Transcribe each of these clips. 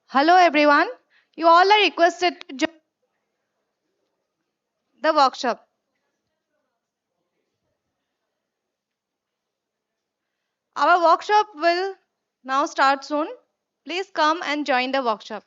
Hello everyone. You all are requested to join the workshop. Our workshop will now start soon. Please come and join the workshop.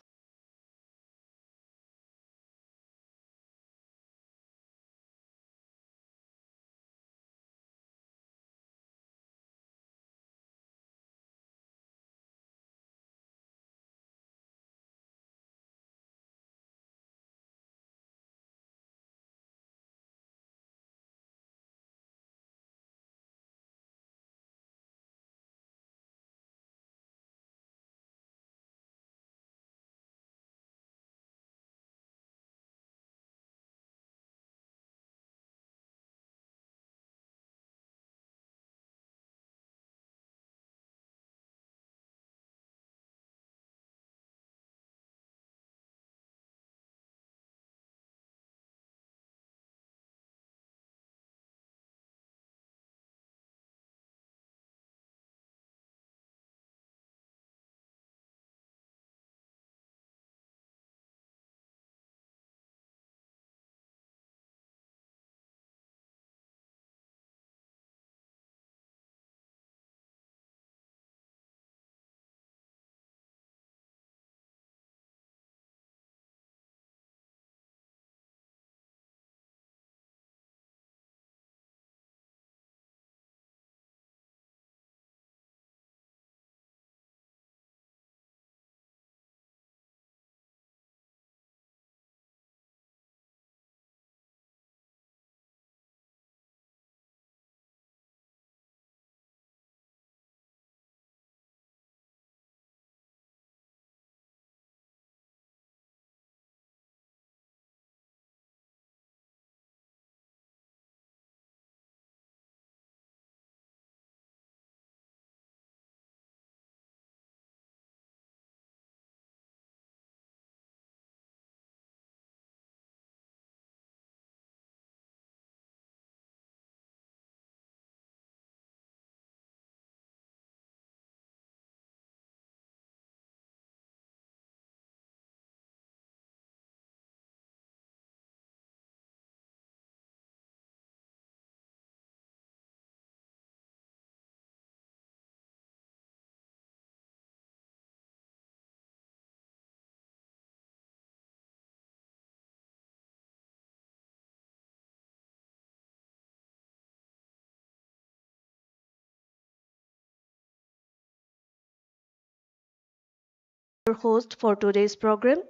Your host for today's program.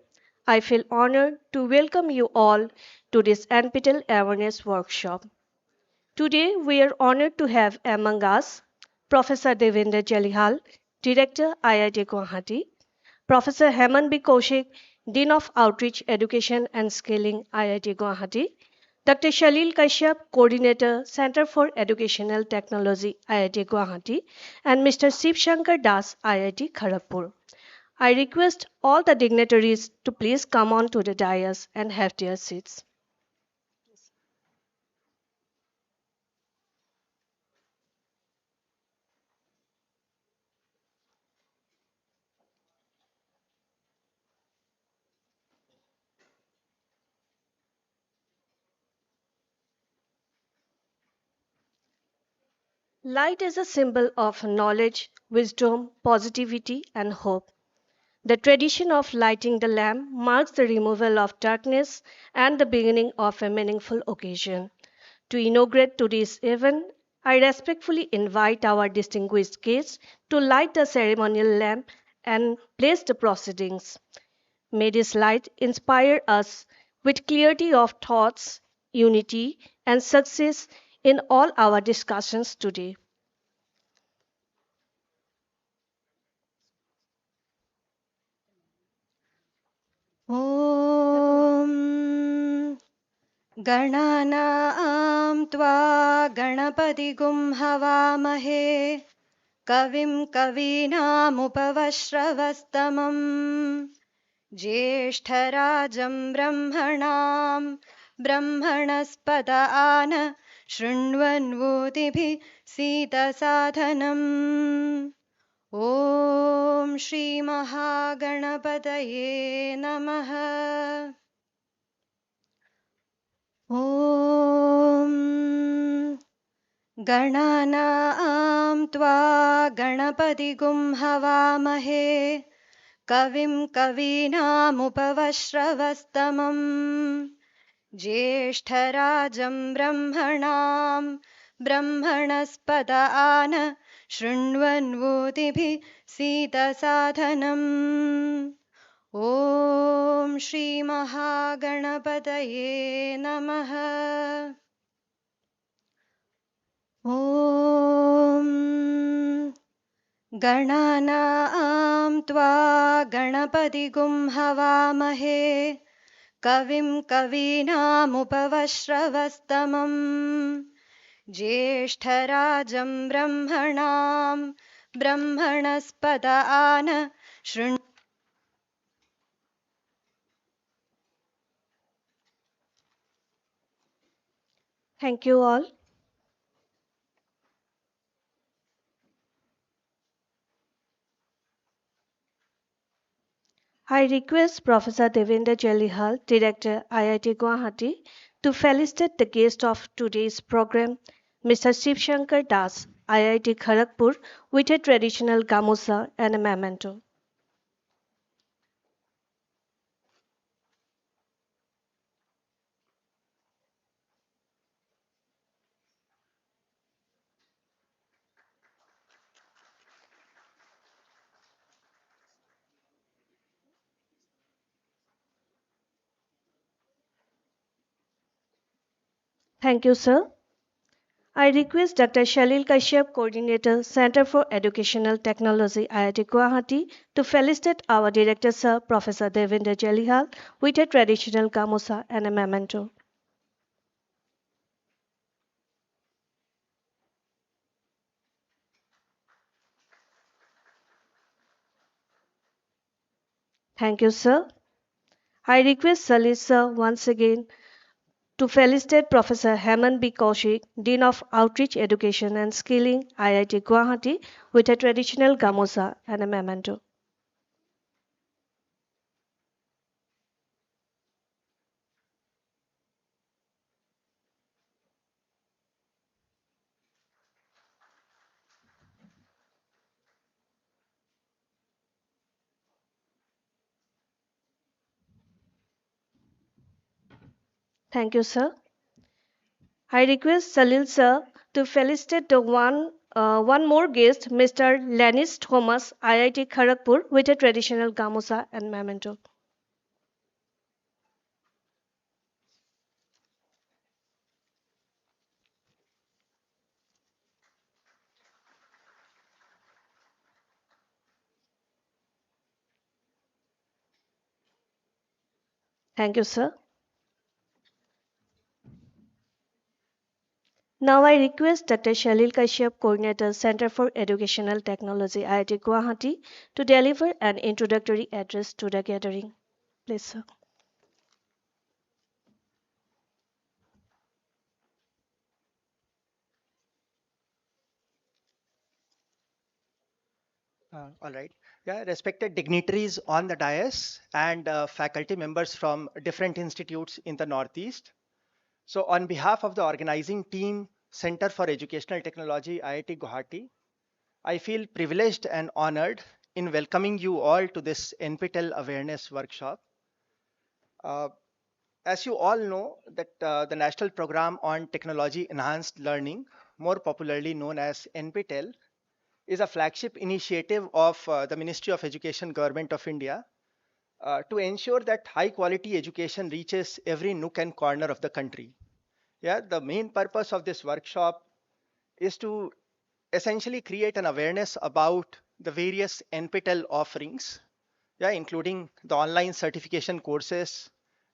I feel honored to welcome you all to this NPTEL Awareness Workshop. Today, we are honored to have among us Professor Devendra Jalihal, Director IIT Guwahati, Professor Heman B. Kaushik, Dean of Outreach Education and Scaling IIT Guwahati, Dr. Shalil Kashyap, Coordinator Center for Educational Technology IIT Guwahati, and Mr. Shiv Shankar Das, IIT Kharagpur. I request all the dignitaries to please come on to the dais and have their seats. Light is a symbol of knowledge, wisdom, positivity, and hope. The tradition of lighting the lamp marks the removal of darkness and the beginning of a meaningful occasion. To inaugurate today's event, I respectfully invite our distinguished guests to light the ceremonial lamp and bless the proceedings. May this light inspire us with clarity of thoughts, unity, and success in all our discussions today. ॐ गणानां त्वा गणपतिगुं हवामहे कविं कवीनामुपवश्रवस्तमं ज्येष्ठराजं ब्रह्मणां ब्रह्मणस्पत आन शृण्वन्वोतिभिः सीतसाधनम् ॐ श्रीमहागणपतये नमः। ॐ गणानां त्वा गणपतिगुं हवामहे कविं कवीनामुपवश्रवस्तमम् ज्येष्ठराजं ब्रह्मणां ब्रह्मणस्पत आन शृण्वन्वोतिभिः सीतसाधनम् ॐ श्रीमहागणपतये नमः। ॐ गणानां त्वा गणपतिगुं हवामहे कविं कवीनामुपवश्रवस्तमम् ज्येष्ठराजं ब्रह्मणां ब्रह्मणस्पत आन शृण्व Thank you all. I request Professor Devendra Jalihal, Director IIT Guwahati, to felicitate the guest of today's program, Mr. Shiv Shankar Das, IIT Kharagpur, with a traditional gamusa and a memento. Thank you, sir. I request Dr. Shalil Kashyap, Coordinator, Center for Educational Technology, IIT Guwahati, to felicitate our Director, Sir, Professor Devendra Jalihal, with a traditional gamusa and a memento. Thank you, sir. I request Salil, sir, once again to felicitate Professor Hemant B. Kaushik, Dean of Outreach Education and Skilling, IIT Guwahati, with a traditional gamusa and a memento. Thank you, sir. I request Salil, sir, to felicitate the one more guest, Mr. Lenis Thomas, IIT Kharagpur, with a traditional gamusa and memento. Thank you, sir. Now I request Dr. Shalil Kashyap, Coordinator, Center for Educational Technology, IIT Guwahati, to deliver an introductory address to the gathering. Please, sir. All right. Yeah, respected dignitaries on the dais and faculty members from different institutes in the Northeast. So, on behalf of the organizing team, Center for Educational Technology, IIT Guwahati, I feel privileged and honored in welcoming you all to this NPTEL awareness workshop. Uh, as you all know, that the National Program on Technology Enhanced Learning, more popularly known as NPTEL, is a flagship initiative of the Ministry of Education, Government of India, to ensure that high quality education reaches every nook and corner of the country. Yeah, the main purpose of this workshop is to essentially create an awareness about the various NPTEL offerings, yeah, including the online certification courses,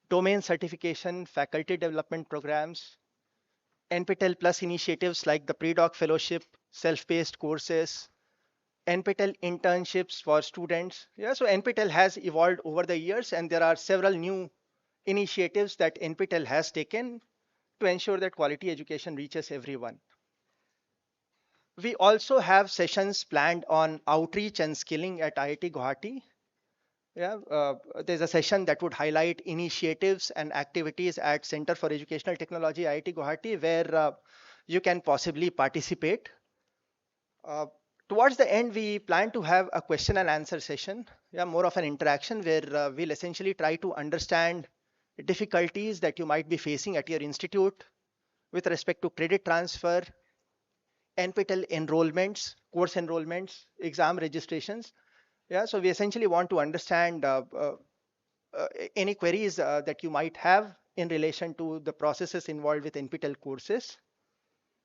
domain certification, faculty development programs, NPTEL Plus initiatives like the pre-doc fellowship, self-paced courses, NPTEL internships for students. Yeah, so NPTEL has evolved over the years, and there are several new initiatives that NPTEL has taken to ensure that quality education reaches everyone. We also have sessions planned on outreach and skilling at IIT Guwahati. Yeah, there's a session that would highlight initiatives and activities at Center for Educational Technology, IIT Guwahati, where you can possibly participate. Uh, Towards the end, we plan to have a question and answer session, yeah, more of an interaction where we'll essentially try to understand difficulties that you might be facing at your institute with respect to credit transfer, NPTEL enrollments, course enrollments, exam registrations. Yeah, so we essentially want to understand any queries that you might have in relation to the processes involved with NPTEL courses.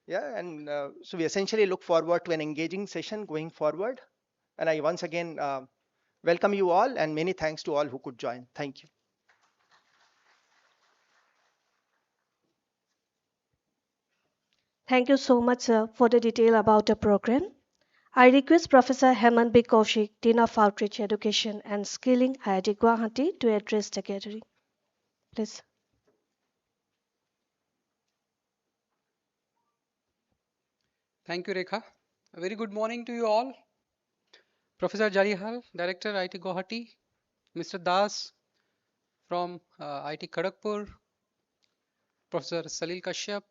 Yeah, and so we essentially look forward to an engaging session going forward. And I once again welcome you all and many thanks to all who could join. Thank you. Thank you so much, sir, for the detail about the program. I request Professor Hemant B. Kaushik, Dean of Outreach Education and Skilling, IIT Guwahati, to address the gathering. Please. Thank you, Rekha. A very good morning to you all. Professor Jalihal, Director, IIT Guwahati, Mr. Das from IIT Kharagpur, Professor Salil Kashyap,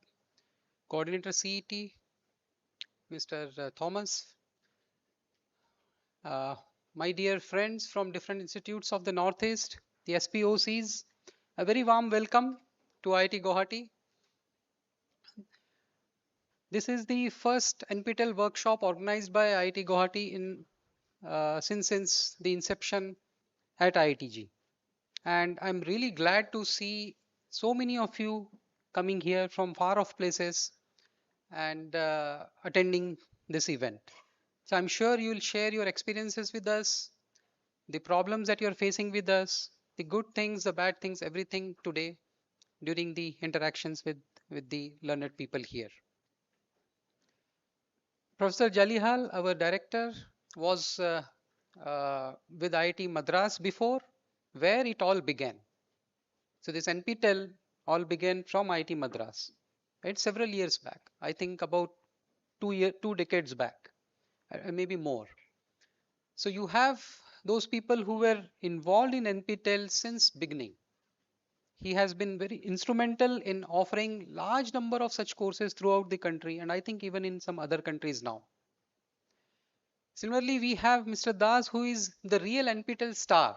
Coordinator CET, Mr. Thomas, uh, my dear friends from different institutes of the Northeast, the SPOCs, a very warm welcome to IIT Guwahati. This is the first NPTEL workshop organized by IIT Guwahati since the inception at IITG. And I'm really glad to see so many of you coming here from far off places and attending this event. So I'm sure you'll share your experiences with us, the problems that you're facing with us, the good things, the bad things, everything today during the interactions with the learned people here. Professor Jalihal, our director, was with IIT Madras before, where it all began. So this NPTEL all began from IIT Madras, right? Several years back. I think about 2 decades back, maybe more. So you have those people who were involved in NPTEL since beginning. He has been very instrumental in offering large number of such courses throughout the country, and I think even in some other countries now. Similarly, we have Mr. Das, who is the real NPTEL star.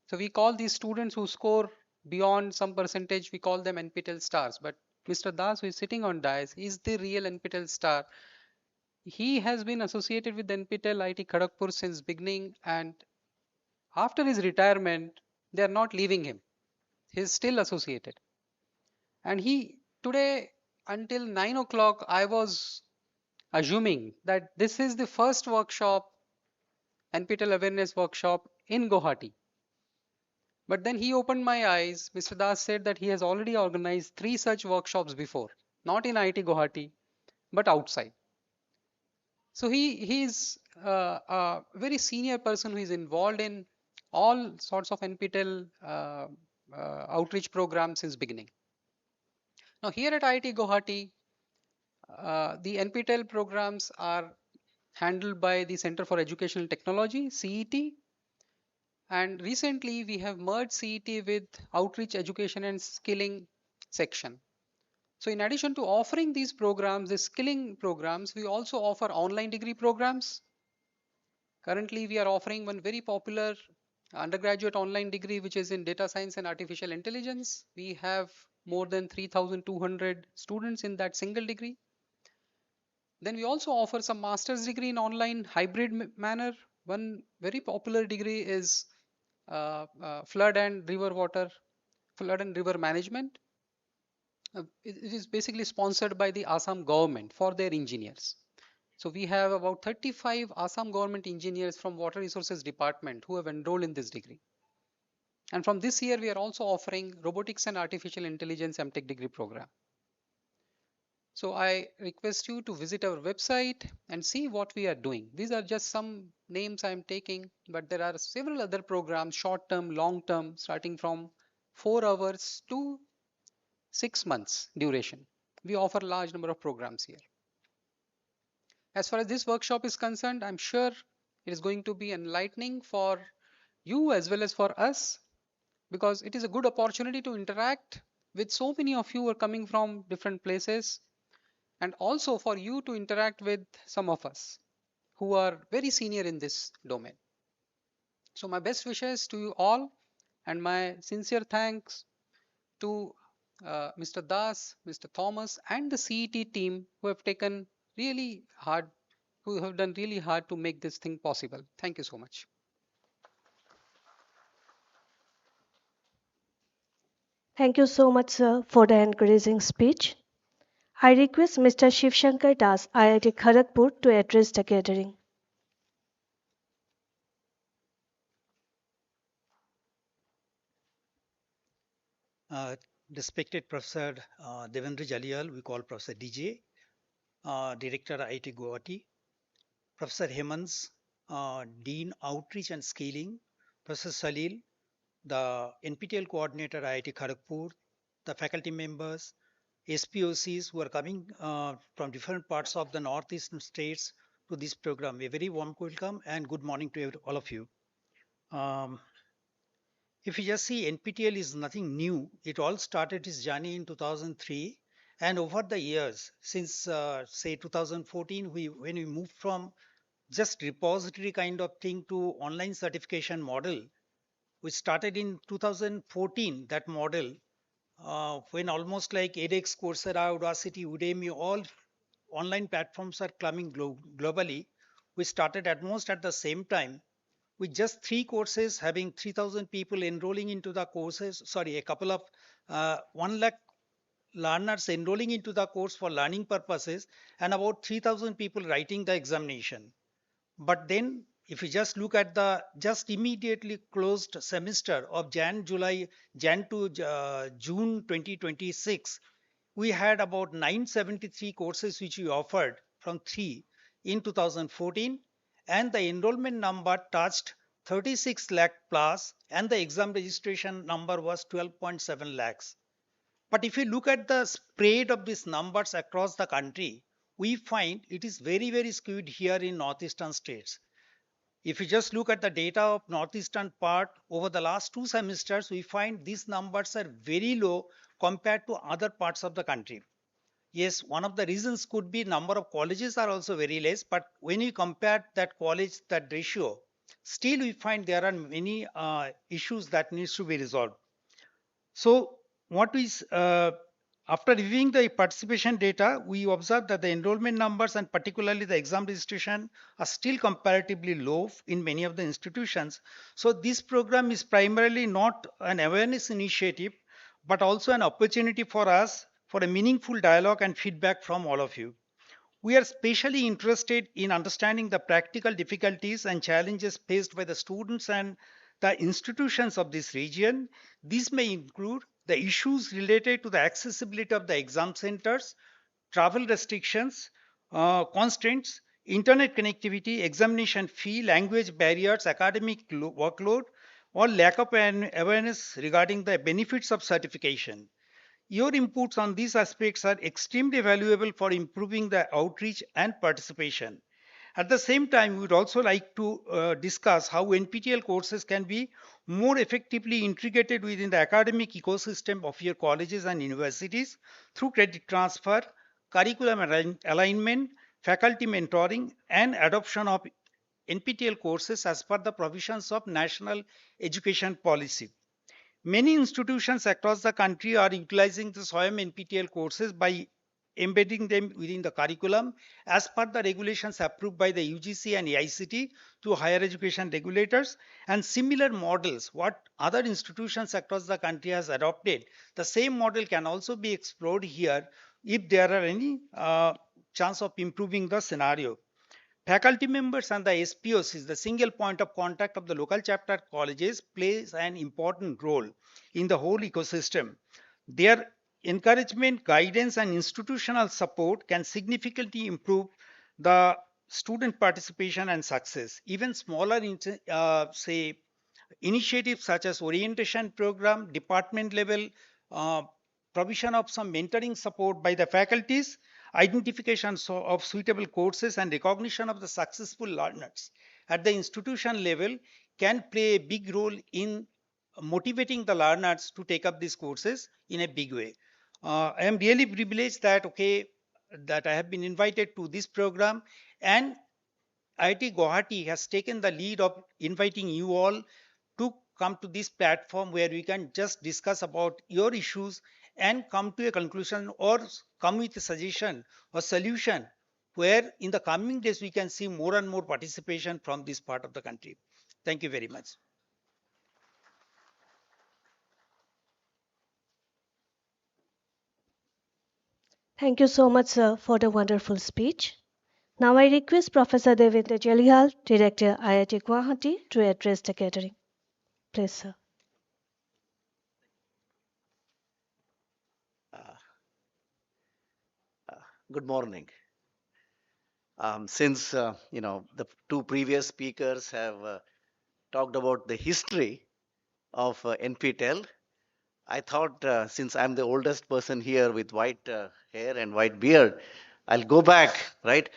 So we call these students who score beyond some percentage, we call them NPTEL stars. But Mr. Das, who is sitting on dais, is the real NPTEL star. He has been associated with NPTEL IIT Kharagpur since beginning, and after his retirement, they are not leaving him. He is still associated. And he today until 9 o'clock, I was assuming that this is the first workshop, NPTEL awareness workshop in Guwahati. But then he opened my eyes. Mr. Das said that he has already organized 3 such workshops before, not in IIT Guwahati, but outside. So he is a very senior person who is involved in all sorts of NPTEL outreach programs since beginning. Now here at IIT Guwahati, the NPTEL programs are handled by the Center for Educational Technology, CET, and recently we have merged CET with Outreach Education and Skilling section. So in addition to offering these programs, the skilling programs, we also offer online degree programs. Currently, we are offering one very popular undergraduate online degree, which is in data science and artificial intelligence. We have more than 3,200 students in that single degree. Then we also offer some master's degree in online hybrid manner. One very popular degree is flood and river management. It is basically sponsored by the Assam government for their engineers. So we have about 35 Assam government engineers from Water Resources Department who have enrolled in this degree. And from this year, we are also offering Robotics and Artificial Intelligence MTech degree program. So I request you to visit our website and see what we are doing. These are just some names I'm taking, but there are several other programs, short term, long term, starting from 4 hours to 6 months duration. We offer large number of programs here. As far as this workshop is concerned, I'm sure it is going to be enlightening for you as well as for us, because it is a good opportunity to interact with so many of you who are coming from different places, and also for you to interact with some of us who are very senior in this domain. So my best wishes to you all, and my sincere thanks to Mr. Das, Mr. Thomas, and the CET team who have taken really hard, who have done really hard to make this thing possible. Thank you so much. Thank you so much, sir, for the encouraging speech. I request Mr. Shiv Shankar Das, IIT Kharagpur, to address the gathering. Uh, Respected Professor Devendra Jalial, we call Professor DJ, Director IIT Guwahati, Professor Hemans, Dean Outreach and Scaling, Professor Salil, the NPTEL Coordinator IIT Kharagpur, the faculty members, SPOCs who are coming from different parts of the northeastern states to this program. A very warm welcome and good morning to all of you. Um, If you just see, NPTEL is nothing new. It all started its journey in 2003, and over the years, since say 2014, when we moved from just repository kind of thing to online certification model, we started in 2014 that model, when almost like edX, Coursera, Udacity, Udemy, all online platforms are coming globally. We started at most at the same time with just 3 courses, having 3,000 people enrolling into the courses, sorry, a couple of 1 lakh learners enrolling into the course for learning purposes, and about 3,000 people writing the examination. But then if you just look at the just immediately closed semester of Jan to June 2026, we had about 973 courses which we offered from 3 in 2014, and the enrollment number touched 36 lakh plus, and the exam registration number was 12.7 lakhs. But if you look at the spread of these numbers across the country, we find it is very, very skewed here in northeastern states. If you just look at the data of northeastern part over the last 2 semesters, we find these numbers are very low compared to other parts of the country. Yes, one of the reasons could be number of colleges are also very less, but when you compare that college, that ratio, still we find there are many issues that needs to be resolved. So what is after reviewing the participation data, we observed that the enrollment numbers and particularly the exam registration are still comparatively low in many of the institutions. So this program is primarily not an awareness initiative, but also an opportunity for us for a meaningful dialogue and feedback from all of you. We are especially interested in understanding the practical difficulties and challenges faced by the students and the institutions of this region. These may include the issues related to the accessibility of the exam centers, travel restrictions, constraints, internet connectivity, examination fee, language barriers, academic workload, or lack of awareness regarding the benefits of certification. Your inputs on these aspects are extremely valuable for improving the outreach and participation. At the same time, we would also like to discuss how NPTEL courses can be more effectively integrated within the academic ecosystem of your colleges and universities through credit transfer, curriculum alignment, faculty mentoring, and adoption of NPTEL courses as per the provisions of National Education Policy. Many institutions across the country are utilizing the SWAYAM NPTEL courses by embedding them within the curriculum as per the regulations approved by the UGC and AICT to higher education regulators, and similar models what other institutions across the country has adopted. The same model can also be explored here if there are any chance of improving the scenario. Faculty members and the SPOCs, the single point of contact of the local chapter colleges, plays an important role in the whole ecosystem. Their encouragement, guidance, and institutional support can significantly improve the student participation and success. Even smaller, say, initiatives such as orientation program, department level provision of some mentoring support by the faculties, identification of suitable courses, and recognition of the successful learners at the institution level can play a big role in motivating the learners to take up these courses in a big way. I am really privileged that that I have been invited to this program, and IIT Guwahati has taken the lead of inviting you all to come to this platform where we can just discuss about your issues and come to a conclusion or come with a suggestion or solution where in the coming days we can see more and more participation from this part of the country. Thank you very much. Thank you so much, sir, for the wonderful speech. Now I request Professor Devendra Jalihal, Director IIT Guwahati, to address the gathering. Please, sir. Uh, Good morning. Since the two previous speakers have talked about the history of NPTEL, I thought since I'm the oldest person here with white hair and white beard, I'll go back right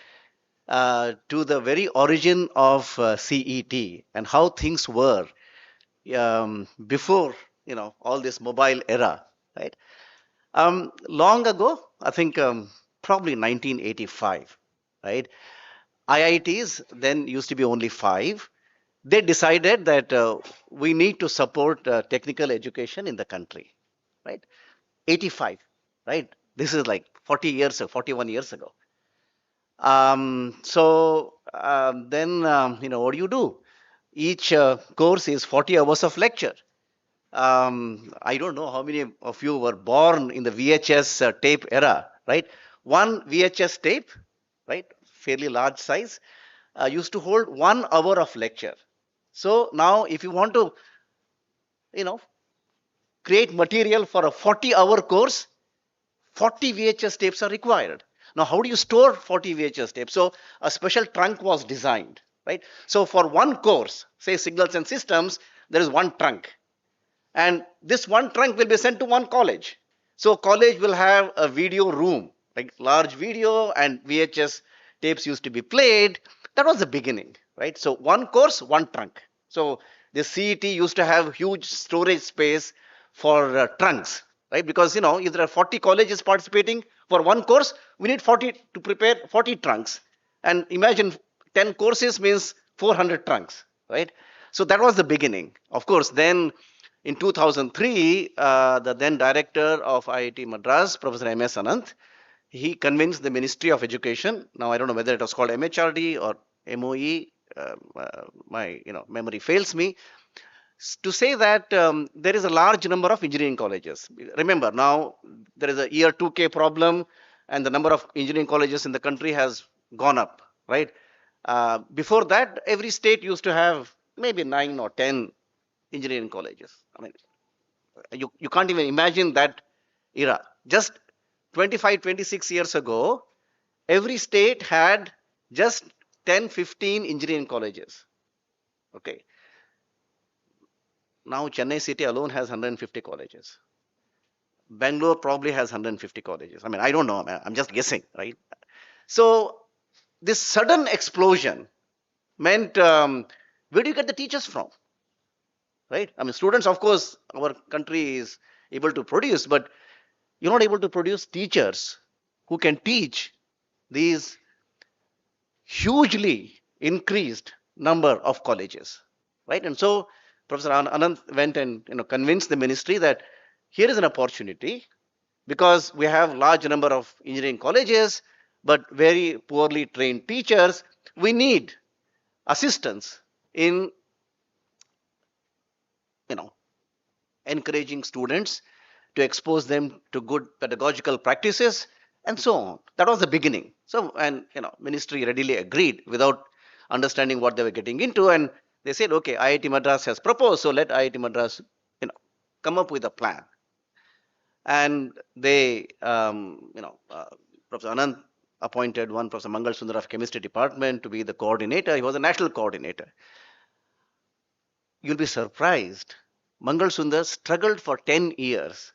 to the very origin of CET and how things were before all this mobile era, right? Long ago, I think probably 1985, right? IITs then used to be only five. They decided that we need to support technical education in the country, right? 85, right? This is like 40 years, 41 years ago. Then, what do you do? Each course is 40 hours of lecture. I don't know how many of you were born in the VHS tape era, right? One VHS tape, right, fairly large size, used to hold 1 hour of lecture. So now, if you want to, you know, create material for a 40-hour course, 40 VHS tapes are required. Now, how do you store 40 VHS tapes? So a special trunk was designed, right? So for one course, say signals and systems, there is one trunk. And this one trunk will be sent to one college. So college will have a video room, like large video and VHS tapes used to be played. That was the beginning, right? So one course, one trunk. So the CET used to have huge storage space for trunks, right? Because if there are 40 colleges participating for one course, we need 40 to prepare 40 trunks. And imagine 10 courses means 400 trunks, right? So that was the beginning. Of course, then in 2003, the then director of IIT Madras, Professor M.S. Anant, he convinced the Ministry of Education. Now I don't know whether it was called MHRD or MOE. My memory fails me to say that there is a large number of engineering colleges. Remember, now there is a year 2K problem, and the number of engineering colleges in the country has gone up, right? Before that, every state used to have maybe 9 or 10 engineering colleges. I mean, you can't even imagine that era. Just 25, 26 years ago, every state had just 10, 15 engineering colleges. Okay. Now Chennai city alone has 150 colleges. Bangalore probably has 150 colleges. I mean, I don't know. I'm just guessing, right? So this sudden explosion meant where do you get the teachers from? Right? I mean, students, of course, our country is able to produce, but you're not able to produce teachers who can teach these hugely increased number of colleges, right? And so Professor Anand went and convinced the ministry that here is an opportunity because we have large number of engineering colleges, but very poorly trained teachers. We need assistance in encouraging students to expose them to good pedagogical practices and so on. That was the beginning. So, and ministry readily agreed without understanding what they were getting into, and they said, okay, IIT Madras has proposed, so let IIT Madras come up with a plan. And they Professor Anand appointed one Professor Mangal Sundar of chemistry department to be the coordinator. He was a national coordinator. You'll be surprised. Mangal Sundar struggled for 10 years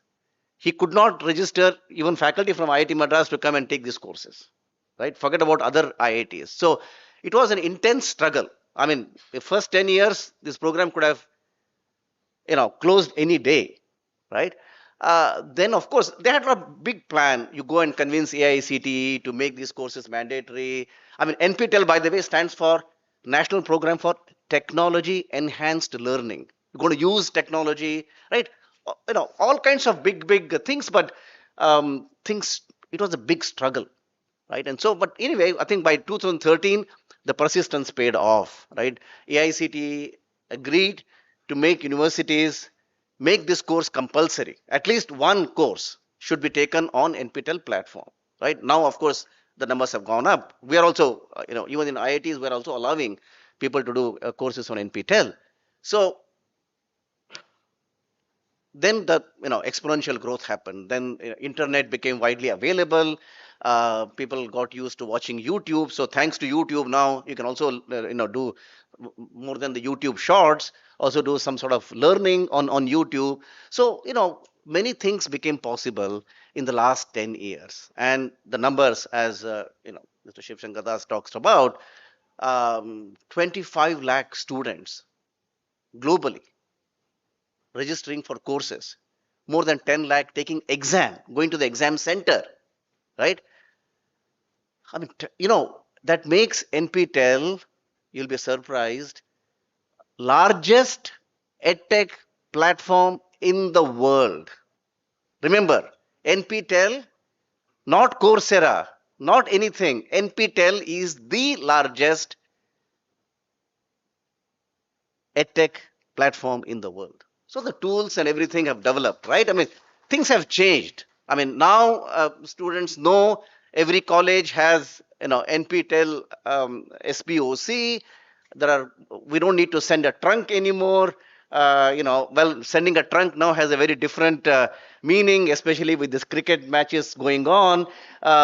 he could not register even faculty from IIT Madras to come and take these courses, right? Forget about other IITs. So it was an intense struggle. I mean, the first 10 years, this program could have, closed any day, right? Then, of course, they had a big plan. You go and convince AICTE to make these courses mandatory. I mean, NPTEL, by the way, stands for National Program for Technology Enhanced Learning. You're going to use technology, right? All kinds of big things, but things, it was a big struggle, right? And so, but anyway, I think by 2013, the persistence paid off, right? AICTE agreed to make universities make this course compulsory. At least one course should be taken on NPTEL platform, right? Now, of course, the numbers have gone up. We are also, even in IITs, we're also allowing people to do courses on NPTEL. So then the exponential growth happened. Then internet became widely available. People got used to watching YouTube. So thanks to YouTube, now you can also do more than the YouTube shorts, also do some sort of learning on YouTube. So many things became possible in the last 10 years, and the numbers, as Mr. Shiv Shankar Das talks about, 25 lakh students globally registering for courses, more than 10 lakh taking exam, going to the exam center, right? I mean, that makes NPTEL, you'll be surprised, largest edtech platform in the world. Remember, NPTEL, not Coursera, not anything. NPTEL is the largest edtech platform in the world. So the tools and everything have developed, right? I mean, things have changed. I mean, now students know every college has NPTEL SPOC. We don't need to send a trunk anymore. Well, sending a trunk now has a very different meaning, especially with this cricket matches going on.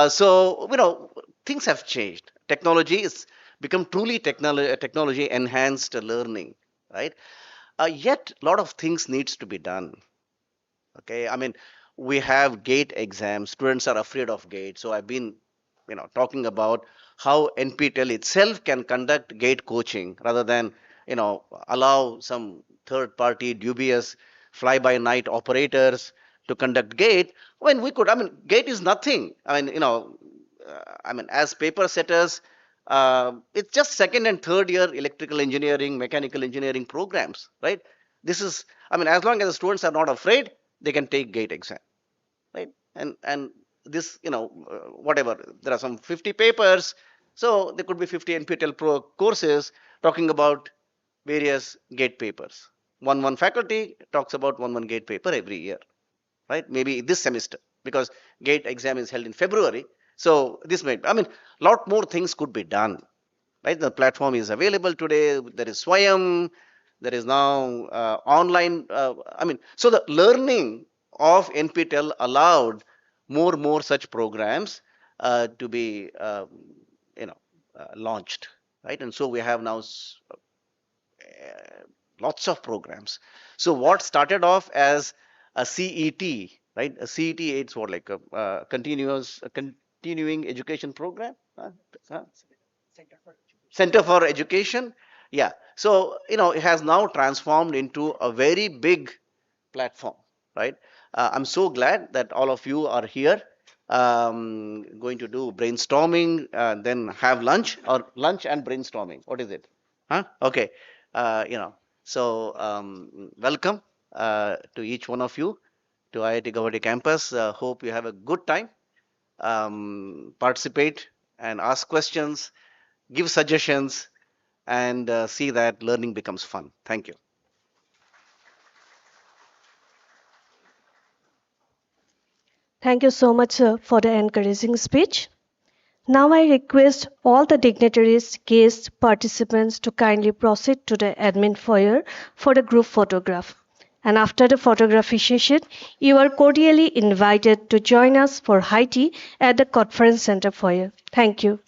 So things have changed. Technology is become truly technology enhanced learning, right? Yet a lot of things needs to be done. Okay, I mean, we have gate exams. Students are afraid of gate. So I've been, talking about how NPTEL itself can conduct gate coaching rather than, allow some third-party dubious fly-by-night operators to conduct gate when we could. I mean, gate is nothing. I mean, as paper setters, it's just second and third year electrical engineering, mechanical engineering programs, right? This is, I mean, as long as the students are not afraid, they can take gate exam, right? And this, whatever, there are some 50 papers, so there could be 50 NPTEL Pro courses talking about various gate papers. One faculty talks about one gate paper every year, right? Maybe this semester, because gate exam is held in February. So this may, I mean, a lot more things could be done, right? The platform is available today. There is Swayam. There is now online. I mean, so the learning of NPTEL allowed more such programs to be, launched, right? And so we have now lots of programs. So what started off as a CET, right? A CET, it's what, like a continuing education program. Huh? Center for Education. Yeah. So, it has now transformed into a very big platform, right? I'm so glad that all of you are here, going to do brainstorming, then have lunch, or lunch and brainstorming. What is it? Huh? Okay. So welcome to each one of you to IIT Guwahati campus. Hope you have a good time. Participate and ask questions, give suggestions, and see that learning becomes fun. Thank you. Thank you so much, sir, for the encouraging speech. Now I request all the dignitaries, guests, participants to kindly proceed to the admin foyer for the group photograph. And after the photography session, you are cordially invited to join us for high tea at the conference center foyer. Thank you.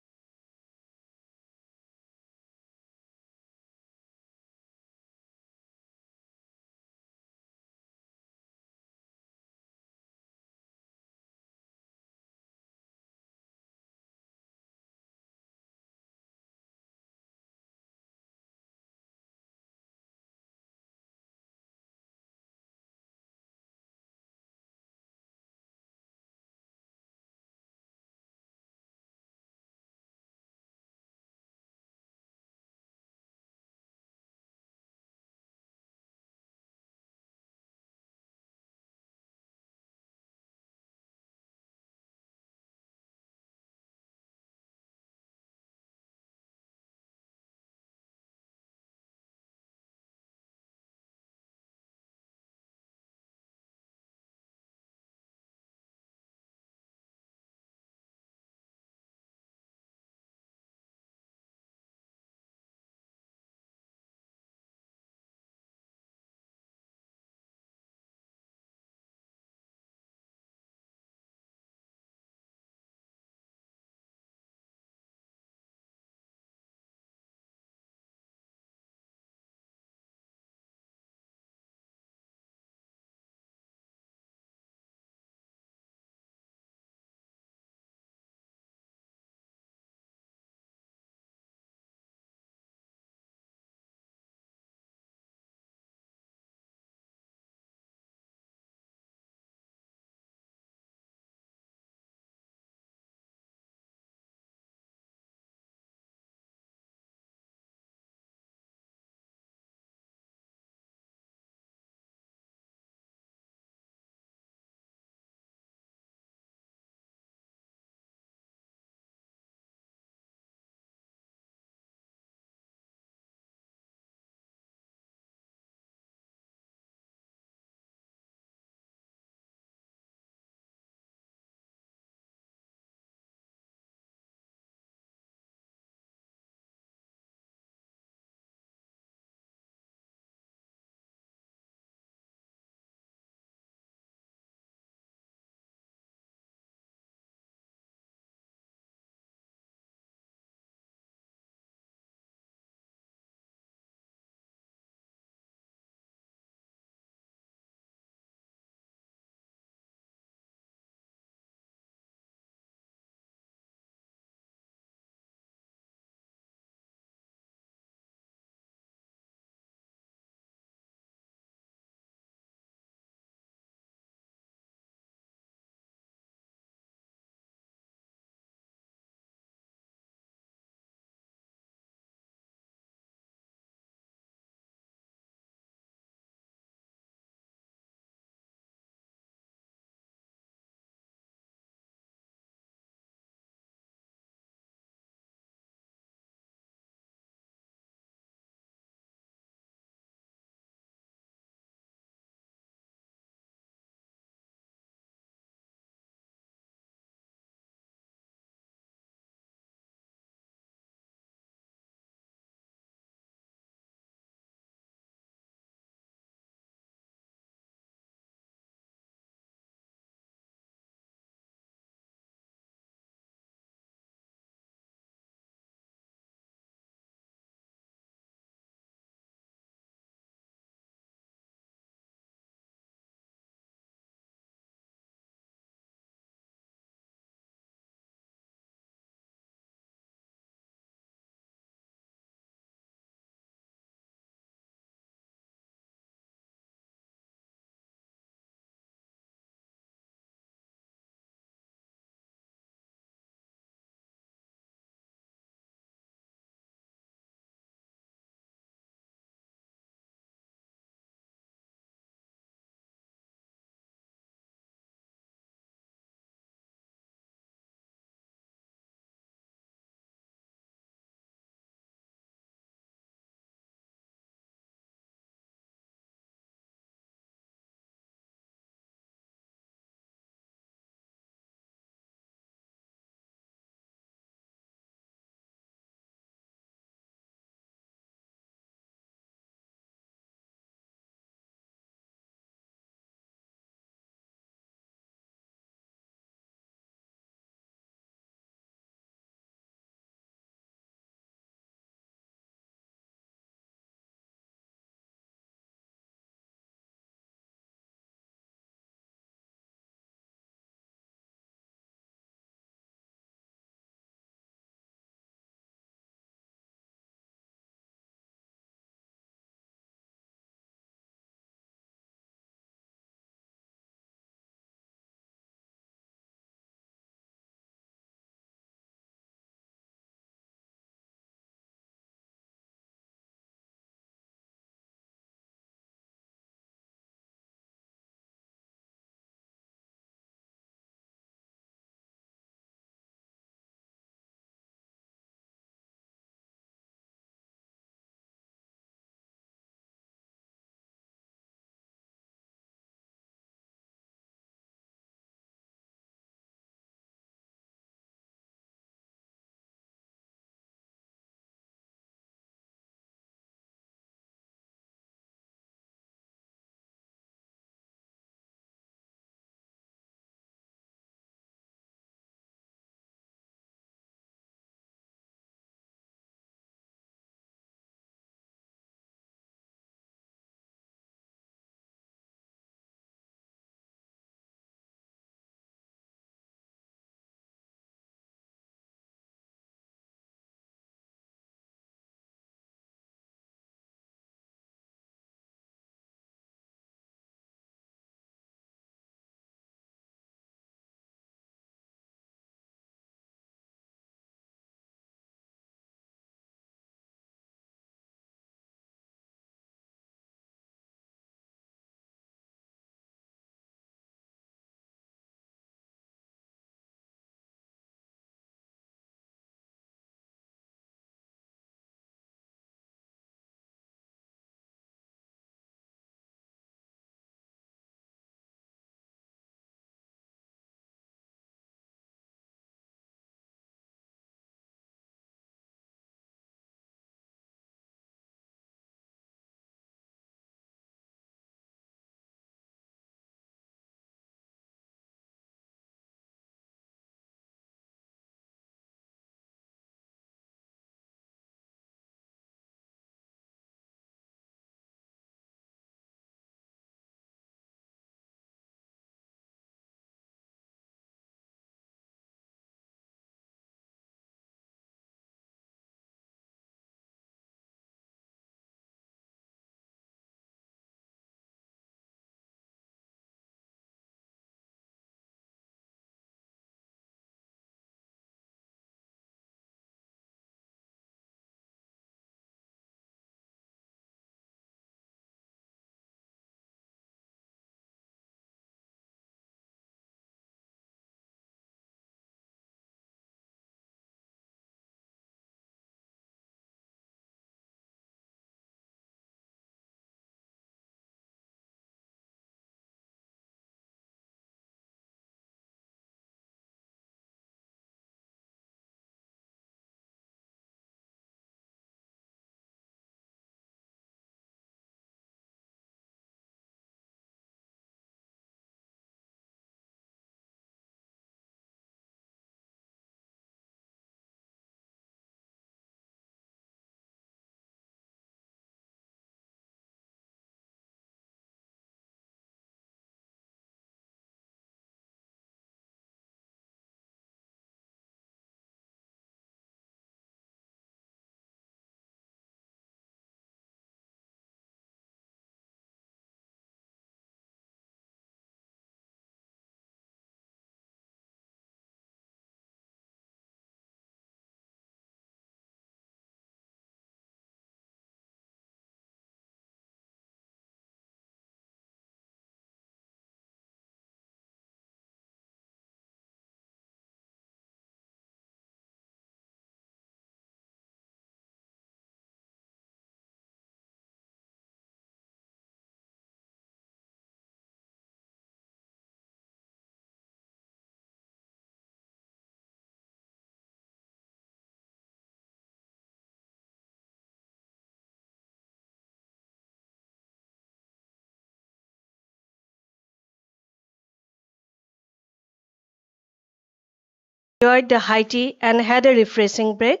enjoyed the high tea and had a refreshing break.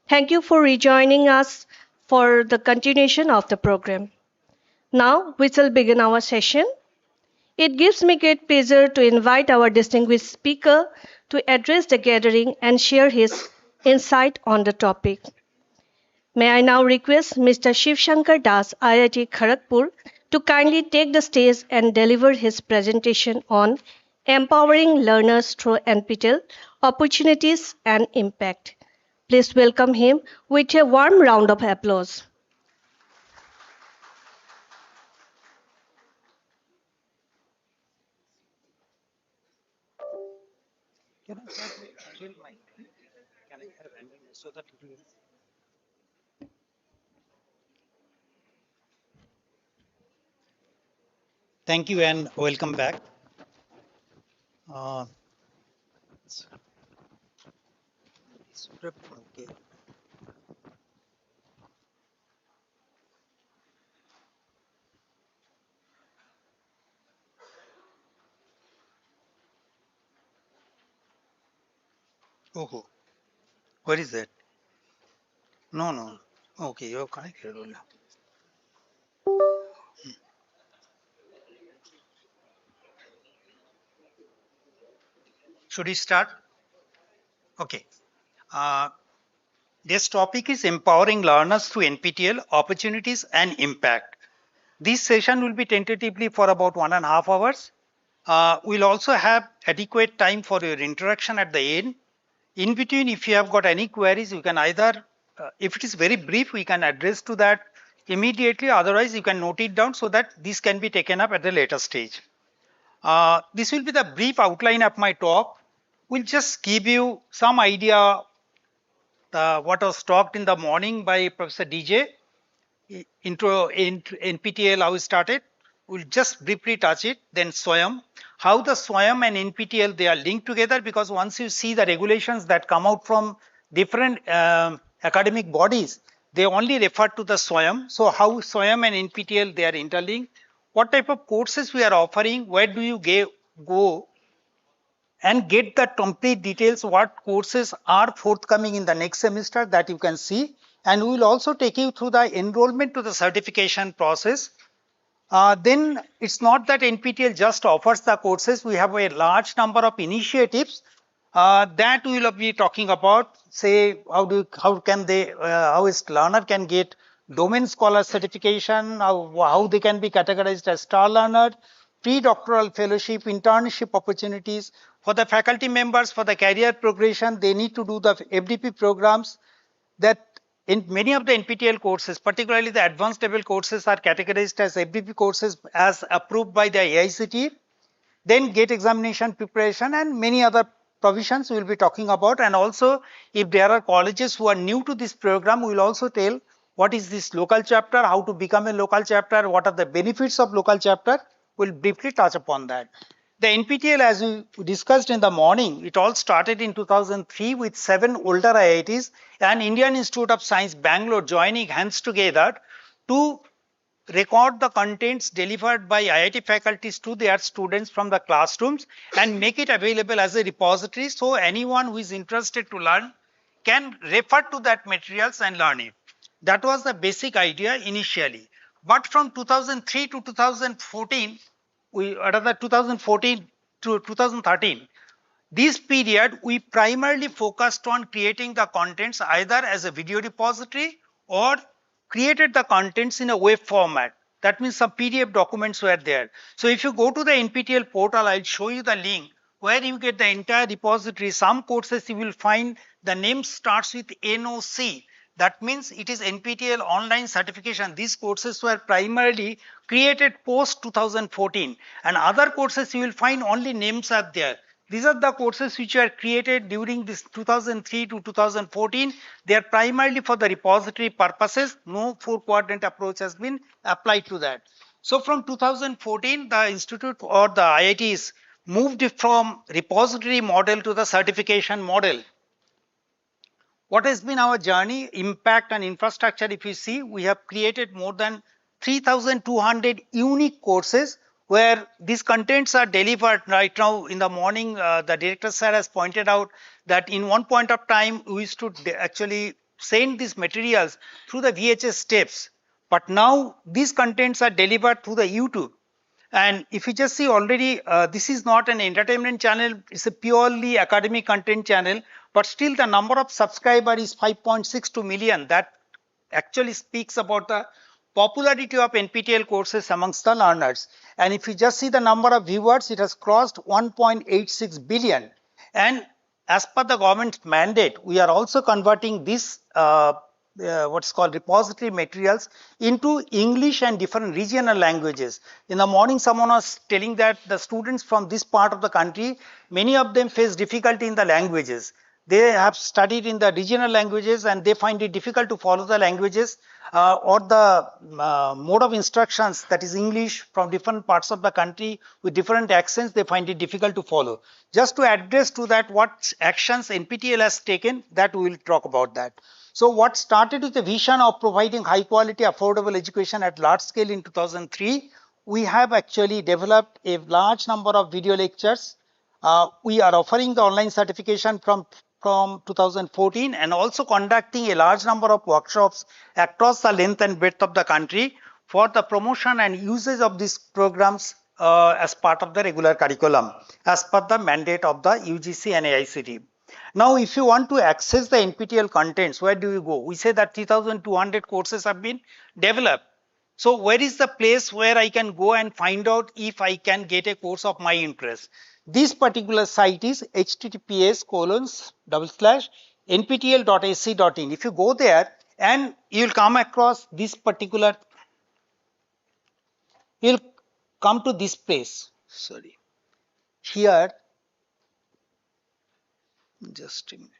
Thank you for rejoining us for the continuation of the program. Now we shall begin our session. It gives me great pleasure to invite our distinguished speaker to address the gathering and share his insight on the topic. May I now request Mr. Shiv Shankar Das, IIT Kharagpur, to kindly take the stage and deliver his presentation on empowering learners through NPTEL, opportunities and impact. Please welcome him with a warm round of applause. Can I start with actual mic? Can I have random so that it will... Thank you and welcome back. Uh, okay. Oh, where is that? No, no. Okay, you're connected. Should we start? Okay. Uh, this topic is empowering learners through NPTEL, opportunities and impact. This session will be tentatively for about 1.5 hours. We'll also have adequate time for your interaction at the end. In between, if you have got any queries, you can either, if it is very brief, we can address to that immediately. Otherwise, you can note it down so that this can be taken up at a later stage. This will be the brief outline of my talk. We'll just give you some idea what was talked in the morning by Professor DJ. Intro in NPTEL, how it started. We'll just briefly touch it. Then SWAYAM, how the SWAYAM and NPTEL, they are linked together, because once you see the regulations that come out from different academic bodies, they only refer to the SWAYAM. So how SWAYAM and NPTEL, they are interlinked. What type of courses we are offering, where do you go and get the complete details, what courses are forthcoming in the next semester, that you can see. And we will also take you through the enrollment to the certification process. Then it's not that NPTEL just offers the courses. We have a large number of initiatives that we will be talking about. Say how a learner can get domain scholar certification, how they can be categorized as star learner, pre-doctoral fellowship, internship opportunities for the faculty members. For the career progression, they need to do the FDP programs. That in many of the NPTEL courses, particularly the advanced level courses, are categorized as FDP courses as approved by the AICTE. Then gate examination preparation and many other provisions we will be talking about. And also, if there are colleges who are new to this program, we will also tell what is this local chapter, how to become a local chapter, what are the benefits of local chapter. We'll briefly touch upon that. The NPTEL, as we discussed in the morning, it all started in 2003 with 7 older IITs and Indian Institute of Science, Bangalore, joining hands together to record the contents delivered by IIT faculties to their students from the classrooms and make it available as a repository, so anyone who is interested to learn can refer to that materials and learn it. That was the basic idea initially. But from 2003 to 2014, rather 2014 to 2013, this period, we primarily focused on creating the contents either as a video repository or created the contents in a web format. That means some PDF documents were there. So if you go to the NPTEL portal, I'll show you the link where you get the entire repository. Some courses you will find the name starts with NOC. That means it is NPTEL online certification. These courses were primarily created post 2014, and other courses you will find only names are there. These are the courses which were created during this 2003 to 2014. They are primarily for the repository purposes. No 4-quadrant approach has been applied to that. So from 2014, the institute or the IITs moved from repository model to the certification model. What has been our journey, impact and infrastructure? If you see, we have created more than 3,200 unique courses where these contents are delivered right now in the morning. The director sir has pointed out that in one point of time we used to actually send these materials through the VHS steps, but now these contents are delivered through the YouTube. And if you just see already, this is not an entertainment channel, it's a purely academic content channel, but still the number of subscribers is 5.62 million. That actually speaks about the popularity of NPTEL courses amongst the learners. And if you just see the number of viewers, it has crossed 1.86 billion. And as per the government's mandate, we are also converting this what's called repository materials into English and different regional languages. In the morning, someone was telling that the students from this part of the country, many of them face difficulty in the languages. They have studied in the regional languages and they find it difficult to follow the languages or the mode of instructions, that is English from different parts of the country with different accents, they find it difficult to follow. Just to address to that what actions NPTEL has taken, that we will talk about that. So what started with the vision of providing high quality affordable education at large scale in 2003, we have actually developed a large number of video lectures. We are offering the online certification from 2014 and also conducting a large number of workshops across the length and breadth of the country for the promotion and usage of these programs as part of the regular curriculum as per the mandate of the UGC and AICTE. Now, if you want to access the NPTEL contents, where do you go? We say that 3,200 courses have been developed. So where is the place where I can go and find out if I can get a course of my interest? This particular site is https://nptel.ac.in. If you go there and you'll come across this particular, you'll come to this place. Sorry, here, just a minute.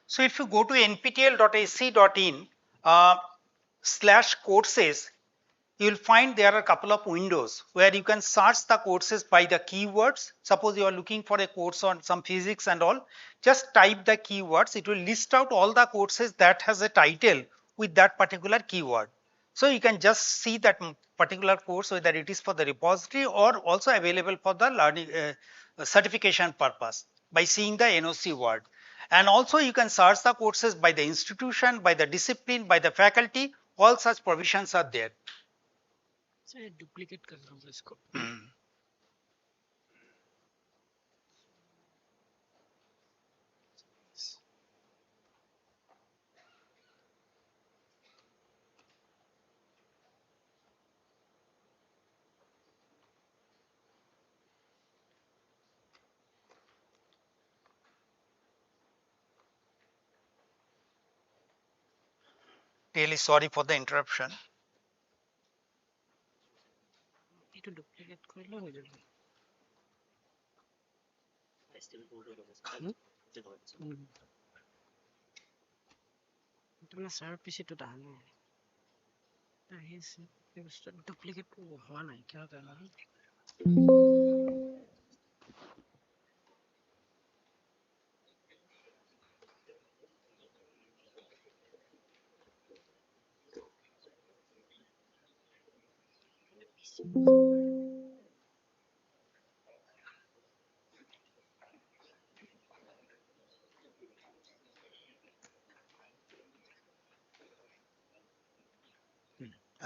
So if you go to nptel.ac.in /courses, you will find there are a couple of windows where you can search the courses by the keywords. Suppose you are looking for a course on some physics and all, just type the keywords. It will list out all the courses that has a title with that particular keyword. So you can just see that particular course, whether it is for the repository or also available for the learning certification purpose by seeing the NOC word. And also you can search the courses by the institution, by the discipline, by the faculty. All such provisions are there. Duplicate कर रहा हूँ इसको Really sorry for the interruption. এটা duplicate করলে হয়ে যাবে তোমার sir পিছে তো ডানে ডুপ্লিকেট হোৱা নাই কিয় জানো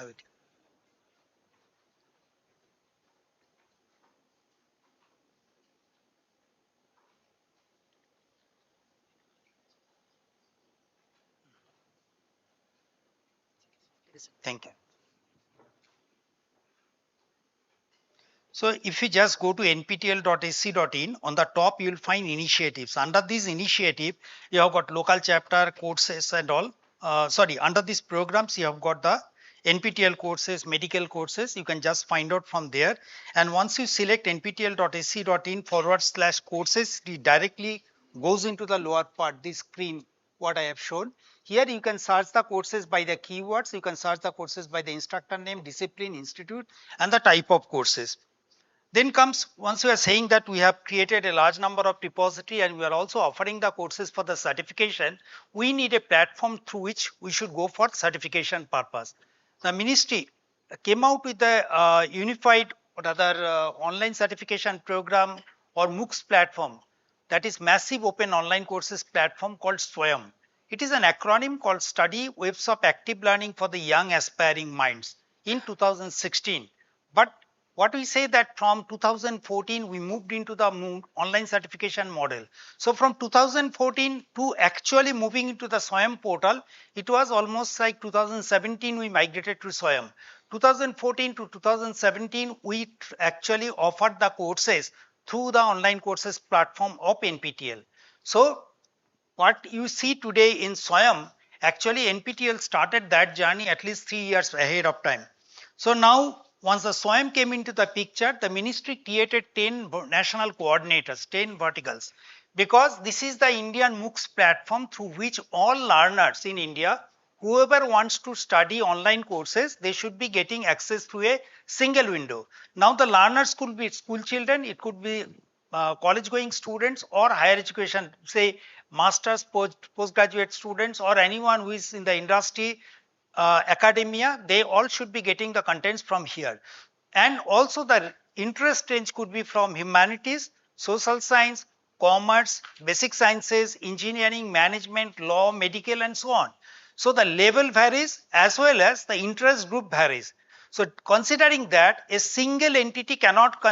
I will. Thank you. So if you just go to nptl.ac.in, on the top you will find initiatives. Under this initiative, you have got local chapter courses and all. Under these programs, you have got the NPTEL courses, medical courses. You can just find out from there. And once you select nptl.ac.in/courses, it directly goes into the lower part, this screen, what I have shown. Here you can search the courses by the keywords. You can search the courses by the instructor name, discipline, institute, and the type of courses. Then comes, once we are saying that we have created a large number of repository and we are also offering the courses for the certification, we need a platform through which we should go for certification purpose. The ministry came out with a unified or other online certification program or MOOCs platform, that is massive open online courses platform called SWAYAM. It is an acronym called Study Waves of Active Learning for the Young Aspiring Minds in 2016. But what we say that from 2014 we moved into the online certification model. So from 2014 to actually moving into the SWAYAM portal, it was almost like 2017 we migrated to SWAYAM. 2014 to 2017 we actually offered the courses through the online courses platform of NPTEL. So what you see today in SWAYAM, actually NPTEL started that journey at least 3 years ahead of time. So now once the SWAYAM came into the picture, the ministry created 10 national coordinators, 10 verticals, because this is the Indian MOOCs platform through which all learners in India, whoever wants to study online courses, they should be getting access to a single window. Now the learners could be school children, it could be college going students or higher education, say masters, postgraduate students, or anyone who is in the industry, academia, they all should be getting the contents from here. And also the interest range could be from humanities, social science, commerce, basic sciences, engineering, management, law, medical, and so on. So the level varies as well as the interest group varies. So considering that, a single entity cannot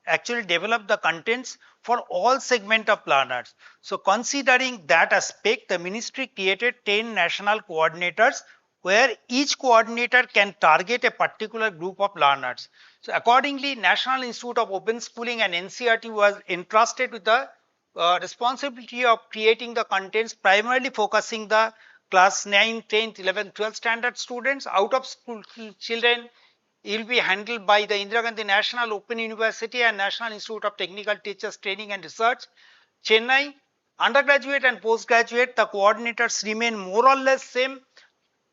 actually develop the contents for all segment of learners. So considering that aspect, the ministry created 10 national coordinators where each coordinator can target a particular group of learners. So accordingly, National Institute of Open Schooling and NCERT was entrusted with the responsibility of creating the contents, primarily focusing the class 9, 10th, 11th, 12th standard students. Out of school children, it will be handled by the Indira Gandhi National Open University and National Institute of Technical Teachers Training and Research, Chennai. Undergraduate and postgraduate, the coordinators remain more or less same.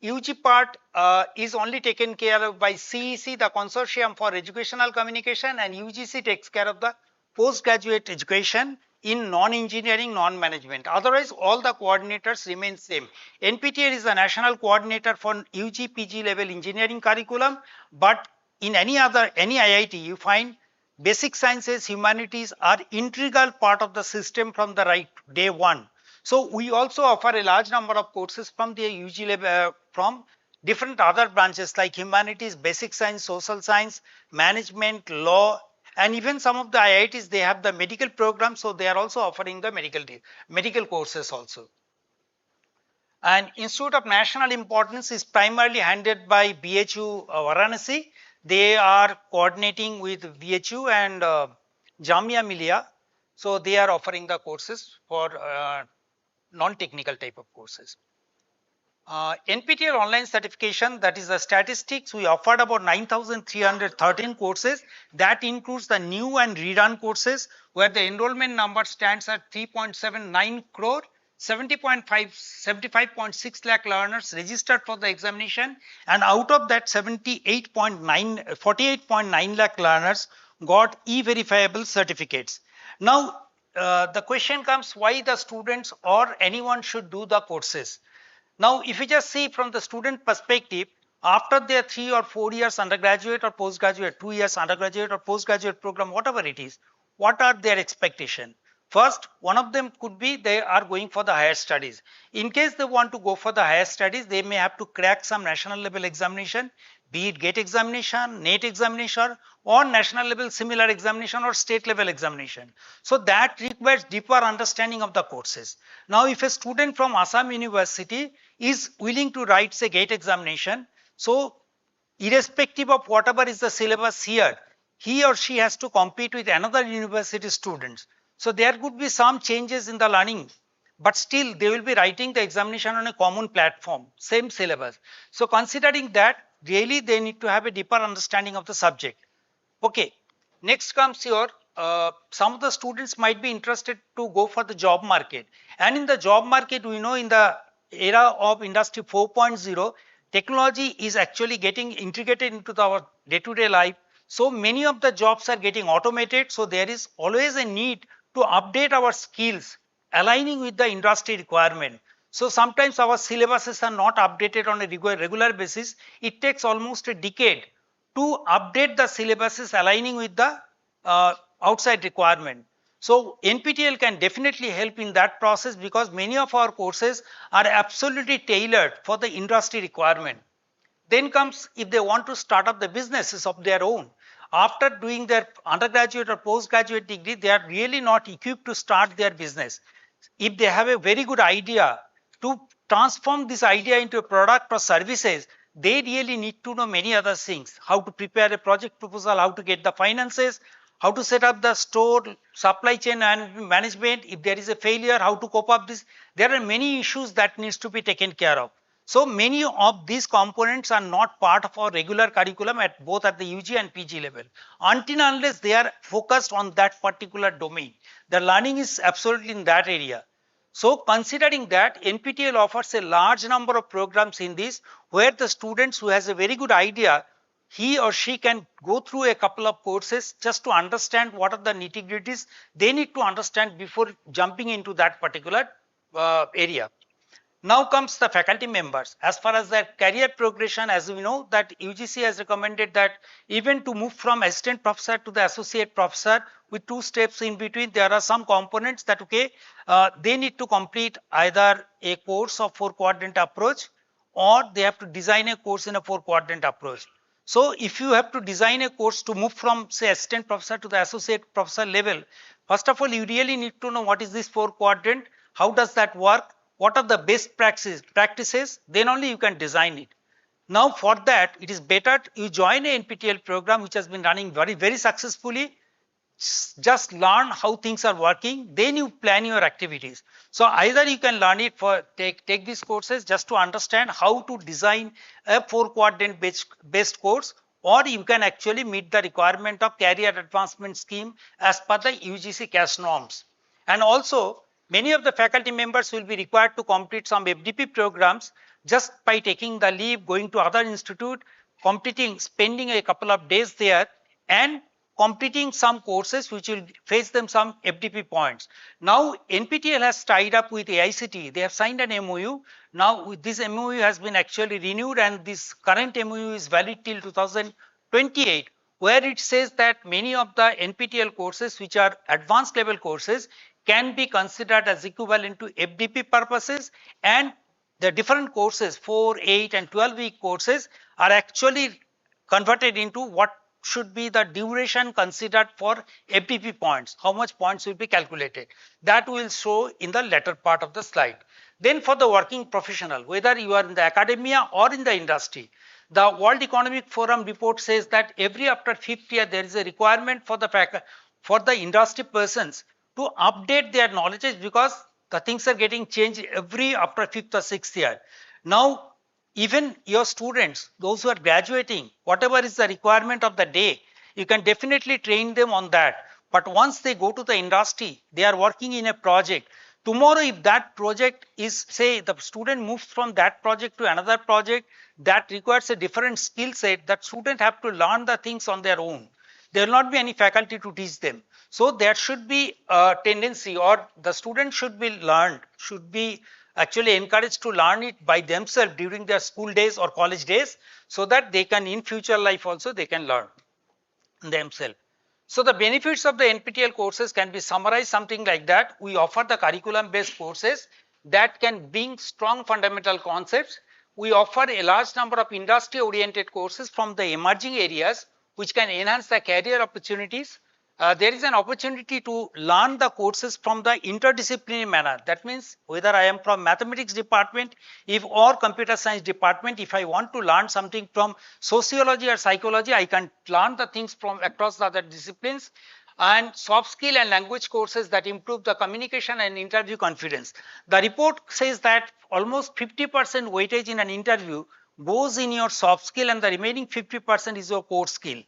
UG part is only taken care of by CEC, the Consortium for Educational Communication, and UGC takes care of the postgraduate education in non-engineering, non-management. Otherwise, all the coordinators remain same. NPTEL is the national coordinator for UG, PG level engineering curriculum, but in any IIT, you find basic sciences, humanities are integral part of the system from the right day one. So we also offer a large number of courses from the UG level, from different other branches like humanities, basic science, social science, management, law, and even some of the IITs, they have the medical program, so they are also offering the medical courses also. And Institute of National Importance is primarily handled by BHU Varanasi. They are coordinating with BHU and Jamia Millia. So they are offering the courses for non-technical type of courses. NPTEL online certification, that is the statistics, we offered about 9,313 courses. That includes the new and rerun courses where the enrollment number stands at 3.79 crore. 75.6 lakh learners registered for the examination, and out of that 48.9 lakh learners got e-verifiable certificates. Now the question comes, why the students or anyone should do the courses? Now if you just see from the student perspective, after their 3 or 4 years undergraduate or postgraduate, 2 years undergraduate or postgraduate program, whatever it is, what are their expectation? First, one of them could be they are going for the higher studies. In case they want to go for the higher studies, they may have to crack some national level examination, be it GATE examination, NET examination, or national level similar examination or state level examination. So that requires deeper understanding of the courses. Now if a student from Assam University is willing to write say GATE examination, So irrespective of whatever is the syllabus here, he or she has to compete with another university students. So there could be some changes in the learning, but still they will be writing the examination on a common platform, same syllabus. So considering that, really they need to have a deeper understanding of the subject. Okay, next comes your some of the students might be interested to go for the job market, and in the job market we know in the era of industry 4.0 technology is actually getting integrated into our day-to-day life. So many of the jobs are getting automated, so there is always a need to update our skills aligning with the industry requirement. So sometimes our syllabuses are not updated on a regular basis. It takes almost a decade to update the syllabuses aligning with the outside requirement. So NPTEL can definitely help in that process because many of our courses are absolutely tailored for the industry requirement. Then comes if they want to start up the businesses of their own. After doing their undergraduate or postgraduate degree, they are really not equipped to start their business. If they have a very good idea to transform this idea into a product or services, they really need to know many other things. How to prepare a project proposal, how to get the finances, how to set up the store, supply chain and management. If there is a failure, how to cope up this. There are many issues that needs to be taken care of. So many of these components are not part of our regular curriculum at both at the UG and PG level until unless they are focused on that particular domain. The learning is absolutely in that area. So considering that, NPTEL offers a large number of programs in this where the students who has a very good idea, he or she can go through a couple of courses just to understand what are the nitty-gritties they need to understand before jumping into that particular area. Now comes the faculty members. As far as their career progression, as we know that UGC has recommended that even to move from assistant professor to the associate professor with 2 steps in between, there are some components that they need to complete either a course of 4-quadrant approach or they have to design a course in a 4-quadrant approach. So if you have to design a course to move from say assistant professor to the associate professor level, first of all you really need to know what is this 4-quadrant, how does that work, what are the best practices, then only you can design it. Now for that, it is better you join a NPTEL program which has been running very successfully. Just learn how things are working, then you plan your activities. So either you can learn it for take these courses just to understand how to design a 4-quadrant based course, or you can actually meet the requirement of career advancement scheme as per the UGC CAS norms. And also many of the faculty members will be required to complete some FDP programs just by taking the leave, going to other institute, completing, spending a couple of days there and completing some courses which will fetch them some FDP points. Now NPTEL has tied up with AICTE. They have signed an MOU. Now this MOU has been actually renewed and this current MOU is valid till 2028, where it says that many of the NPTEL courses which are advanced level courses can be considered as equivalent to FDP purposes, and the different courses 4, 8 and 12-week courses are actually converted into what should be the duration considered for FDP points, how much points will be calculated. That will show in the latter part of the slide. Then for the working professional, whether you are in the academia or in the industry, the World Economic Forum report says that every after 5th year there is a requirement for the industry persons to update their knowledge because the things are getting changed every after 5th or 6th year. Now even your students, those who are graduating, whatever is the requirement of the day, you can definitely train them on that. But once they go to the industry, they are working in a project. Tomorrow, if that project is, say, the student moves from that project to another project that requires a different skill set, that student have to learn the things on their own. There will not be any faculty to teach them. So there should be a tendency, or the student should be actually encouraged to learn it by themselves during their school days or college days, so that they can in future life also they can learn themselves. So the benefits of the NPTEL courses can be summarized something like that. We offer the curriculum based courses that can bring strong fundamental concepts. We offer a large number of industry oriented courses from the emerging areas which can enhance the career opportunities. there is an opportunity to learn the courses from the interdisciplinary manner. That means whether I am from mathematics department, if or computer science department, if I want to learn something from sociology or psychology, I can learn the things from across the other disciplines. And soft skill and language courses that improve the communication and interview confidence. The report says that almost 50% weightage in an interview goes in your soft skill and the remaining 50% is your core skill.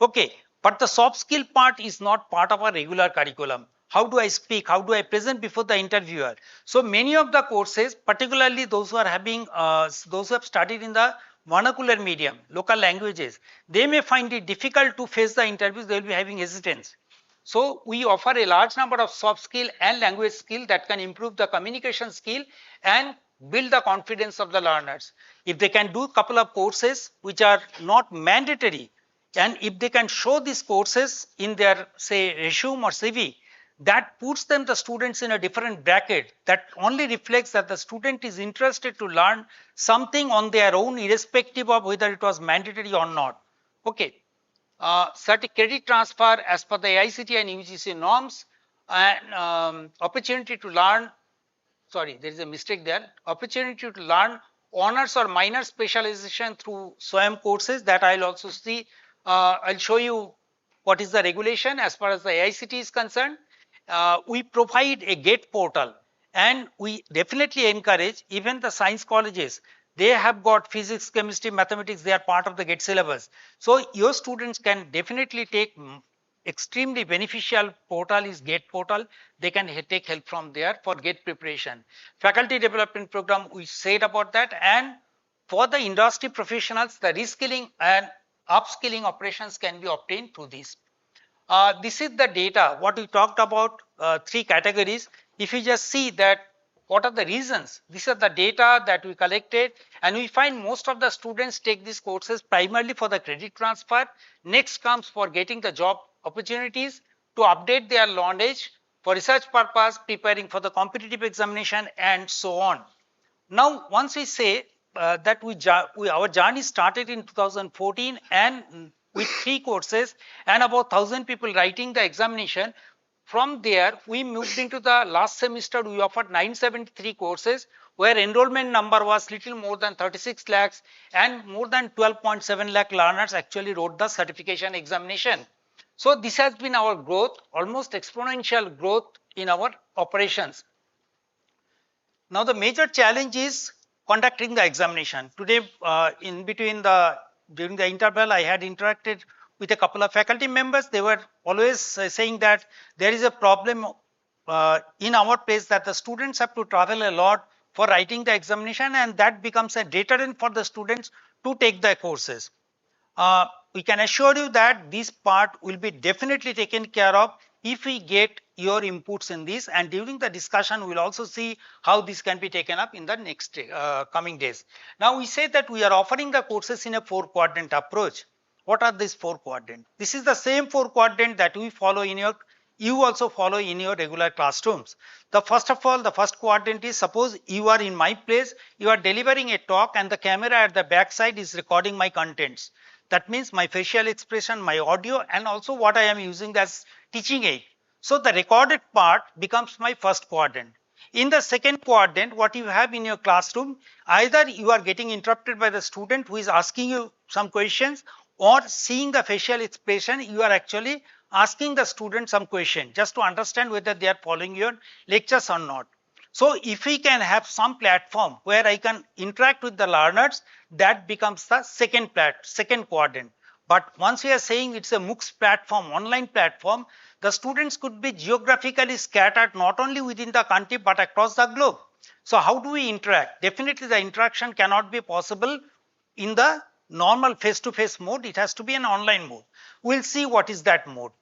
Okay, but the soft skill part is not part of a regular curriculum. How do I speak? How do I present before the interviewer? So many of the courses, particularly those who are having, those who have studied in the vernacular medium, local languages, they may find it difficult to face the interviews. They will be having hesitance. So we offer a large number of soft skill and language skill that can improve the communication skill and build the confidence of the learners. If they can do a couple of courses which are not mandatory, and if they can show these courses in their say resume or CV, that puts them the students in a different bracket that only reflects that the student is interested to learn something on their own irrespective of whether it was mandatory or not. Okay. Certain credit transfer as per the AICT and UGC norms and opportunity to learn, sorry, there is a mistake there, opportunity to learn honors or minor specialization through SWAYAM courses that I'll also see. I'll show you what is the regulation as far as the AICT is concerned. We provide a GATE portal and we definitely encourage even the science colleges. They have got physics, chemistry, mathematics, they are part of the GATE syllabus. So your students can definitely take extremely beneficial portal is GATE portal. They can take help from there for GATE preparation. Faculty development program, we said about that. And for the industry professionals, the reskilling and upskilling operations can be obtained through this. This is the data, what we talked about, three categories. If you just see that what are the reasons, these are the data that we collected and we find most of the students take these courses primarily for the credit transfer. Next comes for getting the job opportunities, to update their knowledge, for research purpose, preparing for the competitive examination and so on. Now, once we say that our journey started in 2014 and with 3 courses and about 1,000 people writing the examination. From there, we moved into the last semester. We offered 973 courses where enrollment number was little more than 36 lakhs and more than 12.7 lakh learners actually wrote the certification examination. So this has been our growth, almost exponential growth in our operations. Now the major challenge is conducting the examination. Today in between during the interval I had interacted with a couple of faculty members. They were always saying that there is a problem in our place that the students have to travel a lot for writing the examination and that becomes a deterrent for the students to take the courses. We can assure you that this part will be definitely taken care of if we get your inputs in this, and during the discussion we will also see how this can be taken up in the next coming days. Now we say that we are offering the courses in a 4-quadrant approach. What are these 4 quadrants? This is the same 4 quadrant that we follow in your, you also follow in your regular classrooms. The first of all, the first quadrant is, suppose you are in my place, you are delivering a talk and the camera at the back side is recording my contents. That means my facial expression, my audio and also what I am using as teaching aid. So the recorded part becomes my first quadrant. In the second quadrant, what you have in your classroom, either you are getting interrupted by the student who is asking you some questions, or seeing the facial expression, you are actually asking the student some question just to understand whether they are following your lectures or not. So if we can have some platform where I can interact with the learners, that becomes the second quadrant. But once we are saying it's a MOOCs platform, online platform, the students could be geographically scattered not only within the country but across the globe. So how do we interact? Definitely the interaction cannot be possible in the normal face-to-face mode. It has to be an online mode. We'll see what is that mode.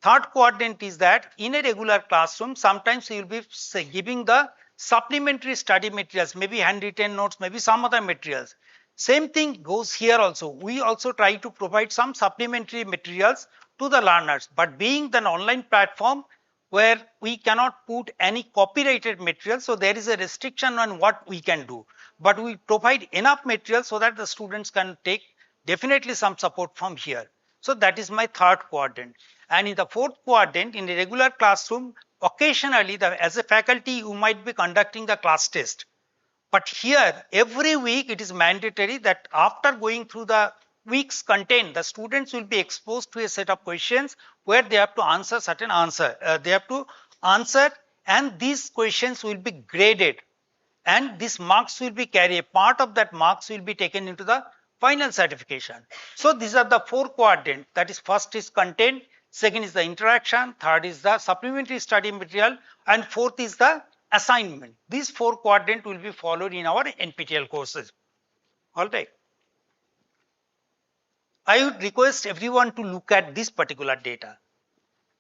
Third quadrant is that in a regular classroom, sometimes you will be giving the supplementary study materials, maybe handwritten notes, maybe some other materials. Same thing goes here also. We also try to provide some supplementary materials to the learners, but being an online platform where we cannot put any copyrighted material, so there is a restriction on what we can do. But we provide enough material so that the students can take definitely some support from here. So that is my third quadrant. And in the fourth quadrant, in a regular classroom, occasionally as a faculty, you might be conducting the class test. But here, every week, it is mandatory that after going through the week's content, the students will be exposed to a set of questions where they have to answer certain answer. They have to answer, and these questions will be graded, and this marks will be carried. A part of that marks will be taken into the final certification. So these are the four quadrants. That is, first is content, second is the interaction, third is the supplementary study material, and fourth is the assignment. These four quadrants will be followed in our NPTEL courses. All right. I would request everyone to look at this particular data.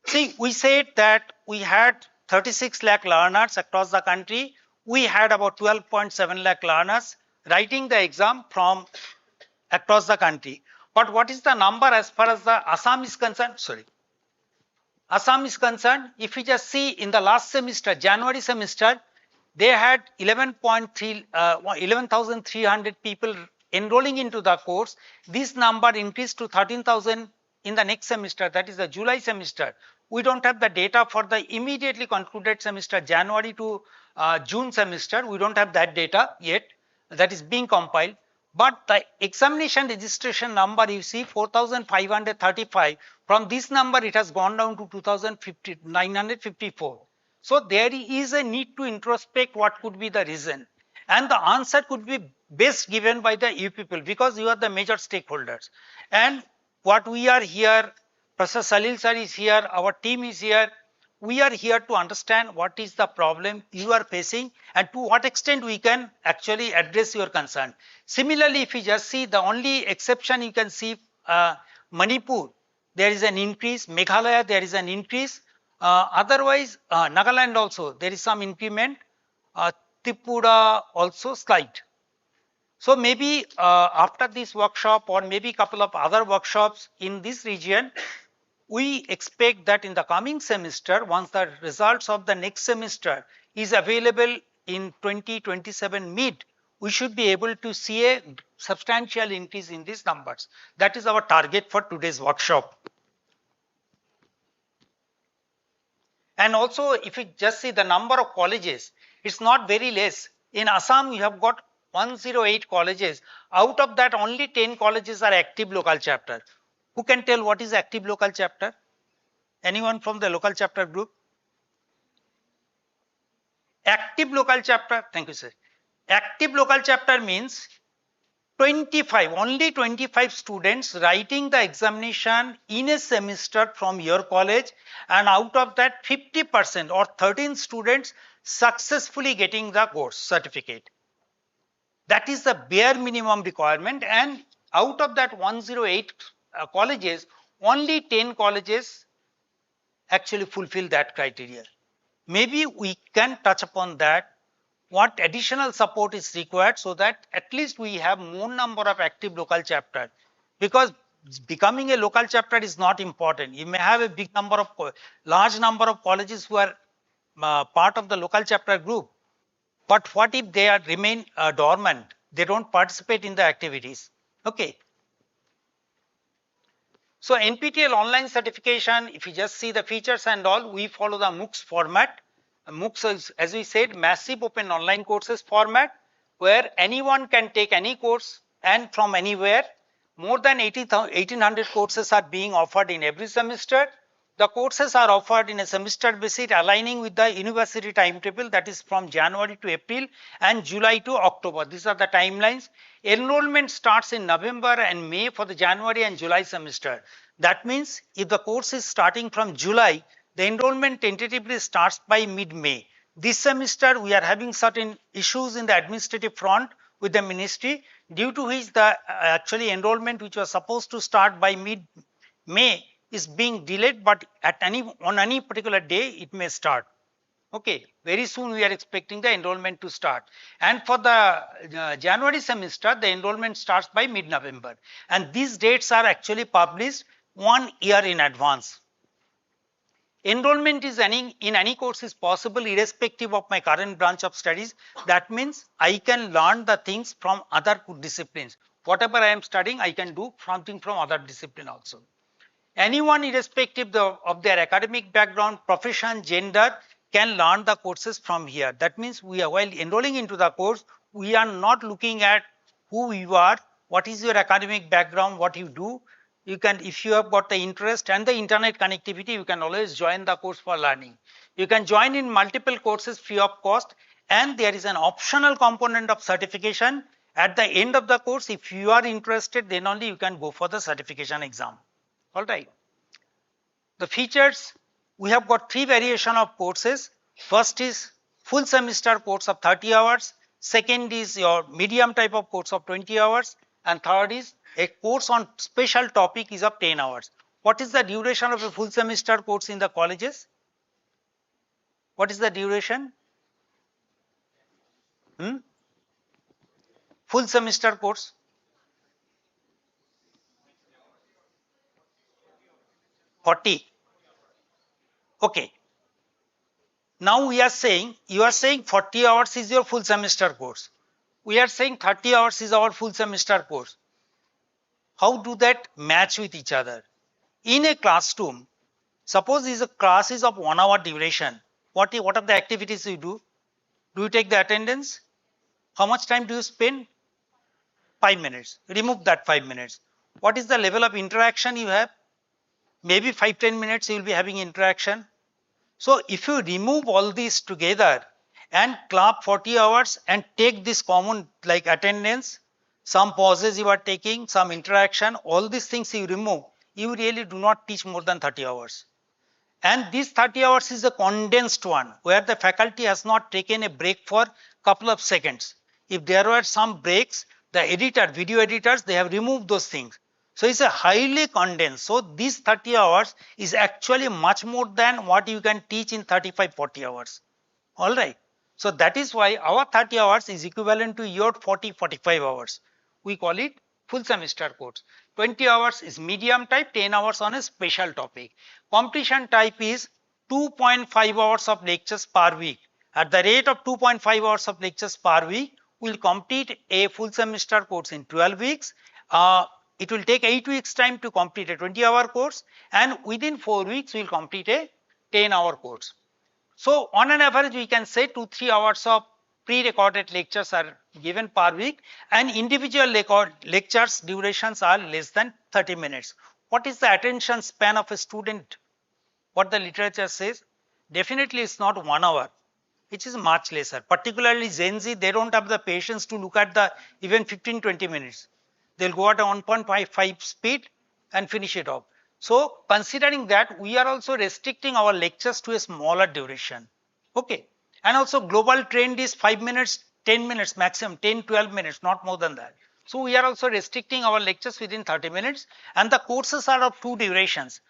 See, we said that we had 36 lakh learners across the country. We had about 12.7 lakh learners writing the exam from across the country. But what is the number as far as the Assam is concerned? Sorry. Assam is concerned, if you just see in the last semester, January semester, they had 11,300 people enrolling into the course. This number increased to 13,000 in the next semester, that is the July semester. We don't have the data for the immediately concluded semester, January to June semester. We don't have that data yet. That is being compiled. But the examination registration number, you see 4,535. From this number, it has gone down to 2,954. So there is a need to introspect what could be the reason. And the answer could be best given by the you people, because you are the major stakeholders. And what we are here, Professor Salil sir is here, our team is here. We are here to understand what is the problem you are facing and to what extent we can actually address your concern. Similarly, if you just see, the only exception you can see, Manipur, there is an increase, Meghalaya, there is an increase. Otherwise, Nagaland also, there is some increment, Tripura also slight. So maybe after this workshop or maybe couple of other workshops in this region, we expect that in the coming semester, once the results of the next semester is available in 2027 mid, we should be able to see a substantial increase in these numbers. That is our target for today's workshop. And also, if you just see the number of colleges, it's not very less. In Assam, you have got 108 colleges. Out of that, only 10 colleges are active local chapter. Who can tell what is active local chapter? Anyone from the local chapter group? Active local chapter, thank you sir. Active local chapter means 25, only 25 students writing the examination in a semester from your college, and out of that 50% or 13 students successfully getting the course certificate. That is the bare minimum requirement, and out of that 108 colleges, only 10 colleges actually fulfill that criteria. Maybe we can touch upon that, what additional support is required so that at least we have more number of active local chapter, because becoming a local chapter is not important. You may have a big number of, large number of colleges who are part of the local chapter group. But what if they are remain dormant? They don't participate in the activities. Okay. So NPTEL online certification, if you just see the features and all, we follow the MOOCs format. MOOCs is, as we said, massive open online courses format, where anyone can take any course and from anywhere. More than 1,800 courses are being offered in every semester. The courses are offered in a semester basis, aligning with the university timetable, that is from January to April and July to October. These are the timelines. Enrollment starts in November and May for the January and July semester. That means if the course is starting from July, the enrollment tentatively starts by mid-May. This semester we are having certain issues in the administrative front with the ministry, due to which the actually enrollment which was supposed to start by mid-May is being delayed, but at on any particular day it may start. Okay, very soon we are expecting the enrollment to start. And for the January semester, the enrollment starts by mid-November. And these dates are actually published 1 year in advance. Enrollment is in any course is possible irrespective of my current branch of studies. That means I can learn the things from other disciplines. Whatever I am studying, I can do something from other discipline also. Anyone irrespective of their academic background, profession, gender can learn the courses from here. That means we are, while enrolling into the course, we are not looking at who you are, what is your academic background, what you do. You can, if you have got the interest and the internet connectivity, you can always join the course for learning. You can join in multiple courses free of cost, and there is an optional component of certification at the end of the course. If you are interested, then only you can go for the certification exam. All right. The features, we have got three variation of courses. First is full semester course of 30 hours. Second is your medium type of course of 20 hours. And third is a course on special topic is of 10 hours. What is the duration of a full semester course in the colleges? What is the duration? Full semester course? 40. Okay. Now we are saying, you are saying 40 hours is your full semester course. We are saying 30 hours is our full semester course. How do that match with each other? In a classroom, suppose this class is of 1 hour duration. What are the activities you do? Do you take the attendance? How much time do you spend? 5 minutes. Remove that 5 minutes. What is the level of interaction you have? Maybe 5-10 minutes you will be having interaction. So if you remove all these together and club 40 hours and take this common like attendance, some pauses you are taking, some interaction, all these things you remove, you really do not teach more than 30 hours. And this 30 hours is a condensed one where the faculty has not taken a break for couple of seconds. If there were some breaks, the editor, video editors, they have removed those things. So it's a highly condensed. So this 30 hours is actually much more than what you can teach in 35-40 hours. All right. So that is why our 30 hours is equivalent to your 40-45 hours. We call it full semester course. 20 hours is medium type, 10 hours on a special topic. Competition type is 2.5 hours of lectures per week. At the rate of 2.5 hours of lectures per week, we will complete a full semester course in 12 weeks. It will take 8 weeks time to complete a 20-hour course, and within 4 weeks we will complete a 10-hour course. So on an average, we can say 2-3 hours of pre-recorded lectures are given per week, and individual lectures durations are less than 30 minutes. What is the attention span of a student? What the literature says? Definitely it's not 1 hour. It is much lesser. Particularly Gen Z, they don't have the patience to look at the even 15-20 minutes. They'll go at a 1.55 speed and finish it off. So considering that, we are also restricting our lectures to a smaller duration. Okay. And also global trend is 5 minutes, 10 minutes maximum, 10-12 minutes, not more than that. So we are also restricting our lectures within 30 minutes, and the courses are of two durations.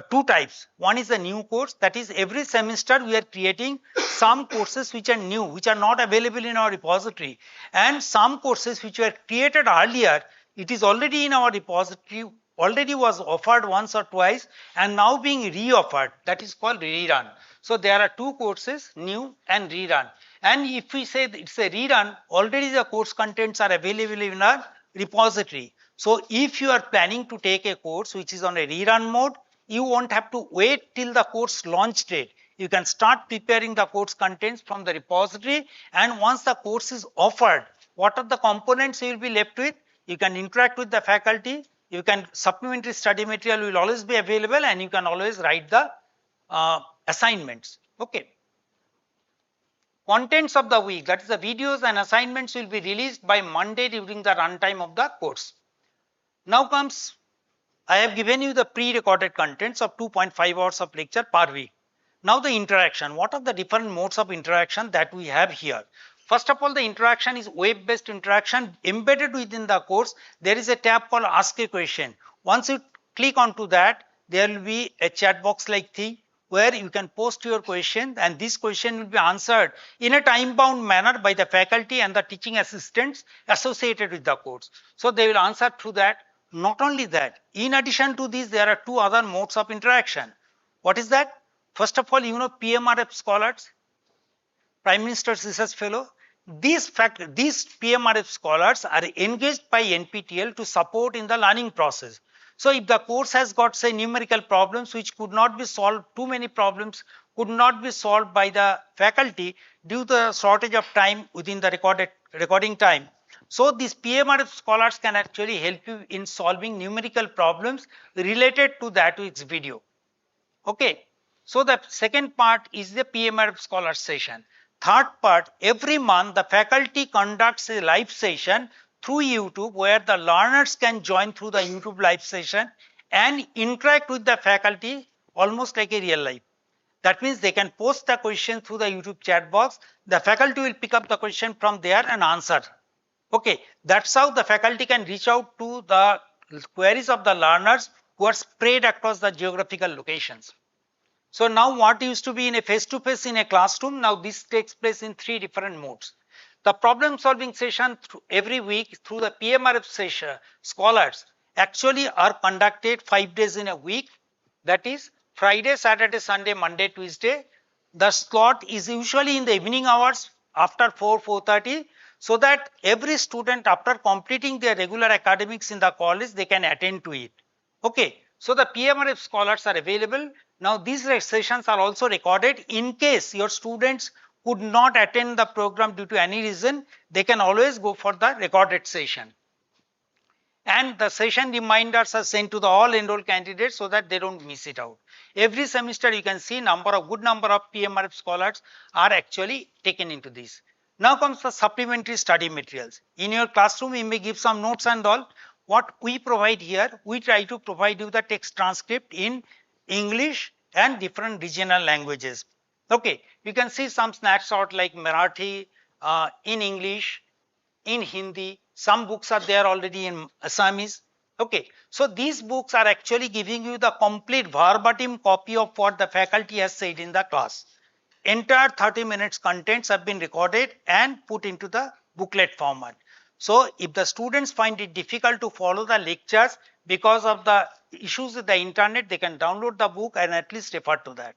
Two types. One is a new course, that is every semester we are creating some courses which are new, which are not available in our repository, and some courses which were created earlier, it is already in our repository, already was offered once or twice and now being re-offered, that is called rerun. So there are two courses, new and rerun. And if we say it's a rerun, already the course contents are available in our repository. So if you are planning to take a course which is on a rerun mode, you won't have to wait till the course launch date. You can start preparing the course contents from the repository, and once the course is offered, what are the components you will be left with? You can interact with the faculty, you can supplementary study material will always be available, and you can always write the assignments. Okay. Contents of the week, that is the videos and assignments will be released by Monday during the runtime of the course. Now comes, I have given you the pre-recorded contents of 2.5 hours of lecture per week. Now the interaction, what are the different modes of interaction that we have here? First of all, the interaction is web-based interaction. Embedded within the course, there is a tab called Ask a Question. Once you click onto that, there will be a chat box like thing where you can post your question, and this question will be answered in a time-bound manner by the faculty and the teaching assistants associated with the course. So they will answer through that. Not only that, in addition to this, there are two other modes of interaction. What is that? First of all, you know PMRF scholars, Prime Minister's Research Fellow. These PMRF scholars are engaged by NPTEL to support in the learning process. So if the course has got say numerical problems which could not be solved, too many problems could not be solved by the faculty due to the shortage of time within the recording time. So these PMRF scholars can actually help you in solving numerical problems related to that week's video. Okay. So the second part is the PMRF scholar session. Third part, every month the faculty conducts a live session through YouTube where the learners can join through the YouTube live session and interact with the faculty almost like a real life. That means they can post the question through the YouTube chat box. The faculty will pick up the question from there and answer. Okay, that's how the faculty can reach out to the queries of the learners who are spread across the geographical locations. So now what used to be in a face-to-face in a classroom, now this takes place in 3 different modes. The problem solving session every week through the PMRF session, scholars actually are conducted 5 days in a week. That is Friday, Saturday, Sunday, Monday, Tuesday. The slot is usually in the evening hours after 4:30, so that every student after completing their regular academics in the college, they can attend to it. Okay, so the PMRF scholars are available. Now these sessions are also recorded in case your students could not attend the program due to any reason, they can always go for the recorded session. And the session reminders are sent to the all enrolled candidates so that they don't miss it out. Every semester you can see good number of PMRF scholars are actually taken into this. Now comes the supplementary study materials. In your classroom you may give some notes and all. What we provide here, we try to provide you the text transcript in English and different regional languages. Okay, you can see some snapshot like Marathi in English, in Hindi, some books are there already in Assamese. Okay, so these books are actually giving you the complete verbatim copy of what the faculty has said in the class. Entire 30 minutes contents have been recorded and put into the booklet format. So if the students find it difficult to follow the lectures because of the issues with the internet, they can download the book and at least refer to that.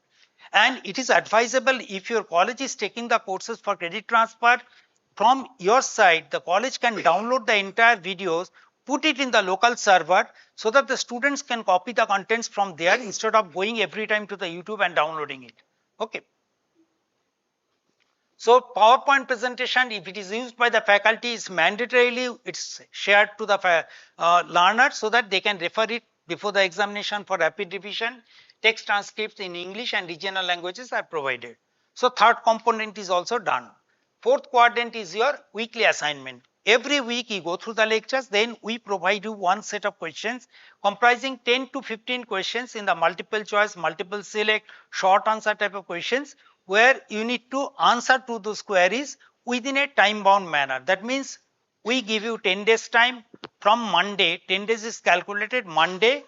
And it is advisable if your college is taking the courses for credit transfer, from your side, the college can download the entire videos, put it in the local server so that the students can copy the contents from there instead of going every time to the YouTube and downloading it. Okay. So PowerPoint presentation, if it is used by the faculty, is mandatorily it's shared to the learners so that they can refer it before the examination for rapid revision. Text transcripts in English and regional languages are provided. So third component is also done. Fourth quadrant is your weekly assignment. Every week you go through the lectures, then we provide you one set of questions comprising 10 to 15 questions in the multiple choice, multiple select, short answer type of questions, where you need to answer to those queries within a time bound manner. That means we give you 10 days time from Monday, 10 days is calculated Monday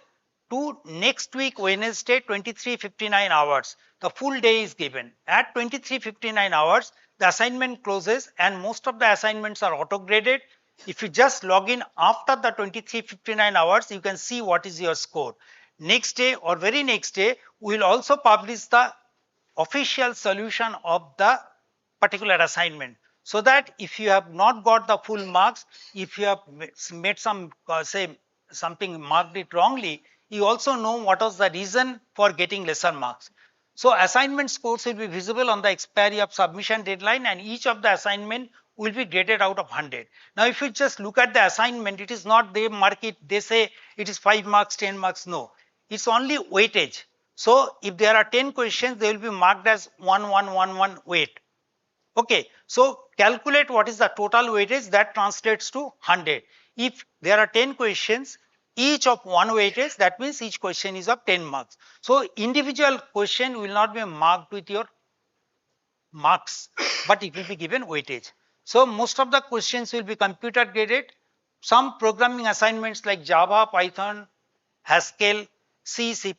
to next week Wednesday 23:59 hours. The full day is given. At 23:59 hours, the assignment closes and most of the assignments are auto graded. If you just log in after the 23:59 hours, you can see what is your score. Next day or very next day, we will also publish the official solution of the particular assignment, so that if you have not got the full marks, if you have made some say something marked it wrongly, you also know what was the reason for getting lesser marks. So assignment scores will be visible on the expiry of submission deadline, and each of the assignment will be graded out of 100. Now if you just look at the assignment, it is not they mark it, they say it is 5 marks, 10 marks, no. It's only weightage. So if there are 10 questions, they will be marked as 1111 weight. Okay, so calculate what is the total weightage, that translates to 100. If there are 10 questions, each of one weightage, that means each question is of 10 marks. So individual question will not be marked with your marks, but it will be given weightage. So most of the questions will be computer graded. Some programming assignments like Java, Python, Haskell, C, C++,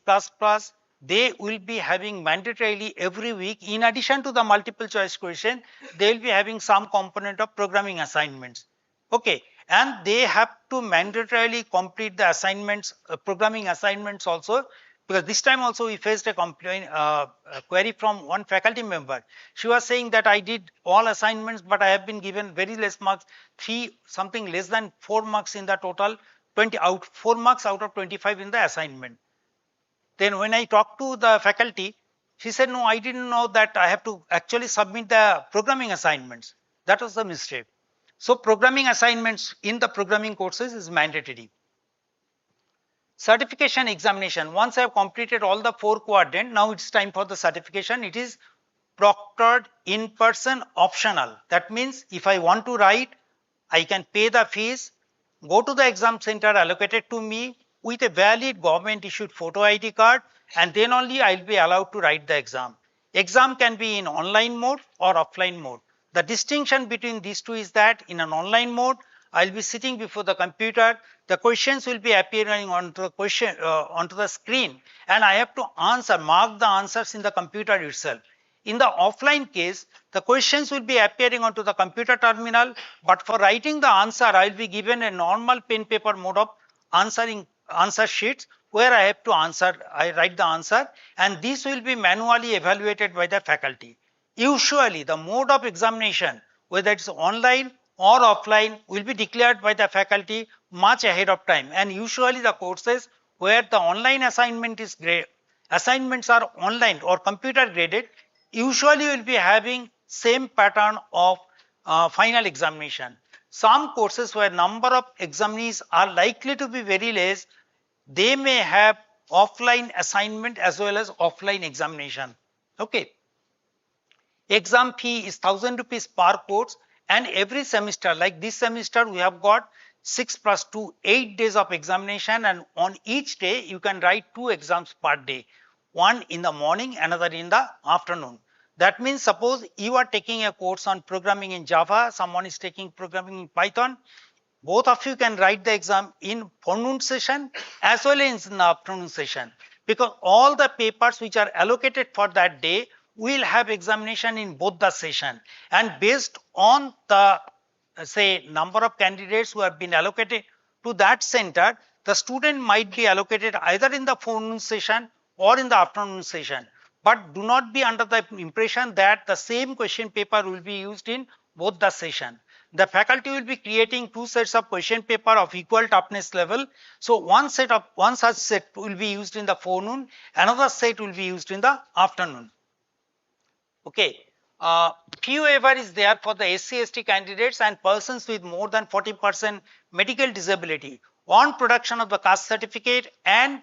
they will be having mandatorily every week. In addition to the multiple choice question, they will be having some component of programming assignments. Okay, and they have to mandatorily complete the assignments, programming assignments also, because this time also we faced a complaint, a query from one faculty member. She was saying that I did all assignments, but I have been given very less marks, something less than 4 marks in the total 4 marks out of 25 in the assignment. Then when I talked to the faculty, she said, no, I didn't know that I have to actually submit the programming assignments. That was the mistake. So programming assignments in the programming courses is mandatory. Certification examination. Once I have completed all the 4 quadrant, now it's time for the certification. It is proctored in person optional. That means if I want to write, I can pay the fees, go to the exam center allocated to me with a valid government issued photo ID card, and then only I'll be allowed to write the exam. Exam can be in online mode or offline mode. The distinction between these two is that in an online mode, I'll be sitting before the computer. The questions will be appearing onto the screen, and I have to mark the answers in the computer itself. In the offline case, the questions will be appearing onto the computer terminal, but for writing the answer, I will be given a normal pen paper mode of answer sheets where I have to write the answer, and this will be manually evaluated by the faculty. Usually, the mode of examination, whether it's online or offline, will be declared by the faculty much ahead of time. And usually, the courses where the online assignments are online or computer graded, usually will be having same pattern of final examination. Some courses where number of examinees are likely to be very less, they may have offline assignment as well as offline examination. Okay. Exam fee is 1000 rupees per course, and every semester, like this semester, we have got 6 plus 2, 8 days of examination, and on each day you can write 2 exams per day, one in the morning, another in the afternoon. That means suppose you are taking a course on programming in Java, someone is taking programming in Python, both of you can write the exam in forenoon session as well as in the afternoon session, because all the papers which are allocated for that day will have examination in both the session, and based on the say number of candidates who have been allocated to that center, the student might be allocated either in the forenoon session or in the afternoon session. But do not be under the impression that the same question paper will be used in both the session. The faculty will be creating 2 sets of question paper of equal toughness level. So one such set will be used in the forenoon, another set will be used in the afternoon. Okay. Fee waiver is there for the SC/ST candidates and persons with more than 40% medical disability on production of the caste certificate and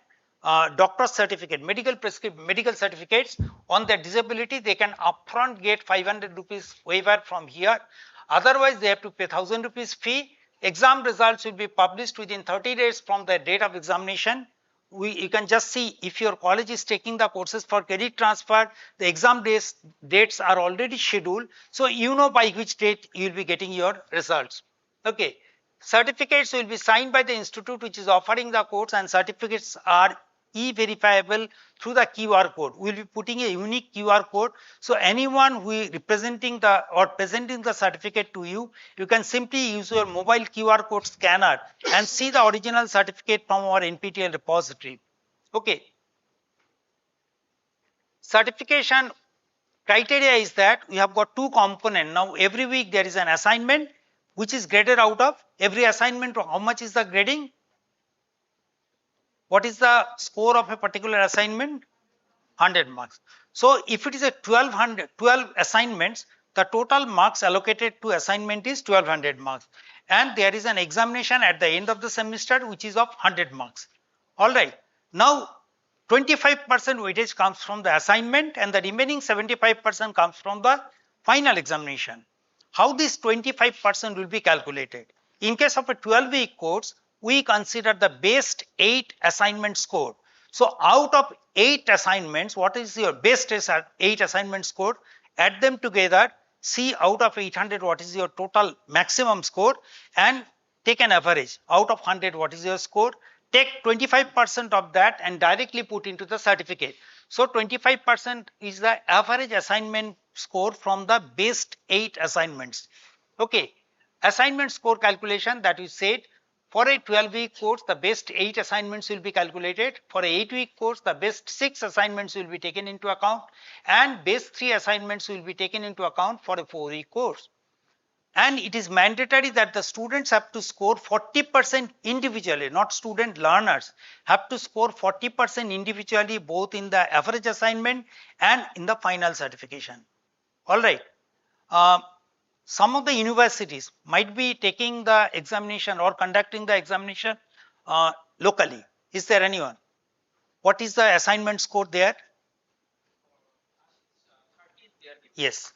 doctor's certificate, medical certificates on their disability. They can upfront get 500 rupees waiver from here. Otherwise, they have to pay 1000 rupees fee. Exam results will be published within 30 days from the date of examination. You can just see if your college is taking the courses for credit transfer, the exam dates are already scheduled. So you know by which date you will be getting your results. Okay. Certificates will be signed by the institute which is offering the course, and certificates are e-verifiable through the QR code. We will be putting a unique QR code. So anyone who is representing or presenting the certificate to you, you can simply use your mobile QR code scanner and see the original certificate from our NPTEL repository. Okay. Certification criteria is that we have got 2 components. Now every week there is an assignment which is graded out of every assignment. How much is the grading? What is the score of a particular assignment? 100 marks. So if it is a 12 assignments, the total marks allocated to assignment is 1200 marks, and there is an examination at the end of the semester which is of 100 marks. All right. Now 25% weightage comes from the assignment, and the remaining 75% comes from the final examination. How this 25% will be calculated? In case of a 12-week course, we consider the best 8 assignment score. So out of 8 assignments, what is your best 8 assignment score? Add them together, see out of 800 what is your total maximum score, and take an average. Out of 100 what is your score? Take 25% of that and directly put into the certificate. So 25% is the average assignment score from the best 8 assignments. Okay. Assignment score calculation that we said, for a 12-week course, the best 8 assignments will be calculated. For a 8-week course, the best 6 assignments will be taken into account, and best 3 assignments will be taken into account for a 4-week course. And it is mandatory that the students have to score 40% individually, not student learners have to score 40% individually, both in the average assignment and in the final certification. All right. Uh, some of the universities might be taking the examination or conducting the examination locally. Is there anyone? What is the assignment score there? Yes.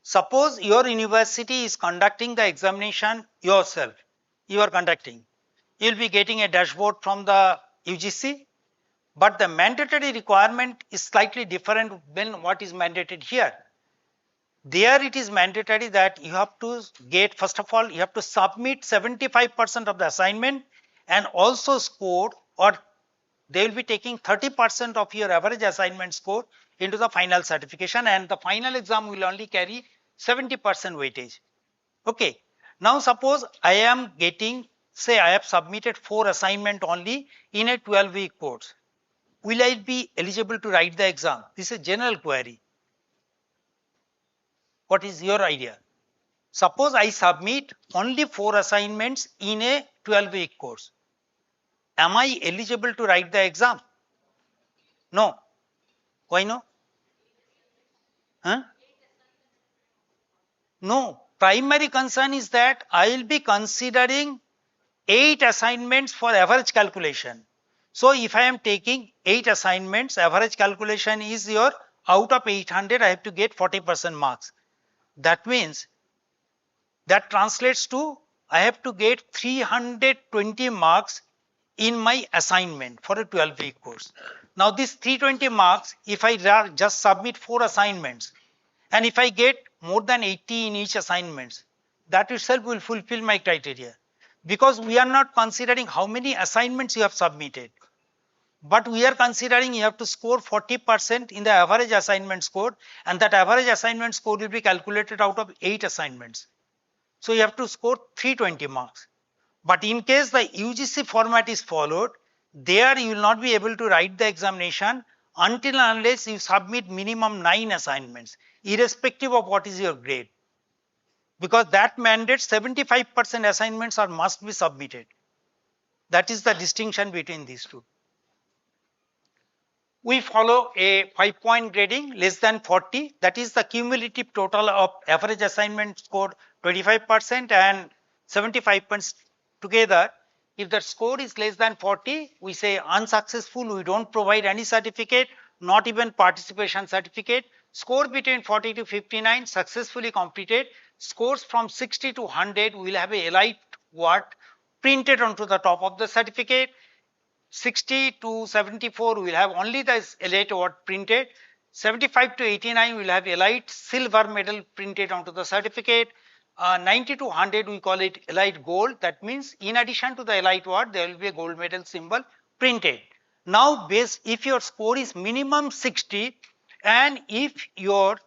Suppose your university is conducting the examination yourself. You are conducting. You will be getting a dashboard from the UGC, but the mandatory requirement is slightly different than what is mandated here. There it is mandatory that you have to get, first of all, you have to submit 75% of the assignment and also score, or they will be taking 30% of your average assignment score into the final certification, and the final exam will only carry 70% weightage. Okay. Now suppose I am getting, say I have submitted 4 assignment only in a 12-week course. Will I be eligible to write the exam? This is a general query. What is your idea? Suppose I submit only 4 assignments in a 12-week course. Am I eligible to write the exam? No. Why no? Huh? No. Primary concern is that I will be considering 8 assignments for average calculation. So if I am taking 8 assignments, average calculation is your out of 800, I have to get 40% marks. That means that translates to I have to get 320 marks in my assignment for a 12-week course. Now this 320 marks, if I just submit 4 assignments, and if I get more than 80 in each assignment, that itself will fulfill my criteria. Because we are not considering how many assignments you have submitted, but we are considering you have to score 40% in the average assignment score, and that average assignment score will be calculated out of 8 assignments. So you have to score 320 marks. But in case the UGC format is followed, there you will not be able to write the examination until and unless you submit minimum 9 assignments, irrespective of what is your grade. Because that mandates 75% assignments are must be submitted. That is the distinction between these two. We follow a 5-point grading less than 40, that is the cumulative total of average assignment score 25% and 75 points together. If the score is less than 40, we say unsuccessful, we don't provide any certificate, not even participation certificate. Score between 40 to 59, successfully completed. Scores from 60 to 100, we will have a elite award printed onto the top of the certificate. 60 to 74 we will have only the elite award printed. 75 to 89 we will have elite silver medal printed onto the certificate. 90 to 100 we call it elite gold. That means in addition to the elite award there will be a gold medal symbol printed. Now if your score is minimum 60 and if your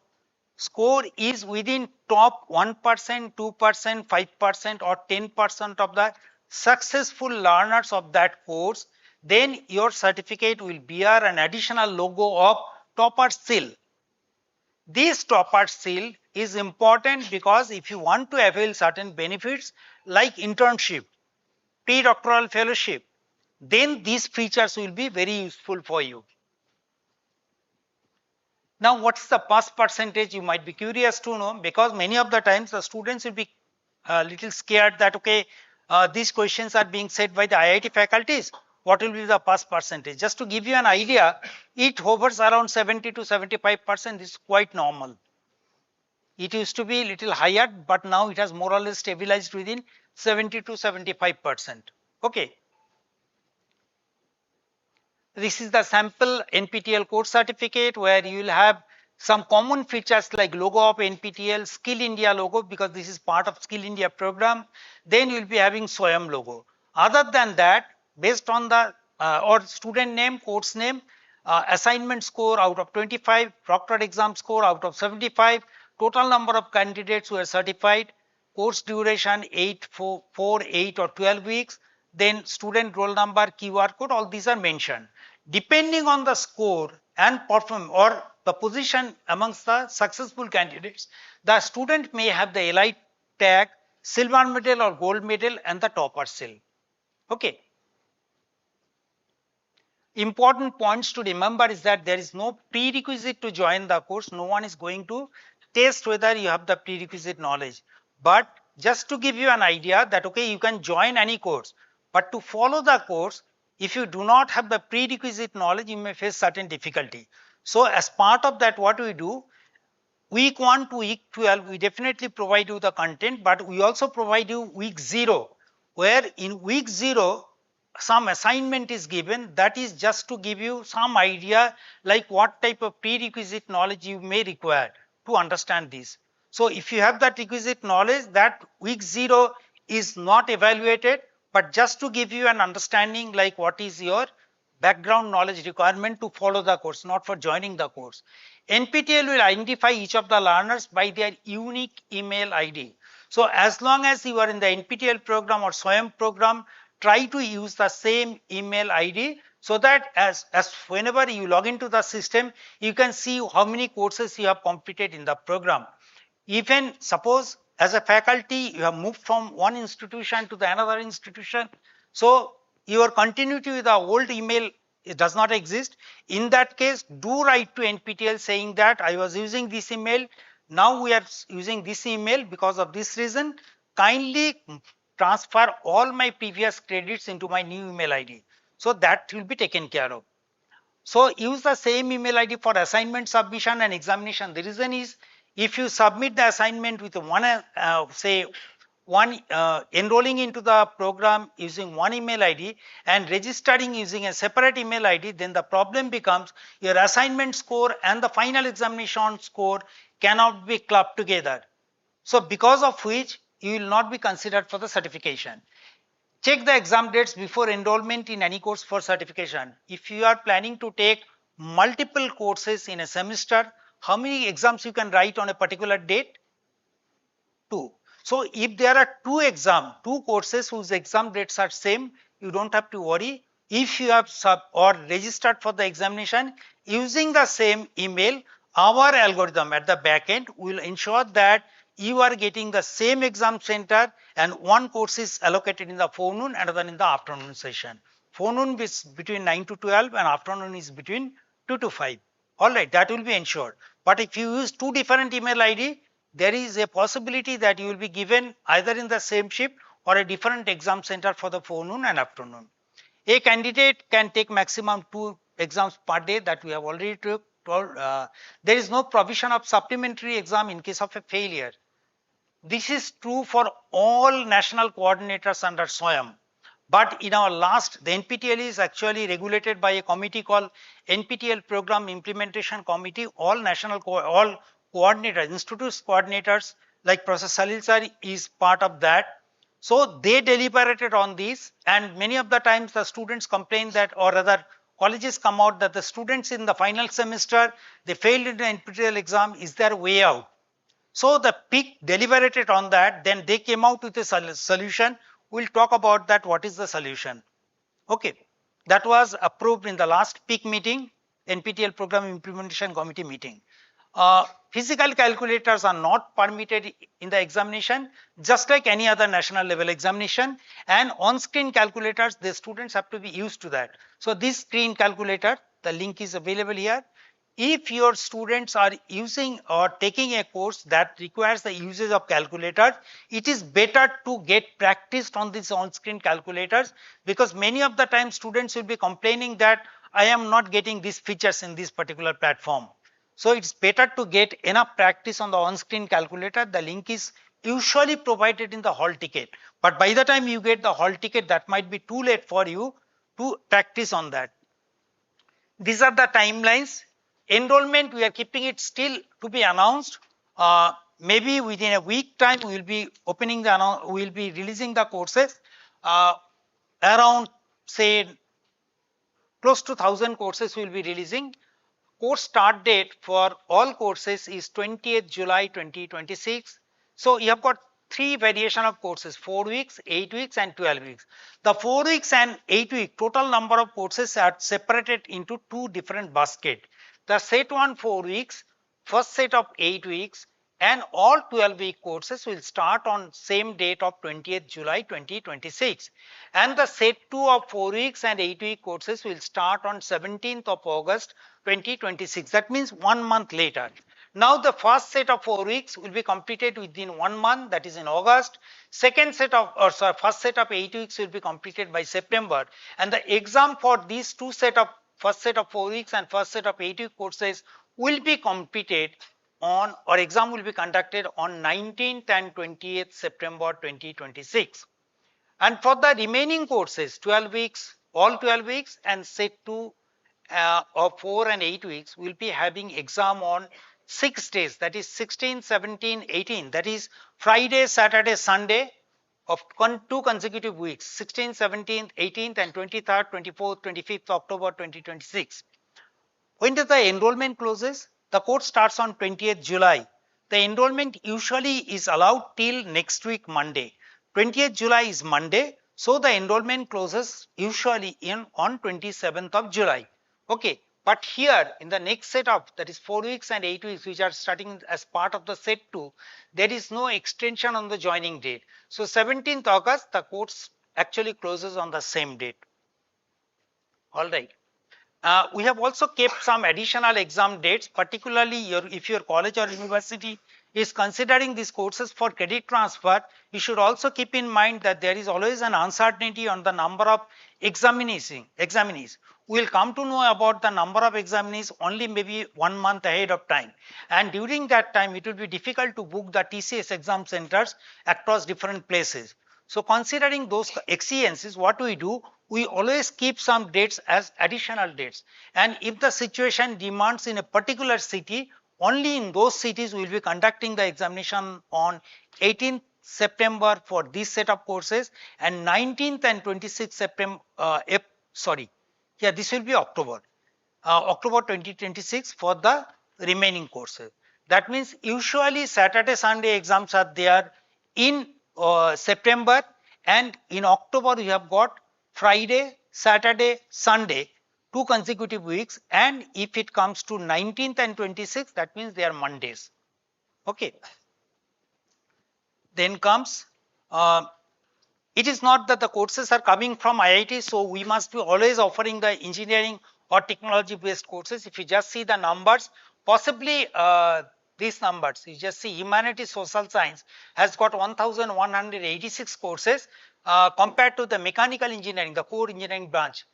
score is within top 1%, 2%, 5% or 10% of the successful learners of that course, then your certificate will bear an additional logo of topper seal. This topper seal is important because if you want to avail certain benefits like internship, pre-doctoral fellowship, then these features will be very useful for you. Now, what is the pass percentage? You might be curious to know, because many of the times the students will be a little scared that, okay, these questions are being said by the IIT faculties. What will be the pass percentage? Just to give you an idea, it hovers around 70 to 75%. This is quite normal. It used to be a little higher, but now it has more or less stabilized within 70 to 75%. Okay. This is the sample NPTEL course certificate where you will have some common features like logo of NPTEL, Skill India logo, because this is part of Skill India program. Then you will be having SWAYAM logo. Other than that, based on the or student name, course name, assignment score out of 25, proctored exam score out of 75, total number of candidates who are certified, course duration 8, 4, 8 or 12 weeks, then student roll number, QR code, all these are mentioned. Depending on the score and perform or the position amongst the successful candidates, the student may have the elite tag silver medal or gold medal and the topper seal. Okay. Important points to remember is that there is no prerequisite to join the course. No one is going to test whether you have the prerequisite knowledge. But just to give you an idea that, okay, you can join any course, but to follow the course, if you do not have the prerequisite knowledge, you may face certain difficulty. So as part of that, what we do, week 1 to week 12, we definitely provide you the content, but we also provide you week 0, where in week 0, some assignment is given that is just to give you some idea like what type of prerequisite knowledge you may require to understand this. So if you have that requisite knowledge, that week 0 is not evaluated, but just to give you an understanding like what is your background knowledge requirement to follow the course, not for joining the course. NPTEL will identify each of the learners by their unique email ID. So as long as you are in the NPTEL program or SWAYAM program, try to use the same email ID so that as whenever you log into the system, you can see how many courses you have completed in the program. Even suppose as a faculty, you have moved from one institution to the another institution. So your continuity with the old email, it does not exist. In that case, do write to NPTEL saying that I was using this email. Now we are using this email because of this reason. Kindly transfer all my previous credits into my new email ID. So that will be taken care of. So use the same email ID for assignment submission and examination. The reason is if you submit the assignment with one enrolling into the program using one email ID and registering using a separate email ID, then the problem becomes your assignment score and the final examination score cannot be clubbed together. So because of which you will not be considered for the certification. Check the exam dates before enrollment in any course for certification. If you are planning to take multiple courses in a semester, how many exams you can write on a particular date? 2. So if there are two courses whose exam dates are same, you don't have to worry. If you have registered for the examination using the same email, our algorithm at the back end will ensure that you are getting the same exam center and one course is allocated in the forenoon, another in the afternoon session. Forenoon is between 9 to 12 and afternoon is between 2 to 5. All right, that will be ensured. But if you use two different email ID, there is a possibility that you will be given either in the same shift or a different exam center for the forenoon and afternoon. A candidate can take maximum 2 exams per day that we have already told. There is no provision of supplementary exam in case of a failure. This is true for all national coordinators under SWAYAM. But in our last, the NPTEL is actually regulated by a committee called NPTEL Program Implementation Committee. All coordinators, institutes coordinators like Professor Salil sir is part of that. So they deliberated on this, and many of the times the students complain that, or rather colleges come out that the students in the final semester, they failed in the NPTEL exam. Is their way out? So the PIC deliberated on that, then they came out with a solution. We'll talk about that, what is the solution. Okay, that was approved in the last PIC meeting, NPTEL Program Implementation Committee meeting. Physical calculators are not permitted in the examination, just like any other national level examination, and on-screen calculators, the students have to be used to that. So this screen calculator, the link is available here. If your students are using or taking a course that requires the usage of calculators, it is better to get practiced on these on-screen calculators, because many of the time students will be complaining that I am not getting these features in this particular platform. So it's better to get enough practice on the on-screen calculator. The link is usually provided in the hall ticket, but by the time you get the hall ticket, that might be too late for you to practice on that. These are the timelines. Enrollment, we are keeping it still to be announced. Maybe within a week time, we will be opening the, we will be releasing the courses. Around say close to 1,000 courses we will be releasing. Course start date for all courses is 20th July 2026. So you have got three variation of courses: 4 weeks, 8 weeks, and 12 weeks. The 4 weeks and 8 week total number of courses are separated into two different baskets. The set 1 4 weeks, first set of 8 weeks, and all 12-week courses will start on same date of 20th July 2026, and the set 2 of 4 weeks and 8-week courses will start on 17th of August 2026. That means 1 month later. Now the first set of 4 weeks will be completed within 1 month, that is in August. Second set of, or sorry, first set of 8 weeks will be completed by September, and the exam for these two set of first set of 4 weeks and first set of 8-week courses will be completed on, or exam will be conducted on 19th and 20th September 2026. And for the remaining courses, 12 weeks, all 12 weeks and set 2 of 4 and 8 weeks will be having exam on 6 days, that is 16, 17, 18, that is Friday, Saturday, Sunday of 2 consecutive weeks, 16th, 17th, 18th and 23rd, 24th, 25th October 2026. When does the enrollment closes? The course starts on 20th July. The enrollment usually is allowed till next week Monday. 20th July is Monday, so the enrollment closes usually on 27th of July. Okay, but here in the next set of, that is 4 weeks and 8 weeks, which are starting as part of the set 2, there is no extension on the joining date. So 17th August, the course actually closes on the same date. All right. We have also kept some additional exam dates, particularly if your college or university is considering these courses for credit transfer. You should also keep in mind that there is always an uncertainty on the number of examinees. We will come to know about the number of examinees only maybe 1 month ahead of time, and during that time it will be difficult to book the TCS exam centers across different places. So considering those exigencies, what we do, we always keep some dates as additional dates, and if the situation demands in a particular city, only in those cities we will be conducting the examination on 18th September for this set of courses, and 19th and 26th September, this will be October 2026 for the remaining courses. That means usually Saturday, Sunday exams are there in September, and in October you have got Friday, Saturday, Sunday, 2 consecutive weeks, and if it comes to 19th and 26th, that means they are Mondays. Okay. Then comes, it is not that the courses are coming from IIT, so we must be always offering the engineering or technology based courses. If you just see the numbers, possibly these numbers, you just see humanities, social science has got 1186 courses compared to the mechanical engineering, the core engineering branch,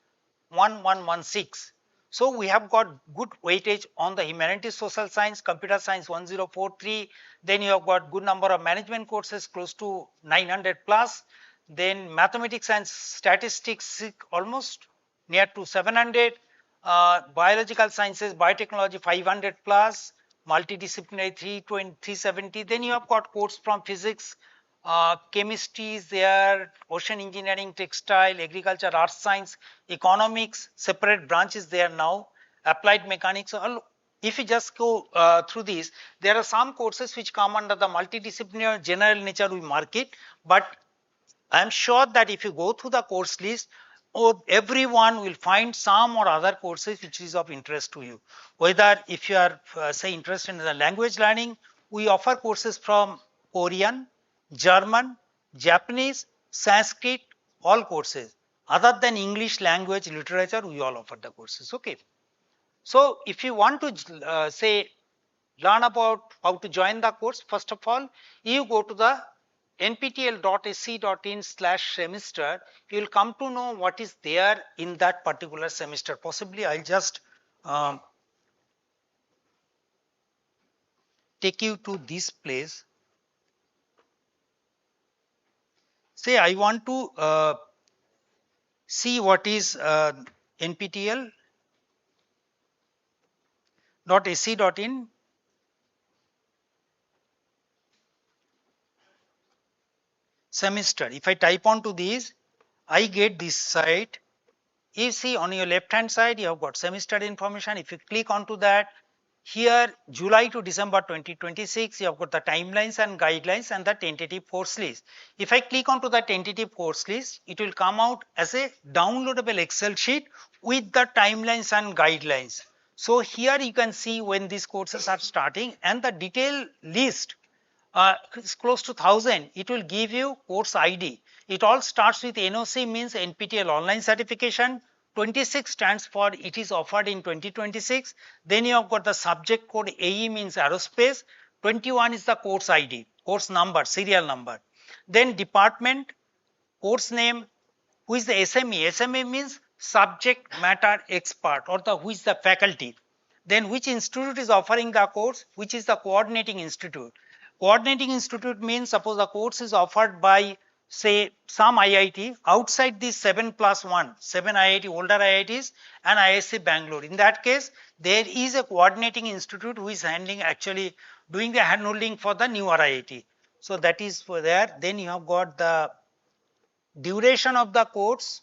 1116. So we have got good weightage on the humanities, social science, computer science 1043. Then you have got good number of management courses close to 900 plus. Then mathematics and statistics almost near to 700. Biological sciences, biotechnology 500 plus. Multidisciplinary 370. Then you have got course from physics, chemistry is there, ocean engineering, textile, agriculture, earth science, economics, separate branches there now, applied mechanics. If you just go through these, there are some courses which come under the multidisciplinary general nature we mark it, but I am sure that if you go through the course list, everyone will find some or other courses which is of interest to you. Whether if you are say interested in the language learning, we offer courses from Korean, German, Japanese, Sanskrit, all courses. Other than English language literature, we all offer the courses. Okay. So if you want to say learn about how to join the course, first of all, you go to the nptel.sc.in/semester. You will come to know what is there in that particular semester. Possibly I'll just take you to this place. Say I want to see what is nptel.sc.in semester. If I type onto this, I get this site. You see on your left hand side, you have got semester information. If you click onto that, here July to December 2026, you have got the timelines and guidelines and the tentative course list. If I click onto the tentative course list, it will come out as a downloadable Excel sheet with the timelines and guidelines. So here you can see when these courses are starting, and the detailed list is close to 1000. It will give you course ID. It all starts with NOC, means NPTEL online certification. 26 stands for it is offered in 2026. Then you have got the subject code. AE means aerospace. 21 is the course ID, course number, serial number. Then department, course name, who is the SME. SME means subject matter expert, or the who is the faculty. Then which institute is offering the course, which is the coordinating institute. Coordinating institute means suppose the course is offered by say some IIT outside these 7+1, 7 IIT, older IITs and ISC Bangalore. In that case, there is a coordinating institute who is handling, actually doing the handholding for the newer IIT. So that is for there. Then you have got the duration of the course.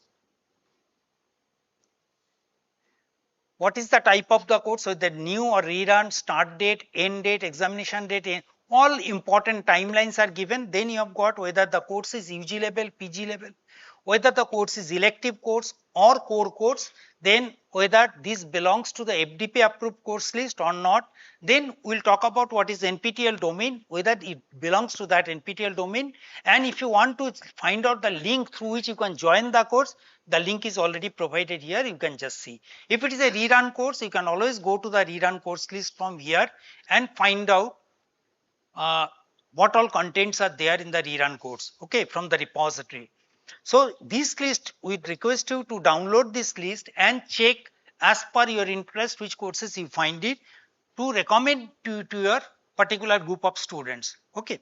What is the type of the course? So the new or rerun, start date, end date, examination date, all important timelines are given. Then you have got whether the course is UG level, PG level, whether the course is elective course or core course, then whether this belongs to the FDP approved course list or not. Then we'll talk about what is NPTEL domain, whether it belongs to that NPTEL domain. And if you want to find out the link through which you can join the course, the link is already provided here, you can just see. If it is a rerun course, you can always go to the rerun course list from here and find out what all contents are there in the rerun course, okay, from the repository. So this list, we request you to download this list and check as per your interest which courses you find it to recommend to your particular group of students, okay.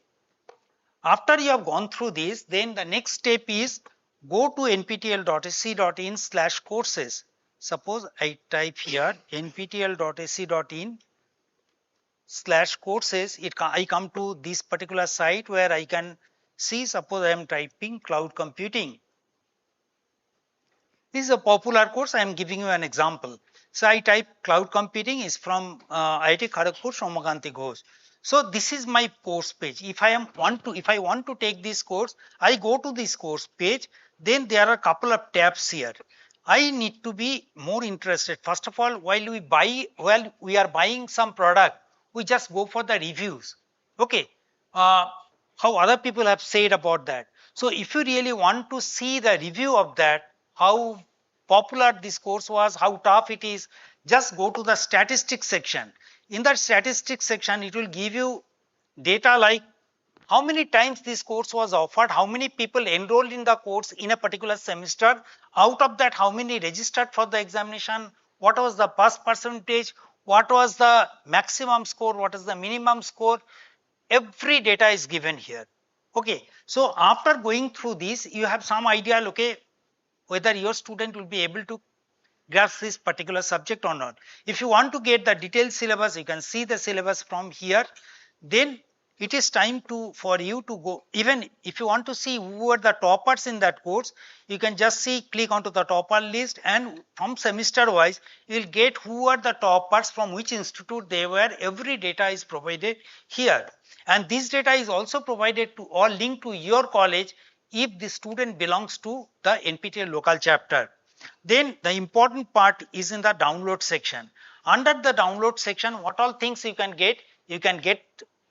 After you have gone through this, then the next step is go to nptel.ac.in/courses. Suppose I type here nptel.ac.in/courses. I come to this particular site where I can see, suppose I am typing cloud computing. This is a popular course. I am giving you an example. So I type cloud computing is from IIT Kharagpur, Somakanti Ghosh. So this is my course page. If I want to take this course, I go to this course page. Then there are a couple of tabs here. I need to be more interested. First of all, while we are buying some product, we just go for the reviews. Okay, how other people have said about that. So if you really want to see the review of that, how popular this course was, how tough it is, just go to the statistics section. In that statistics section, it will give you data like how many times this course was offered, how many people enrolled in the course in a particular semester, out of that how many registered for the examination, what was the pass percentage, what was the maximum score, what is the minimum score. Every data is given here. Okay, so after going through this, you have some idea, okay, whether your student will be able to grasp this particular subject or not. If you want to get the detailed syllabus, you can see the syllabus from here. Then it is time for you to go, even if you want to see who are the toppers in that course, you can just click onto the topper list, and from semester wise, you will get who are the toppers, from which institute they were. Every data is provided here. And this data is also provided to or linked to your college if the student belongs to the NPTEL local chapter. Then the important part is in the download section. Under the download section, what all things you can get? You can get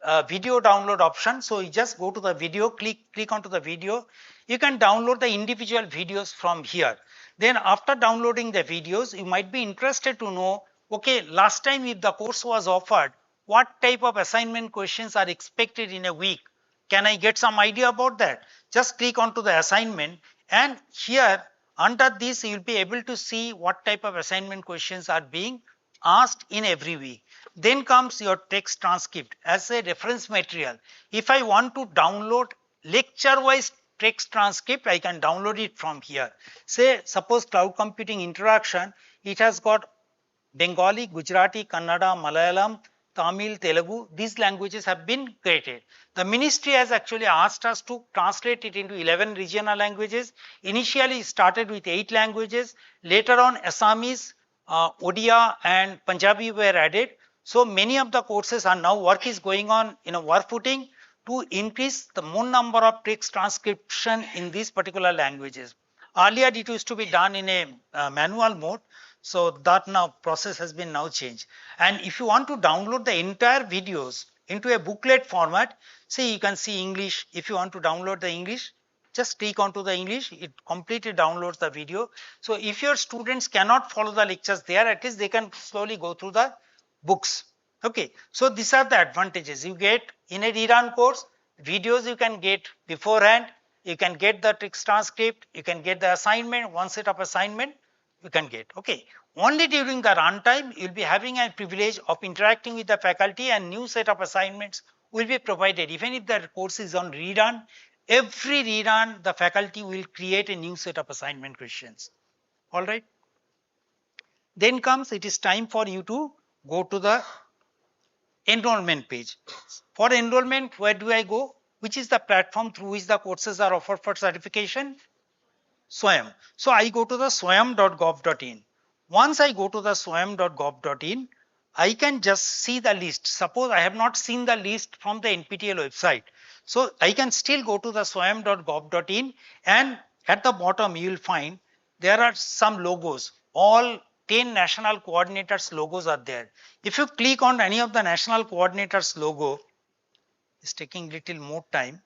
a video download option. So you just go to the video, click onto the video. You can download the individual videos from here. Then after downloading the videos, you might be interested to know, okay, last time if the course was offered, what type of assignment questions are expected in a week? Can I get some idea about that? Just click onto the assignment, and here under this you will be able to see what type of assignment questions are being asked in every week. Then comes your text transcript as a reference material. If I want to download lecture wise text transcript, I can download it from here. Say suppose cloud computing introduction, it has got Bengali, Gujarati, Kannada, Malayalam, Tamil, Telugu, these languages have been created. The ministry has actually asked us to translate it into 11 regional languages. Initially started with 8 languages. Later on Assamese, Odia and Punjabi were added. So many of the courses are now, work is going on in a war footing to increase the more number of text transcription in these particular languages. Earlier it used to be done in a manual mode. So that now process has been now changed. And if you want to download the entire videos into a booklet format, see you can see English. If you want to download the English, just click onto the English, it completely downloads the video. So if your students cannot follow the lectures there, at least they can slowly go through the books. Okay, so these are the advantages you get in a rerun course. Videos you can get beforehand, you can get the text transcript, you can get the assignment, one set of assignment you can get. Okay, only during the runtime you'll be having a privilege of interacting with the faculty, and new set of assignments will be provided. Even if the course is on rerun, every rerun the faculty will create a new set of assignment questions. All right. Then comes, it is time for you to go to the enrollment page. For enrollment, where do I go? Which is the platform through which the courses are offered for certification? SWAYAM. So I go to the swayam.gov.in. Once I go to the swayam.gov.in, I can just see the list. Suppose I have not seen the list from the NPTEL website. So I can still go to the swayam.gov.in, and at the bottom you will find there are some logos. All 10 national coordinators logos are there. If you click on any of the national coordinators logo, it's taking little more time.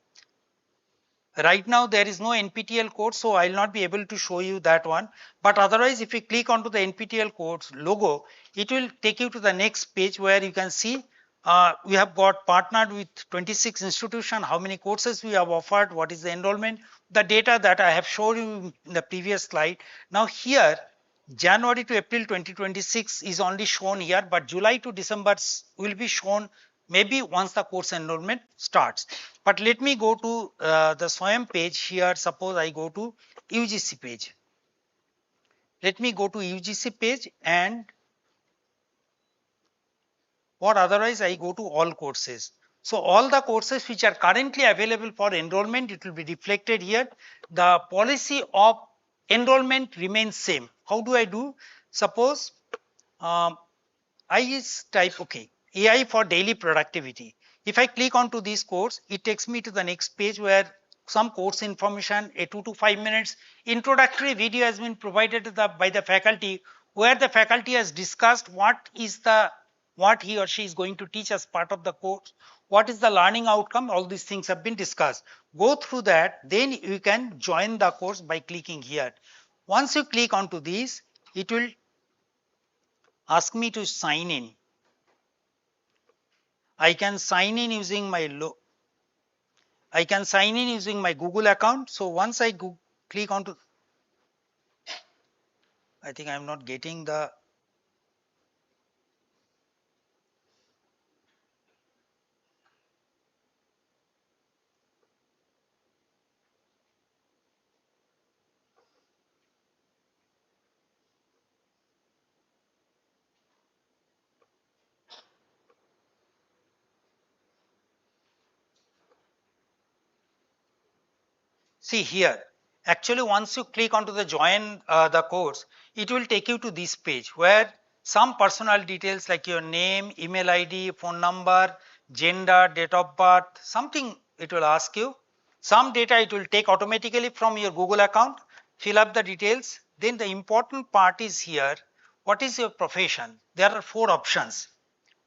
Right now there is no NPTEL code, so I will not be able to show you that one. But otherwise, if you click onto the NPTEL codes logo, it will take you to the next page where you can see we have got partnered with 26 institutions, how many courses we have offered, what is the enrollment, the data that I have shown you in the previous slide. Now here, January to April 2026 is only shown here, but July to December will be shown maybe once the course enrollment starts. But let me go to the SWAYAM page here. Suppose I go to UGC page. Let me go to UGC page, and or otherwise I go to all courses. So all the courses which are currently available for enrollment, it will be reflected here. The policy of enrollment remains same. How do I do? Suppose I is type, okay, AI for daily productivity. If I click onto this course, it takes me to the next page where some course information, a 2 to 5 minutes introductory video has been provided by the faculty, where the faculty has discussed what he or she is going to teach as part of the course, what is the learning outcome, all these things have been discussed. Go through that, then you can join the course by clicking here. Once you click onto this, it will ask me to sign in. I can sign in using my Google account. So once I click onto, I think I am not getting the, see here. Actually, once you click onto the join the course, it will take you to this page where some personal details like your name, email ID, phone number, gender, date of birth, something it will ask you. Some data it will take automatically from your Google account, fill up the details. Then the important part is here. What is your profession? There are 4 options.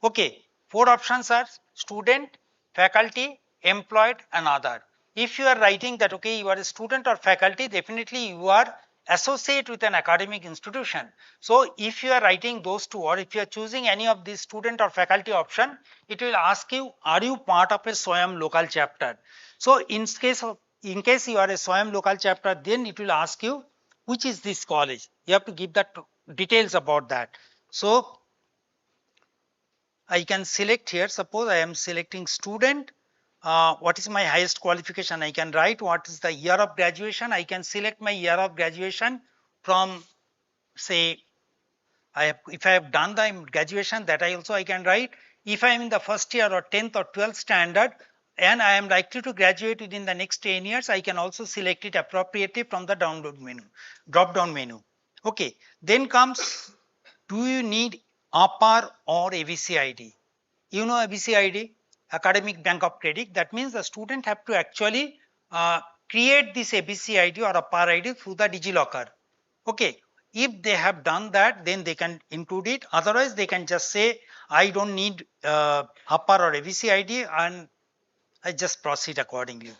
Okay, 4 options are student, faculty, employed and other. If you are writing that, okay, you are a student or faculty, definitely you are associate with an academic institution. So if you are writing those two, or if you are choosing any of these student or faculty option, it will ask you, are you part of a SWAYAM local chapter? So in case you are a SWAYAM local chapter, then it will ask you, which is this college? You have to give that details about that. So I can select here, suppose I am selecting student, what is my highest qualification? I can write what is the year of graduation. I can select my year of graduation from, say, if I have done the graduation, that I can write. If I am in the first year or 10th or 12th standard and I am likely to graduate within the next 10 years, I can also select it appropriately from the drop down menu. Okay, then comes, do you need APAR or ABC ID? You know ABC ID, Academic Bank of Credit. That means the student have to actually create this ABC ID or APAR ID through the DigiLocker. Okay, If they have done that, then they can include it. Otherwise, they can just say, I don't need upper or ABC ID, and I just proceed accordingly.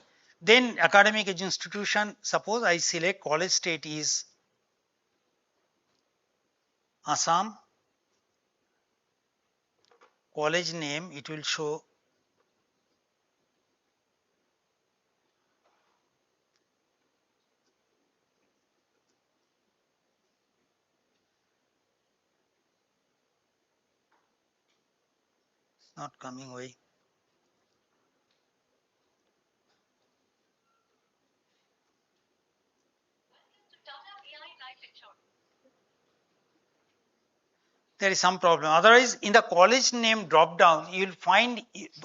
Then academic institution, suppose I select college state is Assam, college name, it will show not coming away. There is some problem. Otherwise, in the college name drop down, you will find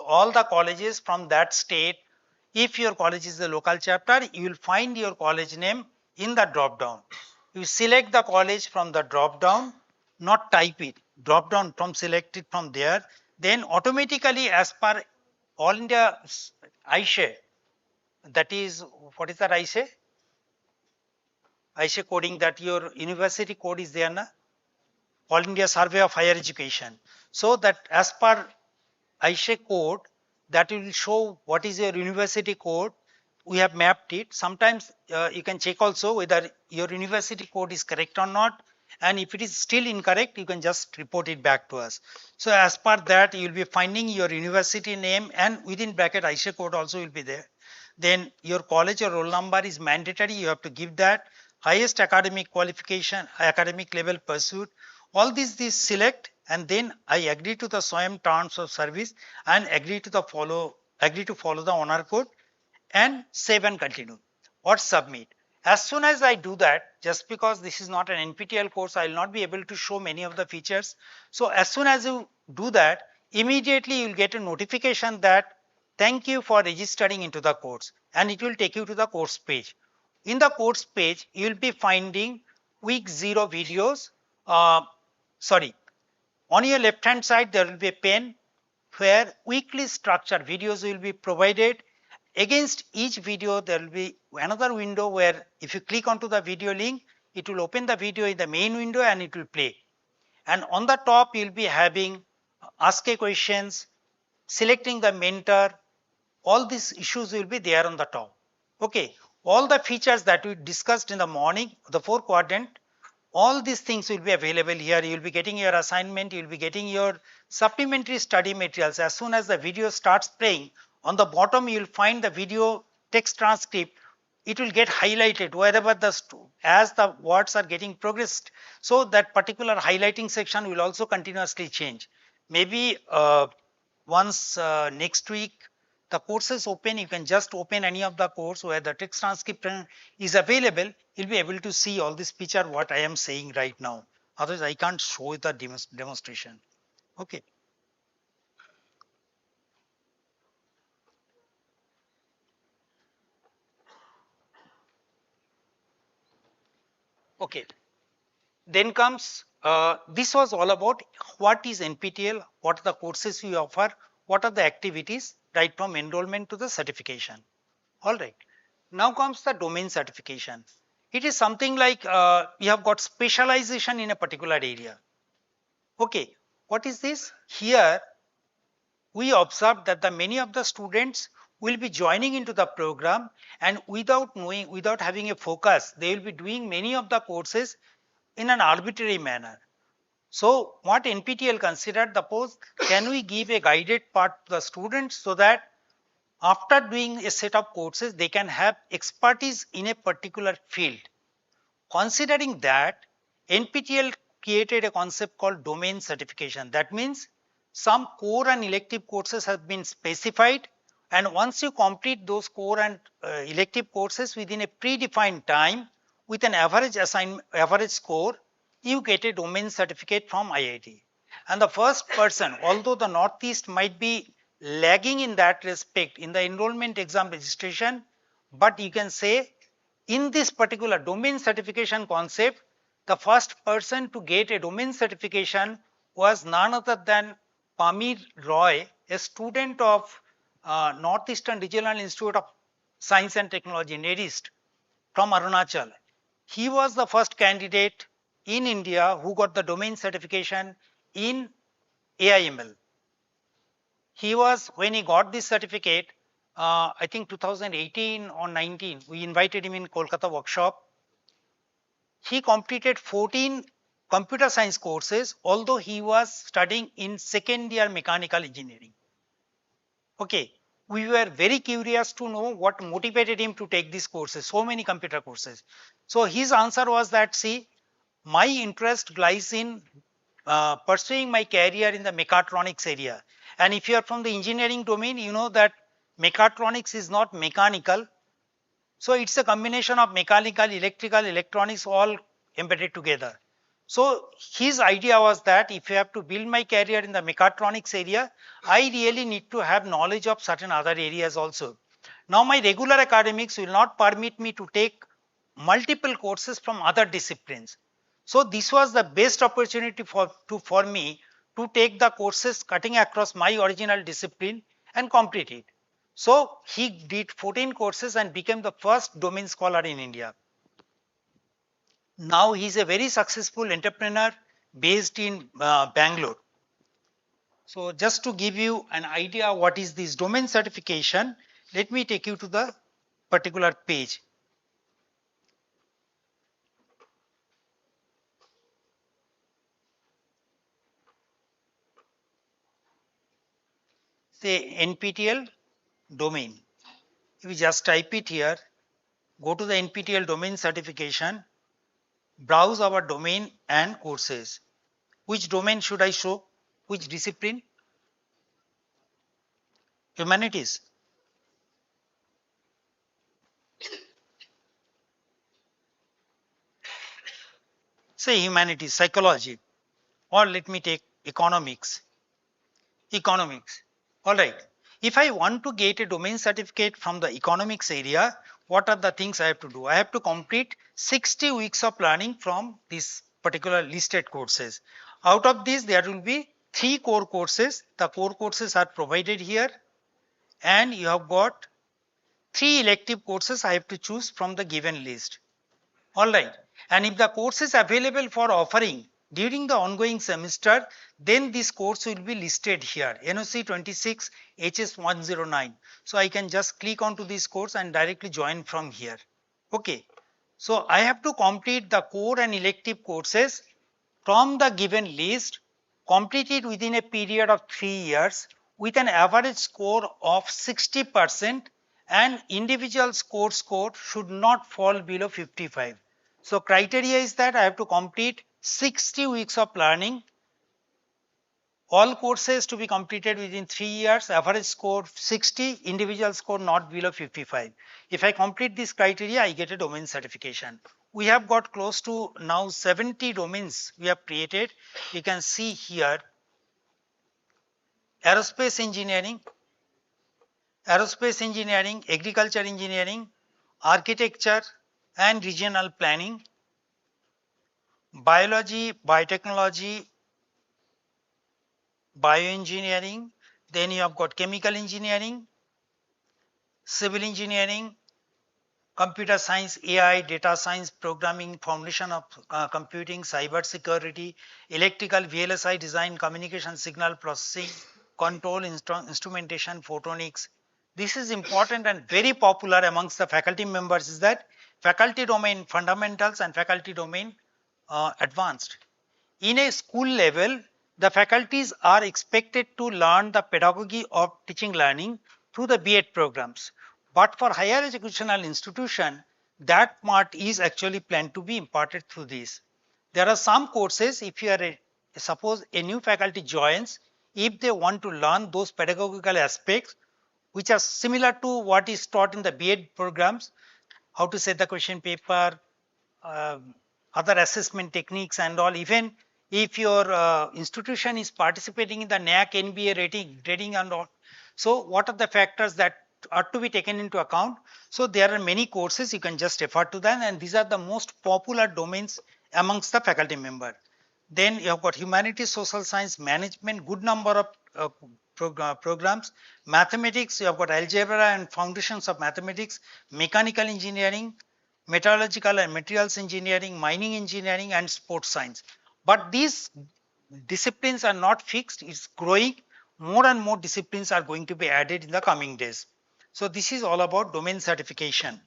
all the colleges from that state. If your college is the local chapter, you will find your college name in the drop down. You select the college from the drop down, not type it, drop down from selected from there. Then automatically, as per All India ISHE, that is, what is that ISHE? ISHE coding, that your university code is there, na? All India Survey of Higher Education. So that as per ISHE code, that will show what is your university code. We have mapped it. Sometimes you can check also whether your university code is correct or not. And if it is still incorrect, you can just report it back to us. So as per that, you will be finding your university name, and within bracket ISHE code also will be there. Then your college or roll number is mandatory. You have to give that. Highest academic qualification, academic level pursuit. All these select, and then I agree to the SWAYAM terms of service and agree to follow the honor code, and save and continue or submit. As soon as I do that, just because this is not an NPTEL course, I will not be able to show many of the features. So as soon as you do that, immediately you will get a notification that thank you for registering into the course, and it will take you to the course page. In the course page, you will be finding week 0 videos. Sorry, on your left hand side, there will be a pane where weekly structure videos will be provided. Against each video, there will be another window where if you click onto the video link, it will open the video in the main window and it will play. And on the top, you will be having ask a questions, selecting the mentor. All these issues will be there on the top. Okay, all the features that we discussed in the morning, the 4 quadrant, all these things will be available here. You will be getting your assignment, you will be getting your supplementary study materials. As soon as the video starts playing, on the bottom you will find the video text transcript. It will get highlighted wherever as the words are getting progressed. So that particular highlighting section will also continuously change. Maybe once next week the courses open, you can just open any of the course where the text transcript is available. You'll be able to see all this picture what I am saying right now. Otherwise, I can't show the demonstration. Okay. Okay. Then comes, this was all about what is NPTEL, what are the courses we offer, what are the activities, right from enrollment to the certification. All right. Now comes the domain certification. It is something like you have got specialization in a particular area. Okay, what is this? Here we observed that many of the students will be joining into the program, and without knowing, without having a focus, they will be doing many of the courses in an arbitrary manner. So what NPTEL considered, suppose can we give a guided path to the students so that after doing a set of courses, they can have expertise in a particular field. Considering that, NPTEL created a concept called domain certification. That means some core and elective courses have been specified, and once you complete those core and elective courses within a predefined time with an average score, you get a domain certificate from IIT. And the first person, although the Northeast might be lagging in that respect in the enrollment exam registration, but you can say in this particular domain certification concept, the first person to get a domain certification was none other than Pamir Roy, a student of Northeastern Regional Institute of Science and Technology, NERIST, from Arunachal. He was the first candidate in India who got the domain certification in AIML. He was, when he got this certificate, I think 2018 or 19, we invited him in Kolkata workshop. He completed 14 computer science courses, although he was studying in second year mechanical engineering. Okay, we were very curious to know what motivated him to take these courses, so many computer courses. So his answer was that, see, my interest lies in pursuing my career in the mechatronics area. And if you are from the engineering domain, you know that mechatronics is not mechanical. So it's a combination of mechanical, electrical, electronics all embedded together. So his idea was that if you have to build my career in the mechatronics area, I really need to have knowledge of certain other areas also. Now my regular academics will not permit me to take multiple courses from other disciplines. So this was the best opportunity for me to take the courses cutting across my original discipline and complete it. So he did 14 courses and became the first domain scholar in India. Now he is a very successful entrepreneur based in Bangalore. So just to give you an idea what is this domain certification, let me take you to the particular page. Say NPTEL domain. If you just type it here, go to the NPTEL domain certification, browse our domain and courses. Which domain should I show? Which discipline? Humanities. Say humanities, psychology, or let me take economics. Economics. All right. If I want to get a domain certificate from the economics area, what are the things I have to do? I have to complete 60 weeks of learning from this particular listed courses. Out of these, there will be 3 core courses. The core courses are provided here, and you have got 3 elective courses I have to choose from the given list. All right. And if the course is available for offering during the ongoing semester, then this course will be listed here, NOC 26 HS 109. So I can just click onto this course and directly join from here. Okay. So I have to complete the core and elective courses from the given list, completed within a period of 3 years with an average score of 60%, and individual score should not fall below 55. So criteria is that I have to complete 60 weeks of learning, all courses to be completed within 3 years, average score 60, individual score not below 55. If I complete this criteria, I get a domain certification. We have got close to now 70 domains we have created. You can see here aerospace engineering, agriculture engineering, architecture and regional planning, biology, biotechnology, bioengineering, then you have got chemical engineering, civil engineering, computer science, AI, data science, programming, foundation of computing, cyber security, electrical, VLSI design, communication signal processing, control, instrumentation, photonics. This is important and very popular amongst the faculty members is that faculty domain fundamentals and faculty domain advanced. In a school level, the faculties are expected to learn the pedagogy of teaching learning through the B.Ed programs. But for higher educational institution, that part is actually planned to be imparted through this. There are some courses, if you are suppose a new faculty joins, if they want to learn those pedagogical aspects which are similar to what is taught in the B.Ed programs, how to set the question paper, uh, other assessment techniques and all, even if your institution is participating in the NAAC NBA rating and all. So what are the factors that are to be taken into account? So there are many courses, you can just refer to them, and these are the most popular domains amongst the faculty member. Then you have got humanities, social science, management, good number of programs. Mathematics, you have got algebra and foundations of mathematics, mechanical engineering, metallurgical and materials engineering, mining engineering, and sports science. But these disciplines are not fixed, it's growing. More and more disciplines are going to be added in the coming days. So this is all about domain certification.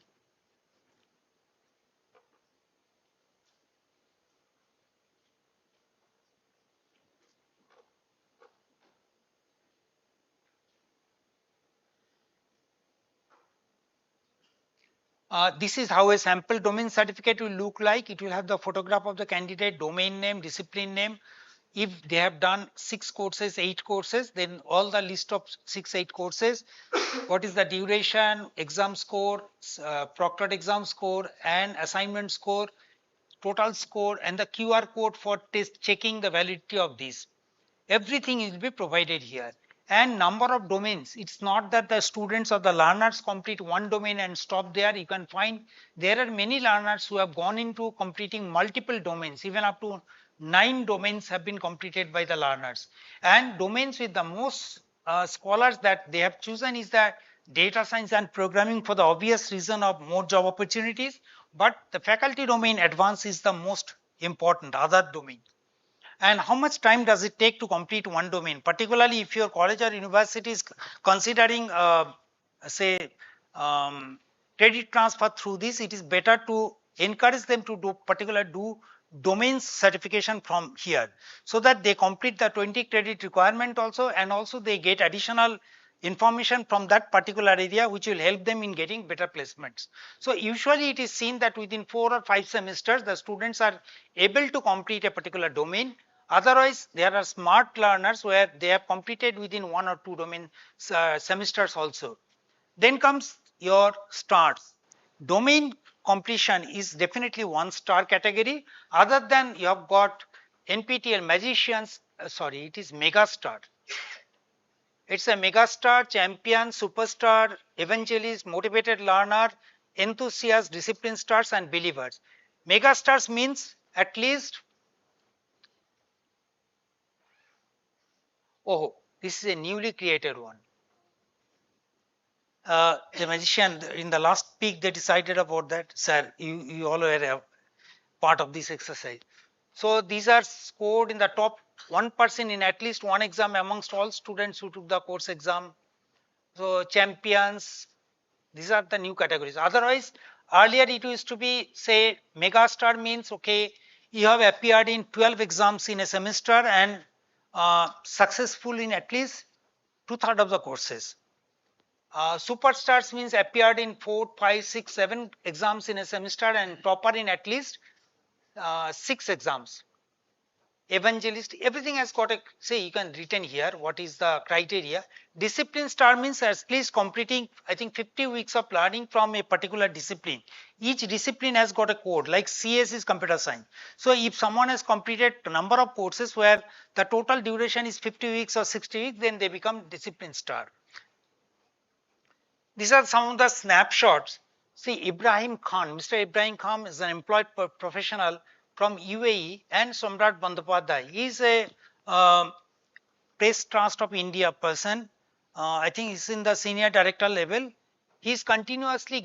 This is how a sample domain certificate will look like. It will have the photograph of the candidate, domain name, discipline name. If they have done 6 courses, 8 courses, then all the list of 6, 8 courses, what is the duration, exam score, proctored exam score, and assignment score, total score, and the QR code for test checking the validity of this. Everything will be provided here. And number of domains, it's not that the students or the learners complete one domain and stop there. You can find there are many learners who have gone into completing multiple domains, even up to 9 domains have been completed by the learners. And domains with the most scholars that they have chosen is that data science and programming, for the obvious reason of more job opportunities, but the faculty domain advanced is the most important other domain. And how much time does it take to complete one domain, particularly if your college or university is considering say credit transfer through this. It is better to encourage them to do domain certification from here, so that they complete the 20 credit requirement also, and also they get additional information from that particular area, which will help them in getting better placements. So usually it is seen that within 4 or 5 semesters the students are able to complete a particular domain. Otherwise, there are smart learners where they have completed within 1 or 2 domain semesters also. Then comes your stars. Domain completion is definitely 1-star category. Other than you have got NPTEL magicians, sorry, it is mega star. It's a mega star, champion, superstar, evangelist, motivated learner, enthusiast, discipline stars, and believers. Mega stars means at least, oh, this is a newly created one. The magician in the last peak, they decided about that. Sir, you all were a part of this exercise. So these are scored in the top 1% in at least one exam amongst all students who took the course exam. So champions, these are the new categories. Otherwise, earlier it used to be, say, mega star means, okay, you have appeared in 12 exams in a semester and successful in at least 2/3 of the courses. Superstars means appeared in 4, 5, 6, 7 exams in a semester and topper in at least 6 exams. Evangelist, everything has got a, say, you can written here what is the criteria. Discipline star means at least completing, I think, 50 weeks of learning from a particular discipline. Each discipline has got a code, like CS is computer science. So if someone has completed a number of courses where the total duration is 50 weeks or 60 weeks, then they become discipline star. These are some of the snapshots. See, Ibrahim Khan, Mr. Ibrahim Khan is an employed professional from UAE, and Somrat Bandyopadhyay. He is a press trust of India person. I think he's in the senior director level. He's continuously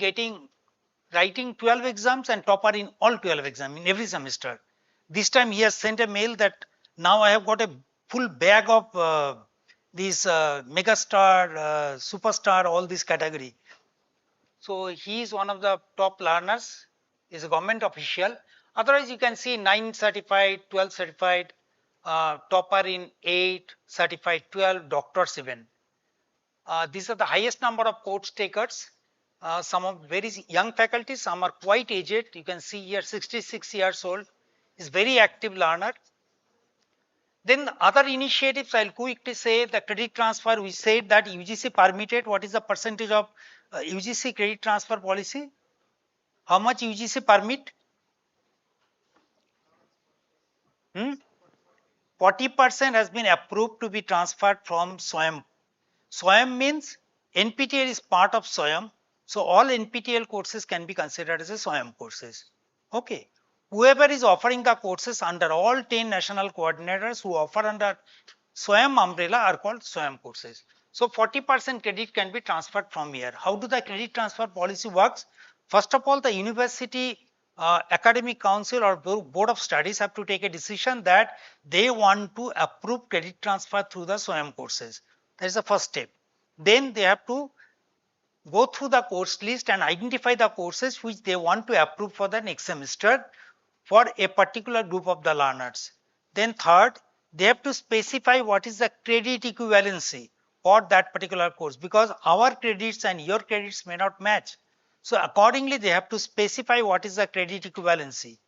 writing 12 exams and topper in all 12 exams in every semester. This time he has sent a mail that now I have got a full bag of these megastar, superstar, all this category. So he is one of the top learners, is a government official. Otherwise, you can see 9 certified, 12 certified, topper in 8, certified 12, doctors even. These are the highest number of course takers. Some of very young faculty, some are quite aged. You can see here 66 years old, is very active learner. Then other initiatives, I'll quickly say the credit transfer. We said that UGC permitted. What is the percentage of UGC credit transfer policy? How much UGC permit? 40% has been approved to be transferred from SWAYAM. SWAYAM means NPTEL is part of SWAYAM. So all NPTEL courses can be considered as a SWAYAM courses. Okay. Whoever is offering the courses under all 10 national coordinators who offer under SWAYAM umbrella are called SWAYAM courses. So 40% credit can be transferred from here. How do the credit transfer policy works? First of all, the university academic council or board of studies have to take a decision that they want to approve credit transfer through the SWAYAM courses. That is the first step. Then they have to go through the course list and identify the courses which they want to approve for the next semester for a particular group of the learners. Then third, they have to specify what is the credit equivalency for that particular course, because our credits and your credits may not match. So accordingly, they have to specify what is the credit equivalency.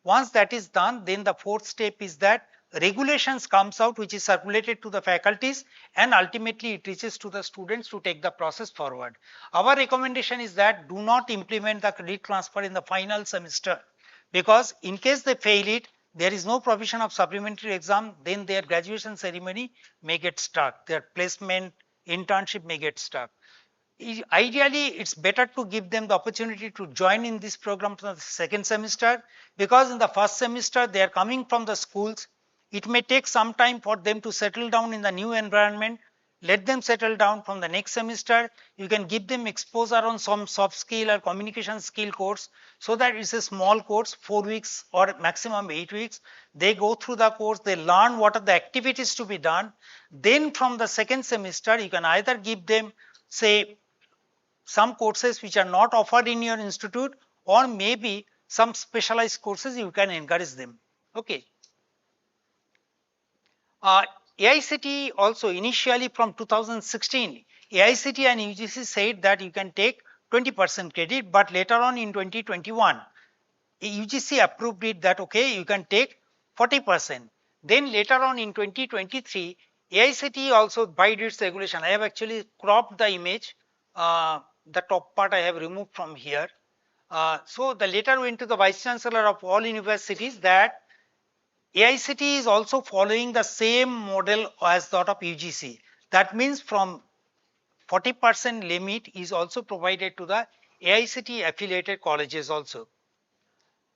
Once that is done, then the fourth step is that regulations comes out which is circulated to the faculties, and ultimately it reaches to the students to take the process forward. Our recommendation is that do not implement the credit transfer in the final semester, because in case they fail it, there is no provision of supplementary exam, then their graduation ceremony may get stuck, their placement internship may get stuck. Ideally, it's better to give them the opportunity to join in this program for the second semester, because in the first semester they are coming from the schools. It may take some time for them to settle down in the new environment. Let them settle down. From the next semester, you can give them exposure on some soft skill or communication skill course, so that it's a small course, 4 weeks or maximum 8 weeks. They go through the course, they learn what are the activities to be done. Then from the second semester, you can either give them, say, some courses which are not offered in your institute, or maybe some specialized courses you can encourage them. Okay. AICTE also initially from 2016, AICTE and UGC said that you can take 20% credit, but later on in 2021, UGC approved it that okay, you can take 40%. Then later on in 2023, AICTE also by its regulation, I have actually cropped the image, the top part I have removed from here. So the letter went to the Vice Chancellor of all universities that AICTE is also following the same model as that of UGC. That means from 40% limit is also provided to the AICTE affiliated colleges also.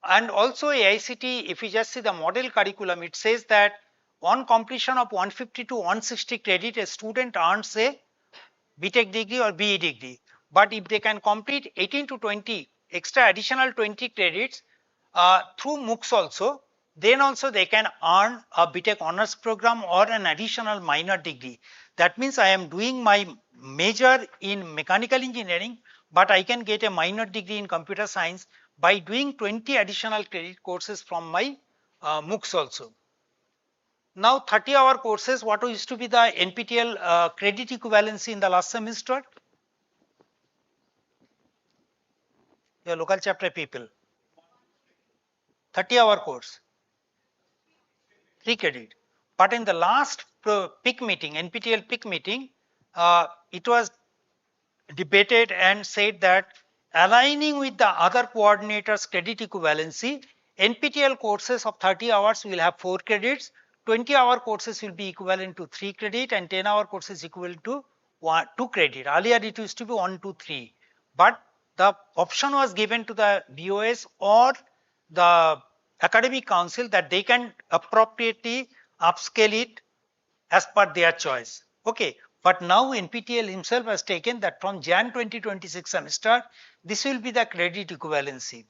And also AICTE, if you just see the model curriculum, it says that on completion of 150 to 160 credit, a student earns a BTech degree or BE degree. But if they can complete 18 to 20 extra additional 20 credits through MOOCs also, then also they can earn a BTech honors program or an additional minor degree. That means I am doing my major in mechanical engineering, but I can get a minor degree in computer science by doing 20 additional credit courses from my MOOCs also. Now 30-hour courses, what used to be the NPTEL credit equivalency in the last semester? Your local chapter people. 30-hour course, 3 credit. But in the last PIC meeting, NPTEL PIC meeting, it was debated and said that aligning with the other coordinators credit equivalency, NPTEL courses of 30 hours will have 4 credits, 20-hour courses will be equivalent to 3 credit, and 10-hour courses equivalent to 2 credit. Earlier it used to be 1, 2, 3. But the option was given to the BOS or the academic council that they can appropriately upscale it as per their choice. Okay. But now NPTEL himself has taken that from Jan 2026 semester, this will be the credit equivalency.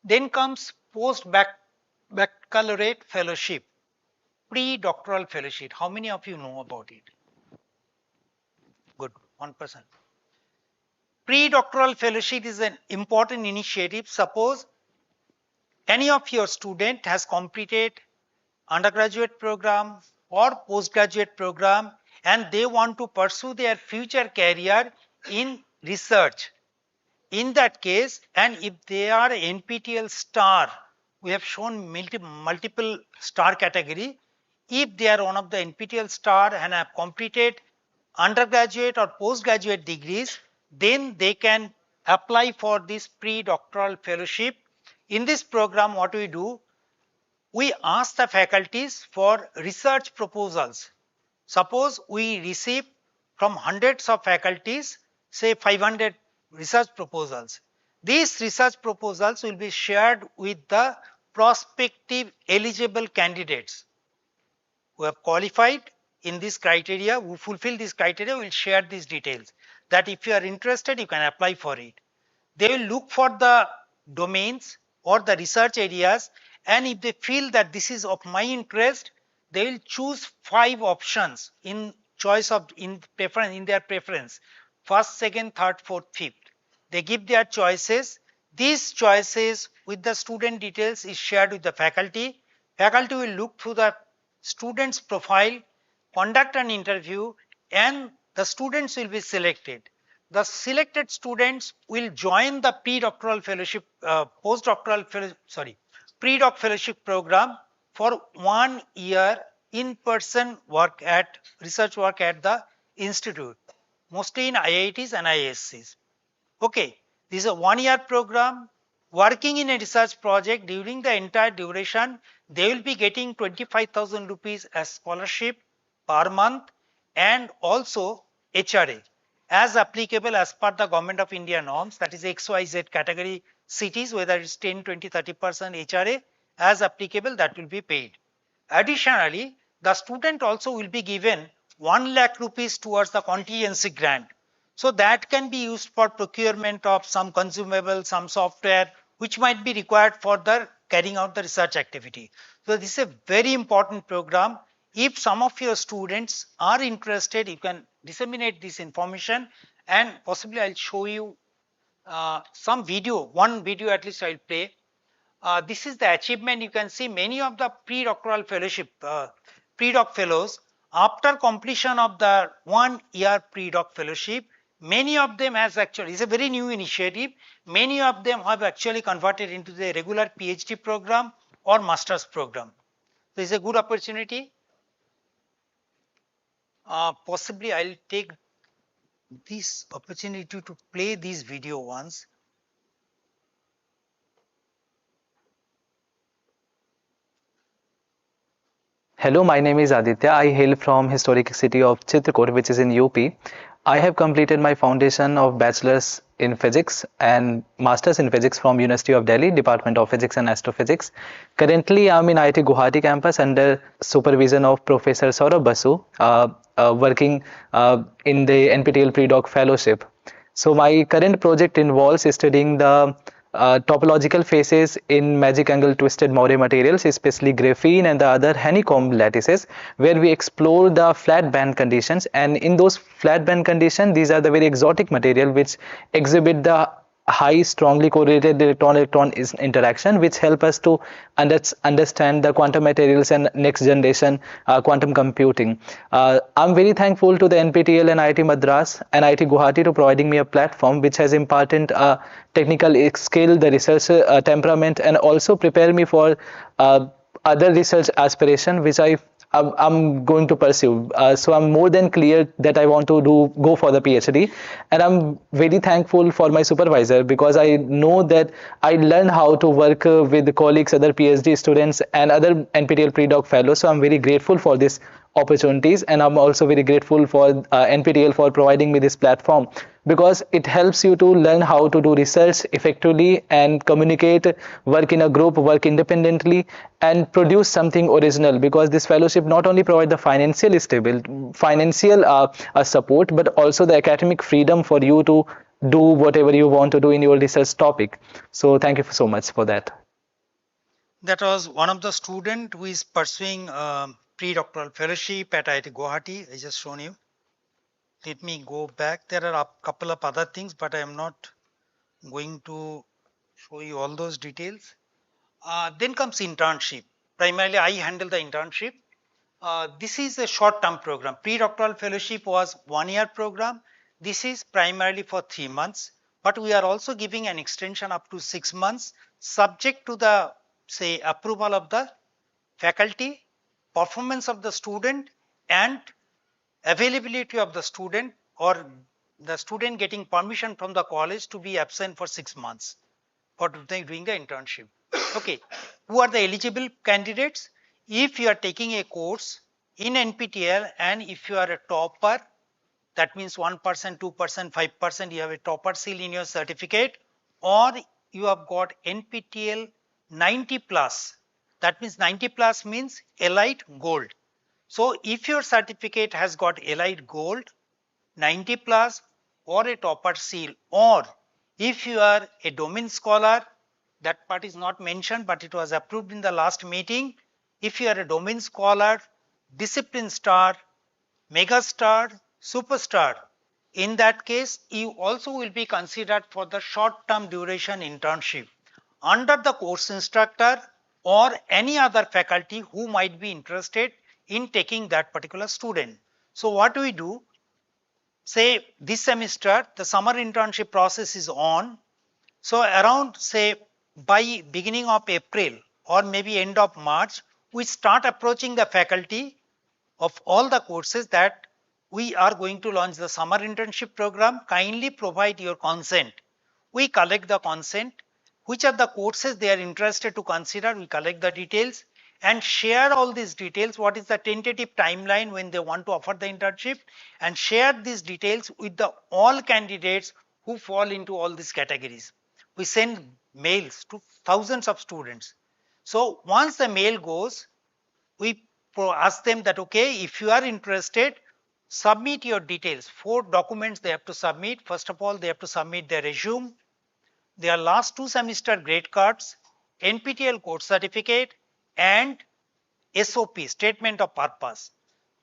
Then comes post-baccalaureate fellowship, pre-doctoral fellowship. How many of you know about it? Good, 1%. Pre-doctoral fellowship is an important initiative. Suppose any of your student has completed undergraduate program or postgraduate program and they want to pursue their future career in research. In that case, and if they are NPTEL star, we have shown multiple star category. If they are one of the NPTEL star and have completed undergraduate or postgraduate degrees, then they can apply for this pre-doctoral fellowship. In this program, what we do, we ask the faculties for research proposals. Suppose we receive from hundreds of faculties, say 500 research proposals. These research proposals will be shared with the prospective eligible candidates who have qualified in this criteria, who fulfill this criteria, will share these details. That if you are interested, you can apply for it. They will look for the domains or the research areas, and if they feel that this is of my interest, they will choose 5 options in choice of in their preference: first, second, third, fourth, fifth. They give their choices. These choices with the student details is shared with the faculty. Faculty will look through the student's profile, conduct an interview, and the students will be selected. The selected students will join the pre-doctoral fellowship, pre-doc fellowship program for 1 year in-person research work at the institute, mostly in IITs and ISCs. Okay, this is a 1 year program. Working in a research project during the entire duration, they will be getting 25,000 rupees as scholarship per month, and also HRA as applicable as per the Government of India norms, that is XYZ category cities, whether it's 10, 20, 30% HRA as applicable, that will be paid. Additionally, the student also will be given 1 lakh rupees towards the contingency grant. So that can be used for procurement of some consumable, some software, which might be required for the carrying out the research activity. So this is a very important program. If some of your students are interested, you can disseminate this information, and possibly I'll show you some video, one video at least I'll play. This is the achievement. You can see many of the pre-doctoral fellowship, pre-doc fellows, after completion of the 1 year pre-doc fellowship, many of them has actually, it's a very new initiative, many of them have actually converted into the regular PhD program or master's program. So it's a good opportunity. Possibly I'll take this opportunity to play this video once. Hello, my name is Aditya. I hail from historic city of Chitrakoot, which is in UP. I have completed my foundation of bachelor's in physics and master's in physics from University of Delhi, Department of Physics and Astrophysics. Currently, I'm in IIT Guwahati campus under supervision of Professor Saurabh Basu, working in the NPTEL Pre-Doc Fellowship. So my current project involves studying the topological phases in magic angle twisted Moire materials, especially graphene and the other honeycomb lattices, where we explore the flat band conditions. And in those flat band conditions, these are the very exotic material which exhibit the high strongly correlated electron-electron interaction, which help us to understand the quantum materials and next generation quantum computing. I'm very thankful to the NPTEL and IIT Madras and IIT Guwahati to providing me a platform which has imparted technical skill, the research temperament, and also prepare me for other research aspiration which I'm going to pursue. So I'm more than clear that I want to go for the PhD, and I'm very thankful for my supervisor because I know that I learned how to work with colleagues, other PhD students, and other NPTEL pre-doc fellows. So I'm very grateful for this opportunities, and I'm also very grateful for NPTEL for providing me this platform, because it helps you to learn how to do research effectively and communicate, work in a group, work independently, and produce something original. Because this fellowship not only provide the financial support, but also the academic freedom for you to do whatever you want to do in your research topic. So thank you so much for that. That was one of the student who is pursuing pre-doctoral fellowship at IIT Guwahati. I just shown you. Let me go back. There are a couple of other things, but I am not going to show you all those details. Then comes internship. Primarily, I handle the internship. This is a short-term program. Pre-doctoral fellowship was 1 year program. This is primarily for 3 months, but we are also giving an extension up to 6 months, subject to the approval of the faculty, performance of the student, and availability of the student, or the student getting permission from the college to be absent for 6 months for doing the internship. Okay, who are the eligible candidates? If you are taking a course in NPTEL and if you are a topper, that means 1%, 2%, 5%, you have a topper seal in your certificate, or you have got NPTEL 90 plus. That means 90 plus means elite gold. So if your certificate has got elite gold, 90 plus, or a topper seal, or If you are a domain scholar, that part is not mentioned, but it was approved in the last meeting. If you are a domain scholar, discipline star, mega star, superstar, in that case, you also will be considered for the short term duration internship under the course instructor or any other faculty who might be interested in taking that particular student. So what we do, say this semester, the summer internship process is on. So around say by beginning of April or maybe end of March, we start approaching the faculty of all the courses that we are going to launch the summer internship program. Kindly provide your consent. We collect the consent, which are the courses they are interested to consider. We collect the details and share all these details. What is the tentative timeline when they want to offer the internship, and share these details with the all candidates who fall into all these categories. We send mails to thousands of students. So once the mail goes, we ask them that, okay, if you are interested, submit your details. 4 documents they have to submit. First of all, they have to submit their resume, their last 2 semester grade cards, NPTEL course certificate, and SOP, statement of purpose.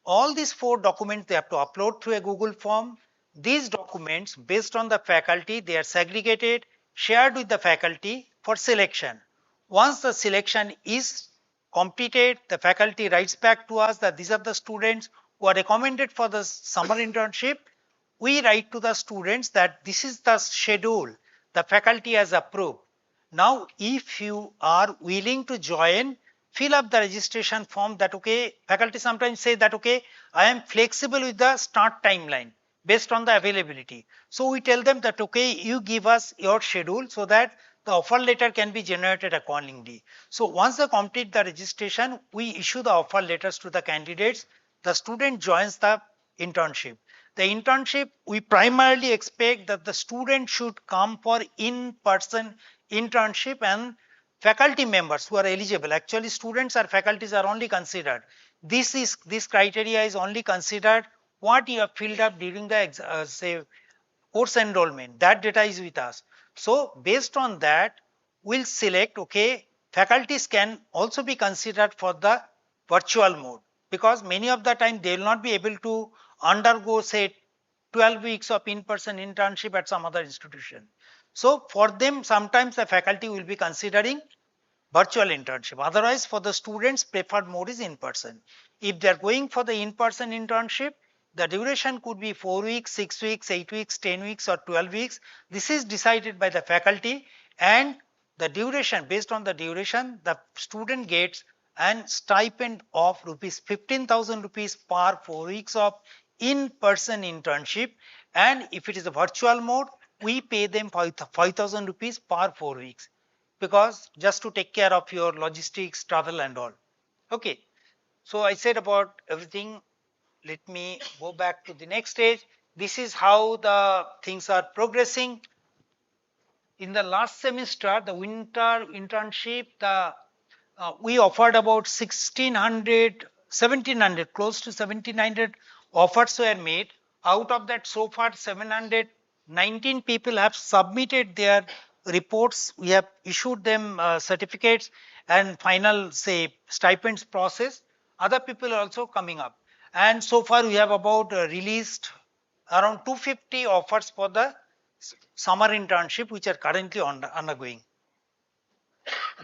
All these 4 documents they have to upload through a Google form. These documents, based on the faculty, they are segregated, shared with the faculty for selection. Once the selection is completed, the faculty writes back to us that these are the students who are recommended for the summer internship. We write to the students that this is the schedule the faculty has approved. Now, if you are willing to join, fill up the registration form. That, okay, faculty sometimes say that, okay, I am flexible with the start timeline based on the availability. So we tell them that, okay, you give us your schedule so that the offer letter can be generated accordingly. So once they complete the registration, we issue the offer letters to the candidates. The student joins the internship. The internship, we primarily expect that the student should come for in-person internship, and faculty members who are eligible. Actually, students or faculties are only considered. This criteria is only considered what you have filled up during the say course enrollment. That data is with us. So based on that, we'll select, okay, faculties can also be considered for the virtual mode, because many of the time they will not be able to undergo say 12 weeks of in-person internship at some other institution. So for them, sometimes the faculty will be considering virtual internship. Otherwise, for the students, preferred mode is in person. If they are going for the in-person internship, the duration could be 4 weeks, 6 weeks, 8 weeks, 10 weeks, or 12 weeks. This is decided by the faculty, and the duration, based on the duration, the student gets an stipend of rupees 15,000 rupees per 4 weeks of in-person internship. And if it is a virtual mode, we pay them 5,000 rupees per 4 weeks, because just to take care of your logistics, travel and all. Okay. So I said about everything. Let me go back to the next stage. This is how the things are progressing. In the last semester, the winter internship, we offered about 1600, 1700, close to 1700 offers were made. Out of that, so far 719 people have submitted their reports. We have issued them certificates and final say stipends process. Other people are also coming up. And so far we have about released around 250 offers for the summer internship, which are currently undergoing.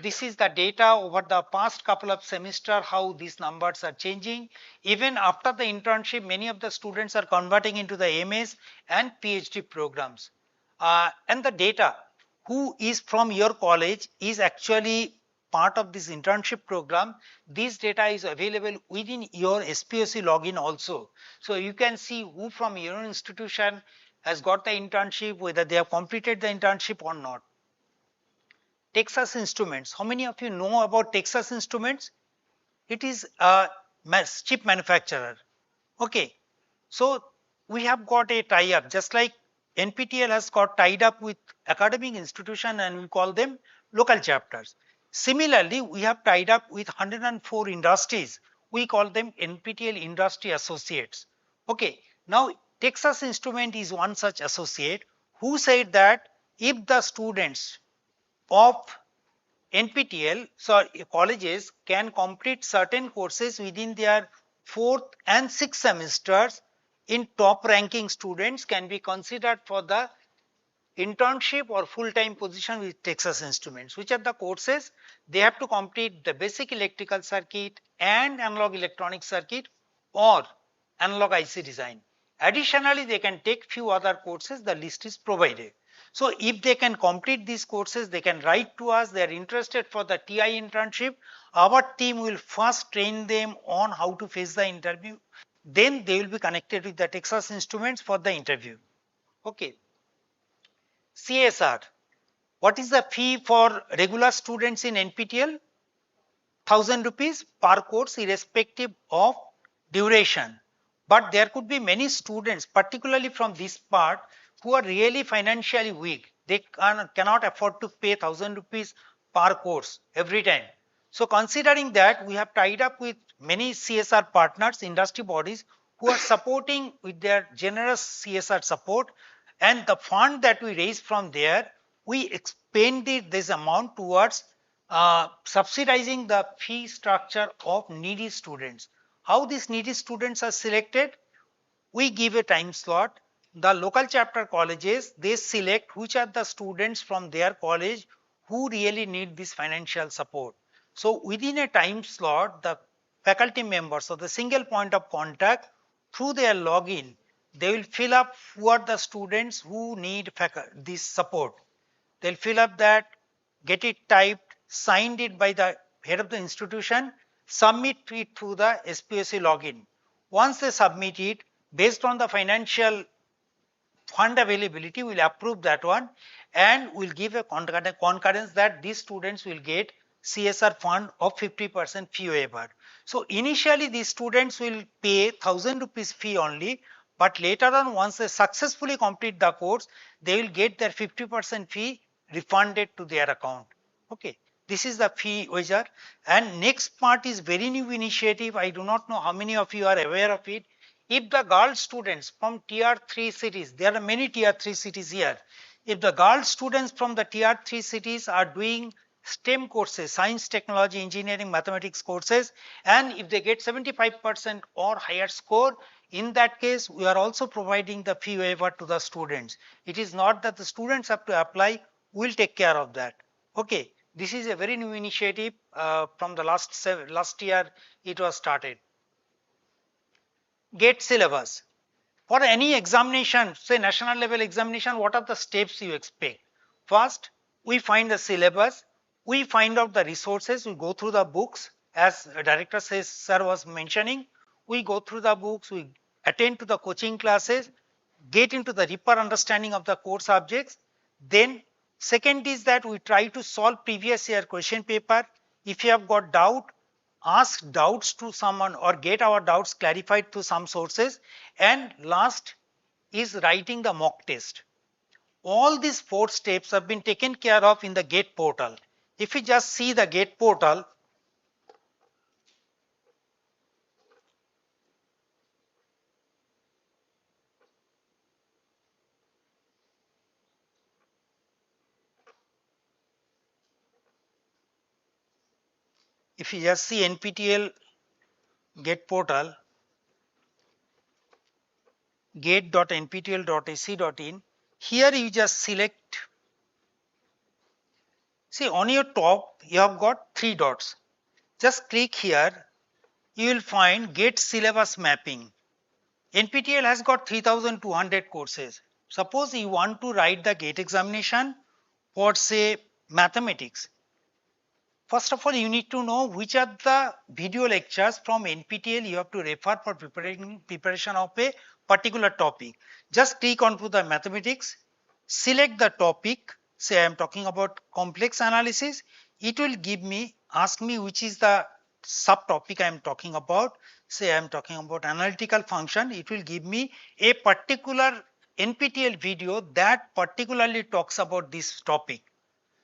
This is the data over the past couple of semesters, how these numbers are changing. Even after the internship, many of the students are converting into the MS and PhD programs. And the data, who is from your college is actually part of this internship program. This data is available within your SPOC login also. So you can see who from your institution has got the internship, whether they have completed the internship or not. Texas Instruments. How many of you know about Texas Instruments? It is a chip manufacturer. Okay. So we have got a tie-up, just like NPTEL has got tied up with academic institution, and we call them local chapters. Similarly, we have tied up with 104 industries. We call them NPTEL Industry Associates. Okay. Now Texas Instrument is one such associate who said that if the students of NPTEL, so colleges can complete certain courses within their 4th and 6th semesters in top ranking students can be considered for the internship or full-time position with Texas Instruments. Which are the courses? They have to complete the basic electrical circuit and analog electronic circuit or analog IC design. Additionally, they can take few other courses, the list is provided. So if they can complete these courses, they can write to us, they are interested for the TI internship. Our team will first train them on how to face the interview. Then they will be connected with the Texas Instruments for the interview. Okay. CSR. What is the fee for regular students in NPTEL? 1,000 rupees per course irrespective of duration. But there could be many students, particularly from this part, who are really financially weak. They cannot afford to pay 1,000 rupees per course every time. So considering that, we have tied up with many CSR partners, industry bodies, who are supporting with their generous CSR support, and the fund that we raise from there, we expended this amount towards subsidizing the fee structure of needy students. How these needy students are selected? We give a time slot. The local chapter colleges, they select which are the students from their college who really need this financial support. So within a time slot, the faculty members or the single point of contact through their login, they will fill up who are the students who need this support. They'll fill up that, get it typed, signed it by the head of the institution, submit it through the SPSC login. Once they submit it, based on the financial fund availability, we'll approve that one and we'll give a concurrence that these students will get CSR fund of 50% fee waiver. So initially these students will pay 1,000 rupees fee only, but later on once they successfully complete the course, they will get their 50% fee refunded to their account. Okay. This is the fee waiver, and next part is very new initiative. I do not know how many of you are aware of it. If the girl students from tier 3 cities, there are many tier 3 cities here. If the girl students from the tier 3 cities are doing STEM courses, science, technology, engineering, mathematics courses, and if they get 75% or higher score, in that case, we are also providing the fee waiver to the students. It is not that the students have to apply, we will take care of that. Okay, this is a very new initiative from the last year it was started. GATE syllabus. For any examination, say national level examination, what are the steps you expect? First, we find the syllabus, we find out the resources, we go through the books, as director says, sir was mentioning, we go through the books, we attend to the coaching classes, get into the deeper understanding of the core subjects. Then second is that we try to solve previous year question paper. If you have got doubt, ask doubts to someone or get our doubts clarified through some sources. And last is writing the mock test. All these 4 steps have been taken care of in the GATE portal. If you just see the GATE portal, if you just see NPTEL GATE portal, gate.nptel.ac.in, here you just select. See, on your top, you have got 3 dots. Just click here, you will find GATE syllabus mapping. NPTEL has got 3,200 courses. Suppose you want to write the GATE examination for say mathematics. First of all, you need to know which are the video lectures from NPTEL you have to refer for preparation of a particular topic. Just click onto the mathematics, select the topic, say I am talking about complex analysis. It will give me, ask me which is the subtopic I am talking about. Say I am talking about analytical function. It will give me a particular NPTEL video that particularly talks about this topic.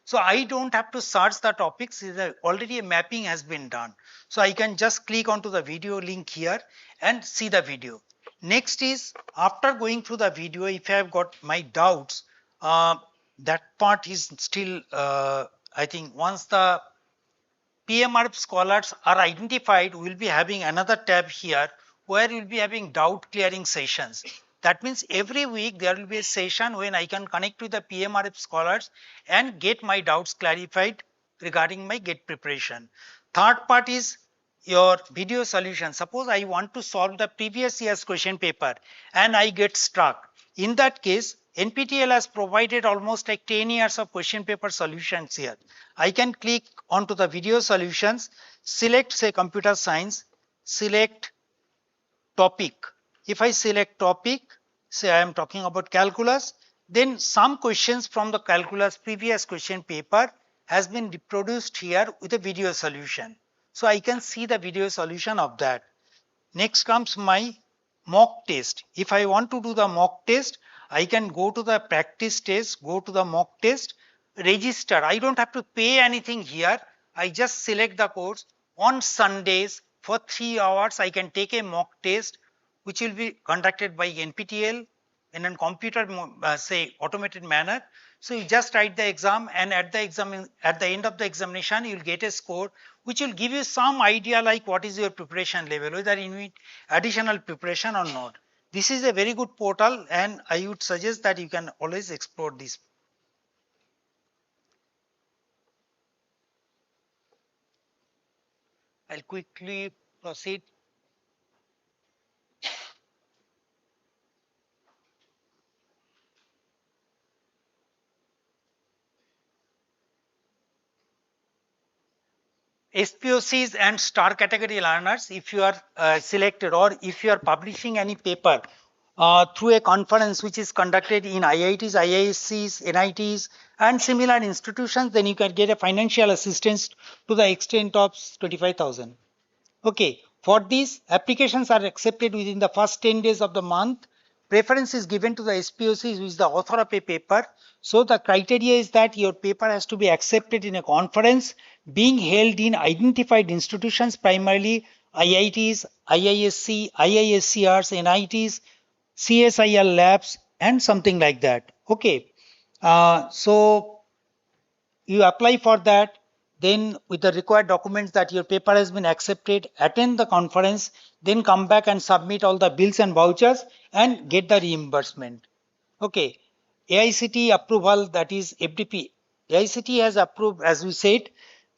So I don't have to search the topics, already a mapping has been done. So I can just click onto the video link here and see the video. Next is, after going through the video, if I have got my doubts, that part is still, I think once the PMRF scholars are identified, we'll be having another tab here where we'll be having doubt clearing sessions. That means every week there will be a session when I can connect to the PMRF scholars and get my doubts clarified regarding my GATE preparation. Third part is your video solution. Suppose I want to solve the previous year's question paper and I get stuck. In that case, NPTEL has provided almost like 10 years of question paper solutions here. I can click onto the video solutions, select say computer science, select topic. If I select topic, say I am talking about calculus, then some questions from the calculus previous question paper has been reproduced here with a video solution. So I can see the video solution of that. Next comes my mock test. If I want to do the mock test, I can go to the practice test, go to the mock test, register. I don't have to pay anything here. I just select the course. On Sundays for 3 hours, I can take a mock test which will be conducted by NPTEL in a computer say automated manner. So you just write the exam, and at the end of the examination you will get a score which will give you some idea like what is your preparation level, whether you need additional preparation or not. This is a very good portal and I would suggest that you can always explore this. I'll quickly proceed. SPOCs and star category learners, if you are selected or if you are publishing any paper through a conference which is conducted in IITs, IISCs, NITs and similar institutions, then you can get a financial assistance to the extent of 25,000. Okay, for these applications are accepted within the first 10 days of the month. Preference is given to the SPOCs who is the author of a paper. So the criteria is that your paper has to be accepted in a conference being held in identified institutions, primarily IITs, IISC, IISCRs, NITs, CSIR labs and something like that. Okay, so you apply for that, then with the required documents that your paper has been accepted, attend the conference, then come back and submit all the bills and vouchers and get the reimbursement. Okay, AICTE approval, that is FDP. AICTE has approved, as we said,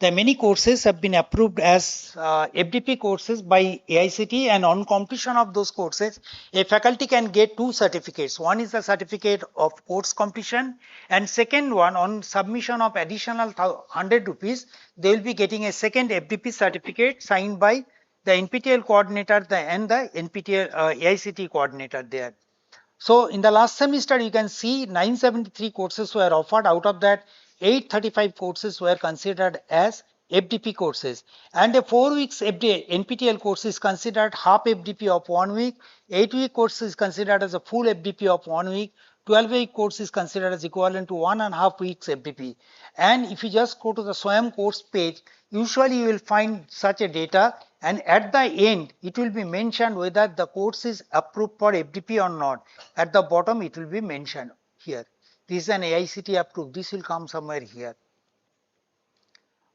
the many courses have been approved as FDP courses by AICTE, and on completion of those courses, a faculty can get 2 certificates. One is the certificate of course completion, and second one on submission of additional 100 rupees, they will be getting a second FDP certificate signed by the NPTEL coordinator and the NPTEL AICTE coordinator there. So in the last semester, you can see 973 courses were offered. Out of that, 835 courses were considered as FDP courses, and a 4 weeks NPTEL course is considered half FDP of 1 week, 8-week course is considered as a full FDP of 1 week, 12-week course is considered as equivalent to 1.5 weeks FDP. And if you just go to the SWAYAM course page, usually you will find such a data, and at the end it will be mentioned whether the course is approved for FDP or not. At the bottom it will be mentioned here. This is an AICTE approved. This will come somewhere here.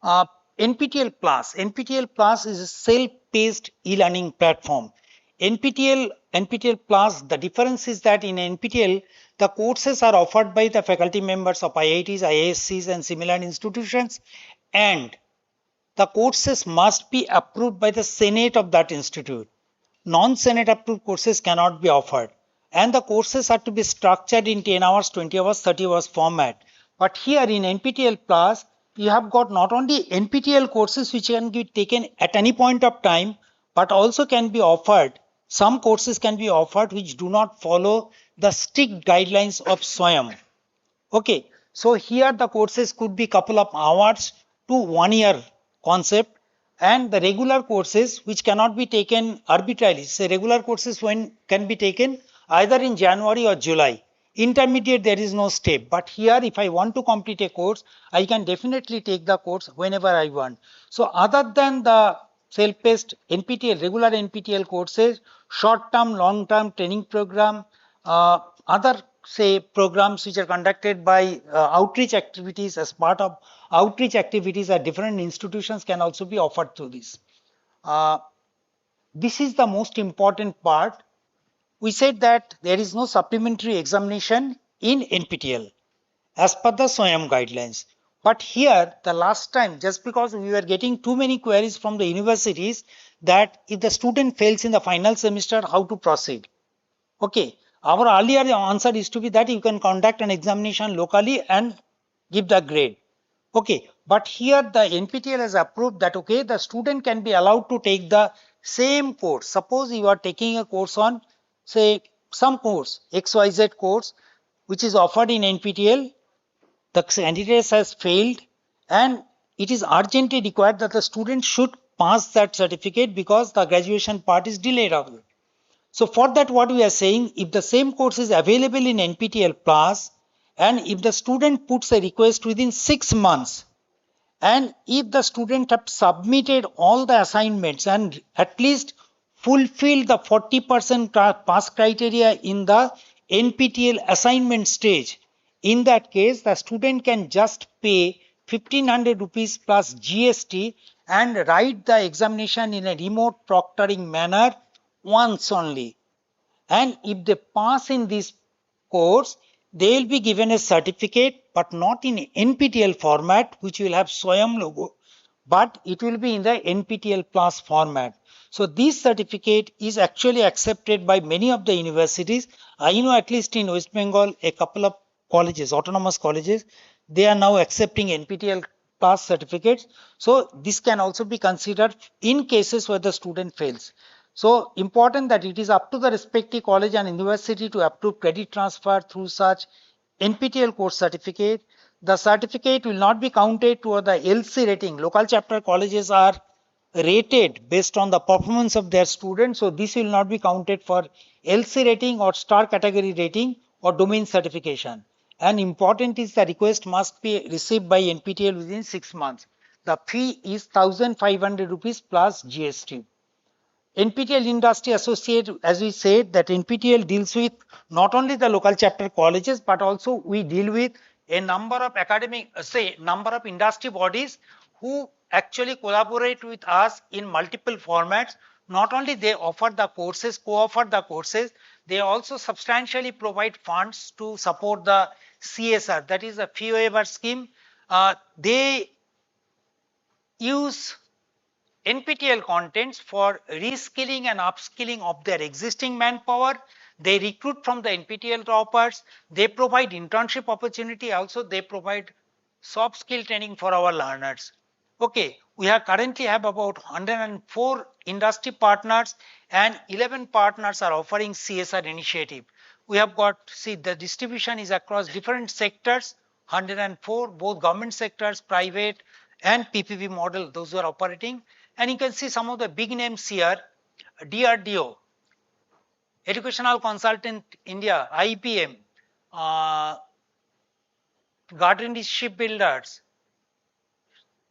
NPTEL Plus. NPTEL Plus is a self-paced e-learning platform. NPTEL Plus, the difference is that in NPTEL, the courses are offered by the faculty members of IITs, IISCs and similar institutions, and the courses must be approved by the Senate of that institute. Non-Senate approved courses cannot be offered, and the courses are to be structured in 10 hours, 20 hours, 30 hours format. But here in NPTEL Plus, you have got not only NPTEL courses which can be taken at any point of time, but also can be offered. Some courses can be offered which do not follow the strict guidelines of SWAYAM. Okay, so here the courses could be couple of hours to 1 year concept, and the regular courses which cannot be taken arbitrarily. So regular courses when can be taken either in January or July. Intermediate there is no step, but here if I want to complete a course, I can definitely take the course whenever I want. So other than the self-paced NPTEL, regular NPTEL courses, short-term, long-term training program, other say programs which are conducted by outreach activities. As part of outreach activities at different institutions can also be offered through this. This is the most important part. We said that there is no supplementary examination in NPTEL as per the SWAYAM guidelines. But here, the last time, just because we were getting too many queries from the universities that if the student fails in the final semester, how to proceed? Okay, our earlier answer is to be that you can conduct an examination locally and give the grade. Okay, but here the NPTEL has approved that okay, the student can be allowed to take the same course. Suppose you are taking a course on, say, some course, XYZ course, which is offered in NPTEL, the candidate has failed, and it is urgently required that the student should pass that certificate because the graduation part is delayed. So for that, what we are saying, if the same course is available in NPTEL Plus, and if the student puts a request within 6 months, and if the student have submitted all the assignments and at least fulfilled the 40% pass criteria in the NPTEL assignment stage, in that case, the student can just pay 1500 rupees plus GST and write the examination in a remote proctoring manner once only. And if they pass in this course, they will be given a certificate, but not in NPTEL format, which will have SWAYAM logo, but it will be in the NPTEL Plus format. So this certificate is actually accepted by many of the universities. I know at least in West Bengal, a couple of colleges, autonomous colleges, they are now accepting NPTEL Plus certificates. So this can also be considered in cases where the student fails. So important that it is up to the respective college and university to approve credit transfer through such NPTEL course certificate. The certificate will not be counted toward the LC rating. Local chapter colleges are rated based on the performance of their students. So this will not be counted for LC rating or star category rating or domain certification. And important is the request must be received by NPTEL within 6 months. The fee is 1500 rupees plus GST. NPTEL Industry Associate, as we said, that NPTEL deals with not only the local chapter colleges, but also we deal with a number of academic, number of industry bodies who actually collaborate with us in multiple formats. Not only they offer the courses, co-offer the courses, they also substantially provide funds to support the CSR, that is a fee waiver scheme. They use NPTEL contents for reskilling and upskilling of their existing manpower. They recruit from the NPTEL toppers. They provide internship opportunity. Also, they provide soft skill training for our learners. Okay, we have currently have about 104 industry partners and 11 partners are offering CSR initiative. We have got, see, the distribution is across different sectors, 104, both government sectors, private and PPP model, those who are operating. And you can see some of the big names here, DRDO, Educational Consultant India, IPM, Garden Shipbuilders,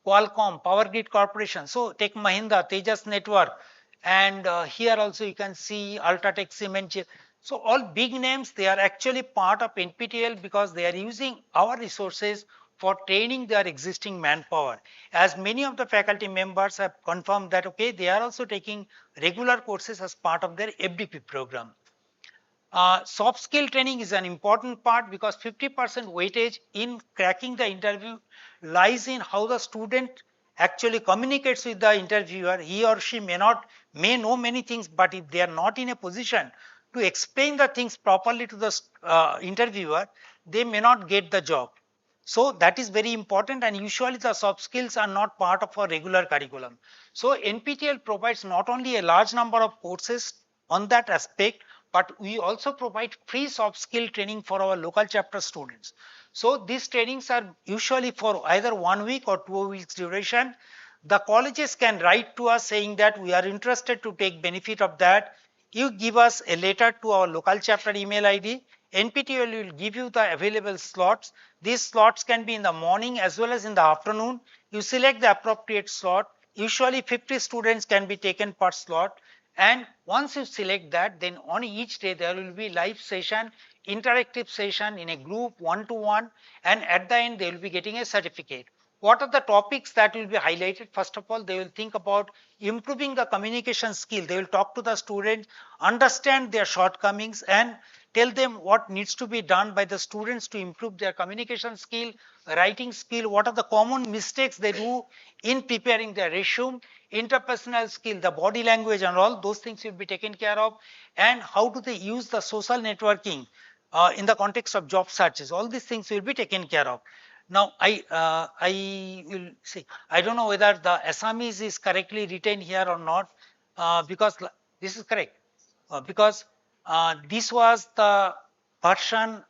Qualcomm, Power Grid Corporation. So take Mahindra, Tejas Network, and here also you can see Ultratech Cement. So all big names, they are actually part of NPTEL because they are using our resources for training their existing manpower. As many of the faculty members have confirmed that okay, they are also taking regular courses as part of their FDP program. Soft skill training is an important part because 50% weightage in cracking the interview lies in how the student actually communicates with the interviewer. He or she may know many things, but if they are not in a position to explain the things properly to the interviewer, they may not get the job. So that is very important, and usually the soft skills are not part of our regular curriculum. So NPTEL provides not only a large number of courses on that aspect, but we also provide free soft skill training for our local chapter students. So these trainings are usually for either 1 week or 2 weeks duration. The colleges can write to us saying that we are interested to take benefit of that. You give us a letter to our local chapter email ID. NPTEL will give you the available slots. These slots can be in the morning as well as in the afternoon. You select the appropriate slot. Usually 50 students can be taken per slot. And once you select that, then on each day there will be live session interactive session in a group one-to-one, and at the end they will be getting a certificate. What are the topics that will be highlighted? First of all, they will think about improving the communication skill. They will talk to the students, understand their shortcomings, and tell them what needs to be done by the students to improve their communication skill, writing skill, what are the common mistakes they do in preparing their resume, interpersonal skill, the body language and all those things will be taken care of, and how do they use the social networking in the context of job searches. All these things will be taken care of. Now, I will see. I don't know whether the Assamese is correctly written here or not, because this is correct. Because this was the version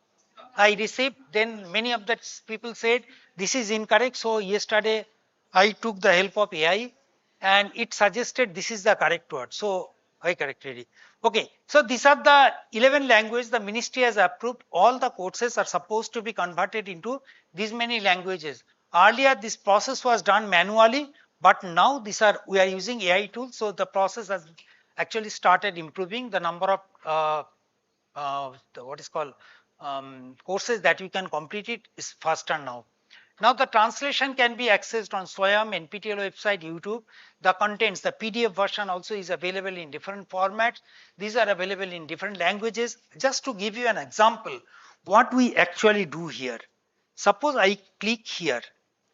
I received. Then many of the people said this is incorrect. So yesterday I took the help of AI, and it suggested this is the correct word. So I corrected it. Okay, so these are the 11 languages the ministry has approved. All the courses are supposed to be converted into these many languages. Earlier this process was done manually, but now we are using AI tools. So the process has actually started improving. The number of what is called courses that you can complete it is faster now. Now the translation can be accessed on SWAYAM, NPTEL website, YouTube. The contents, the PDF version also is available in different formats. These are available in different languages. Just to give you an example, what we actually do here. Suppose I click here,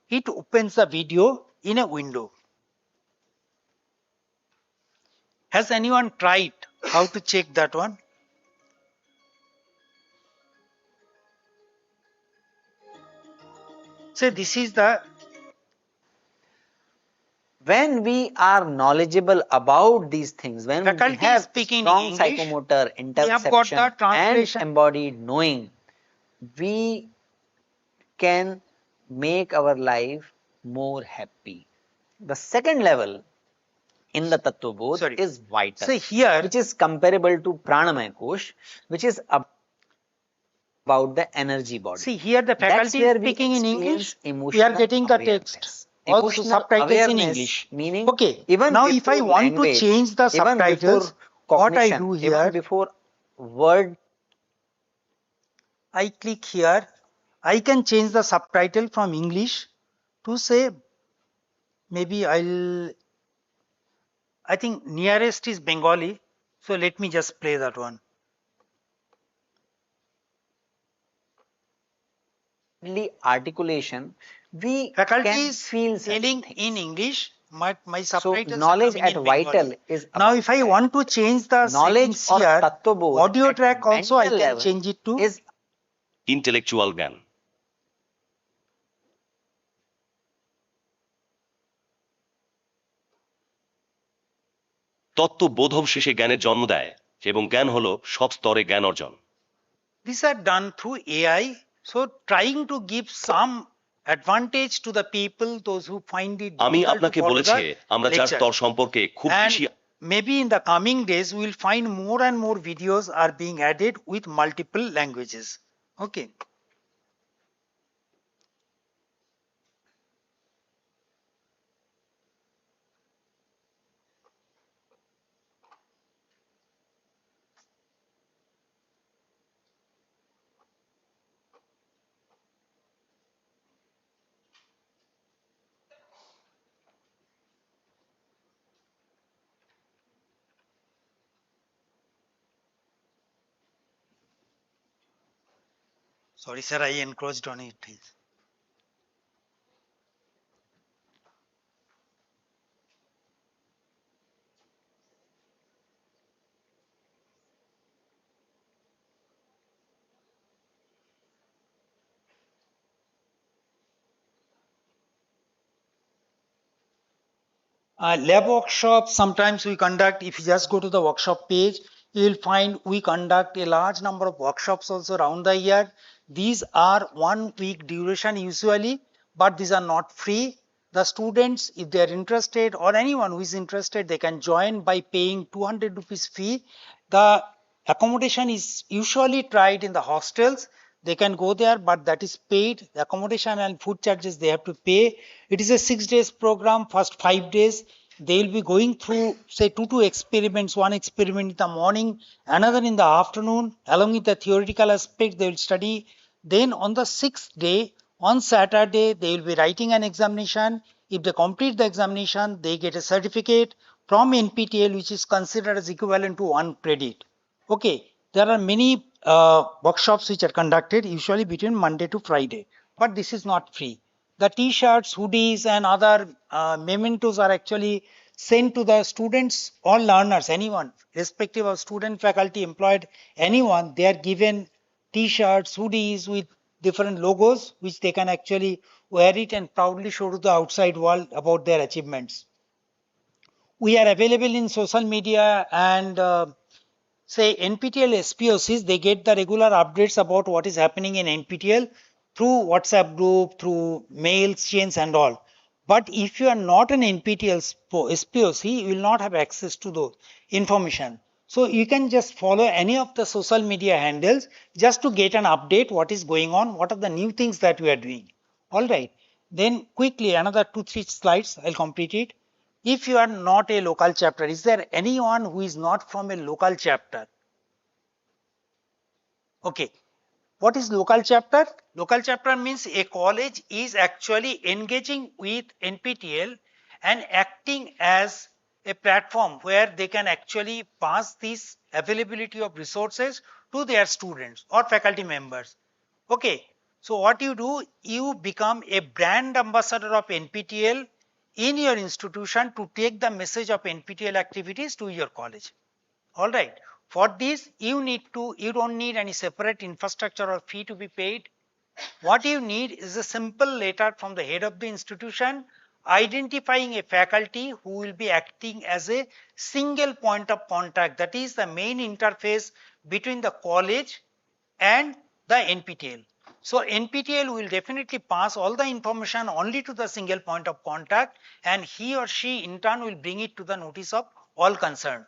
it opens the video in a window. Has anyone tried how to check that one? So this is the when we are knowledgeable about these things, when we faculty have speaking strong English, psychomotor, we have got the interception and translation. embodied knowing, we can make our life more happy. The second level in the Tattva Bodh is vital, So here, which is comparable to Pranamaya Kosh, which is about the energy body. See here the faculty is speaking in English, we are getting the text, also subtitles in English. Meaning, okay, even now if I want language, to change the subtitles, what I do here, even before word, I click here, I can change the subtitle from English to say, maybe I think nearest is Bengali, so let me just play that one. articulation, we faculty can is feel telling in English, my subtitles so knowledge are coming at in vital Bengali. is Now if I want to change the knowledge settings or here, Tattva Bodh audio at track also I mental can level change it to is intellectual জ্ঞান। তত্ত্ব বোধব শেষে জ্ঞানের জন্ম দেয় এবং জ্ঞান হলো সব স্তরে জ্ঞান অর্জন। These are done through AI, so trying to give some advantage to the people, those who find it আমি difficult আপনাকে to follow বলেছি the আমরা চার lecture. স্তর সম্পর্কে খুব And বেশি maybe in the coming days we will find more and more videos are being added with multiple languages. Okay. Sorry, sir, I encroached on it. Lab workshops, sometimes we conduct, if you just go to the workshop page, you will find we conduct a large number of workshops also around the year. These are 1 week duration usually, but these are not free. The students, if they are interested, or anyone who is interested, they can join by paying 200 rupees fee. The accommodation is usually tried in the hostels. They can go there, but that is paid. The accommodation and food charges they have to pay. It is a 6 days program. First 5 days they will be going through say two experiments, one experiment in the morning, another in the afternoon, along with the theoretical aspect they will study. Then on the sixth day, on Saturday, they will be writing an examination. If they complete the examination, they get a certificate from NPTEL, which is considered as equivalent to 1 credit. Okay, there are many workshops which are conducted usually between Monday to Friday, but this is not free. The t-shirts, hoodies and other mementos are actually sent to the students or learners, anyone, irrespective of student, faculty, employed, anyone, they are given t-shirts, hoodies with different logos, which they can actually wear it and proudly show to the outside world about their achievements. We are available in social media and say NPTEL SPOCs, they get the regular updates about what is happening in NPTEL through WhatsApp group, through mail chains and all. But if you are not an NPTEL SPOC, you will not have access to the information. So you can just follow any of the social media handles just to get an update what is going on, what are the new things that we are doing. All right. Then quickly another 2-3 slides, I'll complete it. If you are not a local chapter, is there anyone who is not from a local chapter? Okay. What is local chapter? Local chapter means a college is actually engaging with NPTEL and acting as a platform where they can actually pass this availability of resources to their students or faculty members. Okay. So what you do, you become a brand ambassador of NPTEL in your institution to take the message of NPTEL activities to your college. All right. For this, you don't need any separate infrastructure or fee to be paid. What you need is a simple letter from the head of the institution identifying a faculty who will be acting as a single point of contact. That is the main interface between the college and the NPTEL. So NPTEL will definitely pass all the information only to the single point of contact, and he or she in turn will bring it to the notice of all concerned.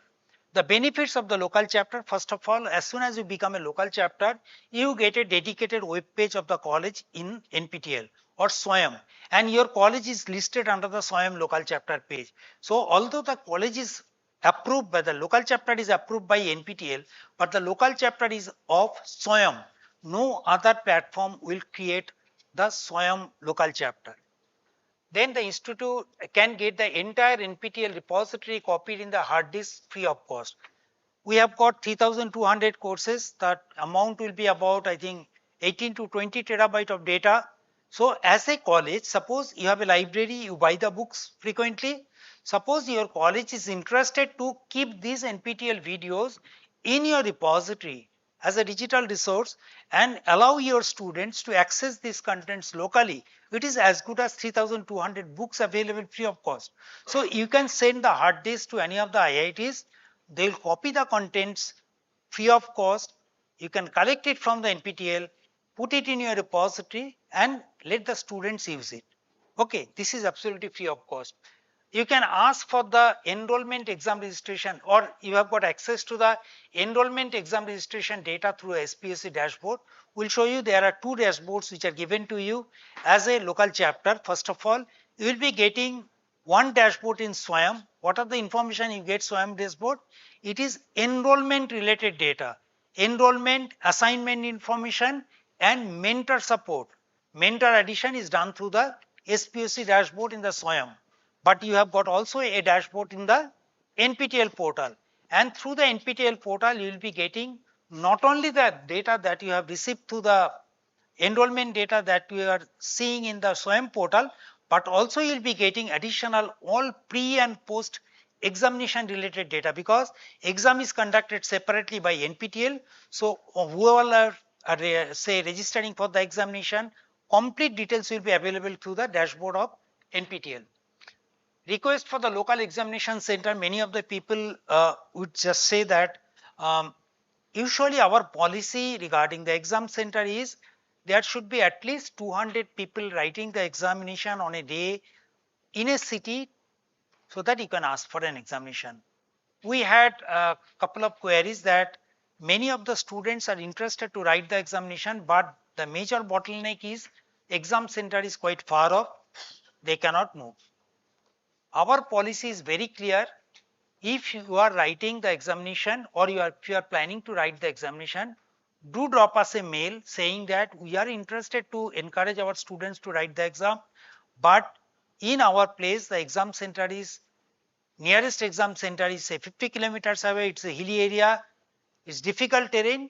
The benefits of the local chapter, first of all, as soon as you become a local chapter, you get a dedicated web page of the college in NPTEL or SWAYAM, and your college is listed under the SWAYAM local chapter page. So although the college is approved by the local chapter is approved by NPTEL, but the local chapter is of SWAYAM. No other platform will create the SWAYAM local chapter. Then the institute can get the entire NPTEL repository copied in the hard disk free of cost. We have got 3,200 courses. That amount will be about, I think, 18 to 20 terabyte of data. So as a college, suppose you have a library, you buy the books frequently. Suppose your college is interested to keep these NPTEL videos in your repository as a digital resource and allow your students to access these contents locally. It is as good as 3,200 books available free of cost. So you can send the hard disk to any of the IITs. They will copy the contents free of cost. You can collect it from the NPTEL, put it in your repository and let the students use it. Okay, this is absolutely free of cost. You can ask for the enrollment exam registration, or you have got access to the enrollment exam registration data through a SPSC dashboard. We'll show you there are two dashboards which are given to you as a local chapter. First of all, you will be getting one dashboard in SWAYAM. What are the information you get SWAYAM dashboard? It is enrollment related data, enrollment, assignment information and mentor support. Mentor addition is done through the SPSC dashboard in the SWAYAM. But you have got also a dashboard in the NPTEL portal, and through the NPTEL portal you will be getting not only the data that you have received through the enrollment data that you are seeing in the SWAYAM portal, but also you will be getting additional all pre and post examination related data, because exam is conducted separately by NPTEL. So whoever are say registering for the examination, complete details will be available through the dashboard of NPTEL. Request for the local examination center, many of the people would just say that usually our policy regarding the exam center is there should be at least 200 people writing the examination on a day in a city so that you can ask for an examination. We had a couple of queries that many of the students are interested to write the examination, but the major bottleneck is exam center is quite far off, they cannot move. Our policy is very clear. If you are writing the examination or if you are planning to write the examination, do drop us a mail saying that we are interested to encourage our students to write the exam, but in our place the exam center is nearest exam center is say 50 kilometers away. It's a hilly area, it's difficult terrain,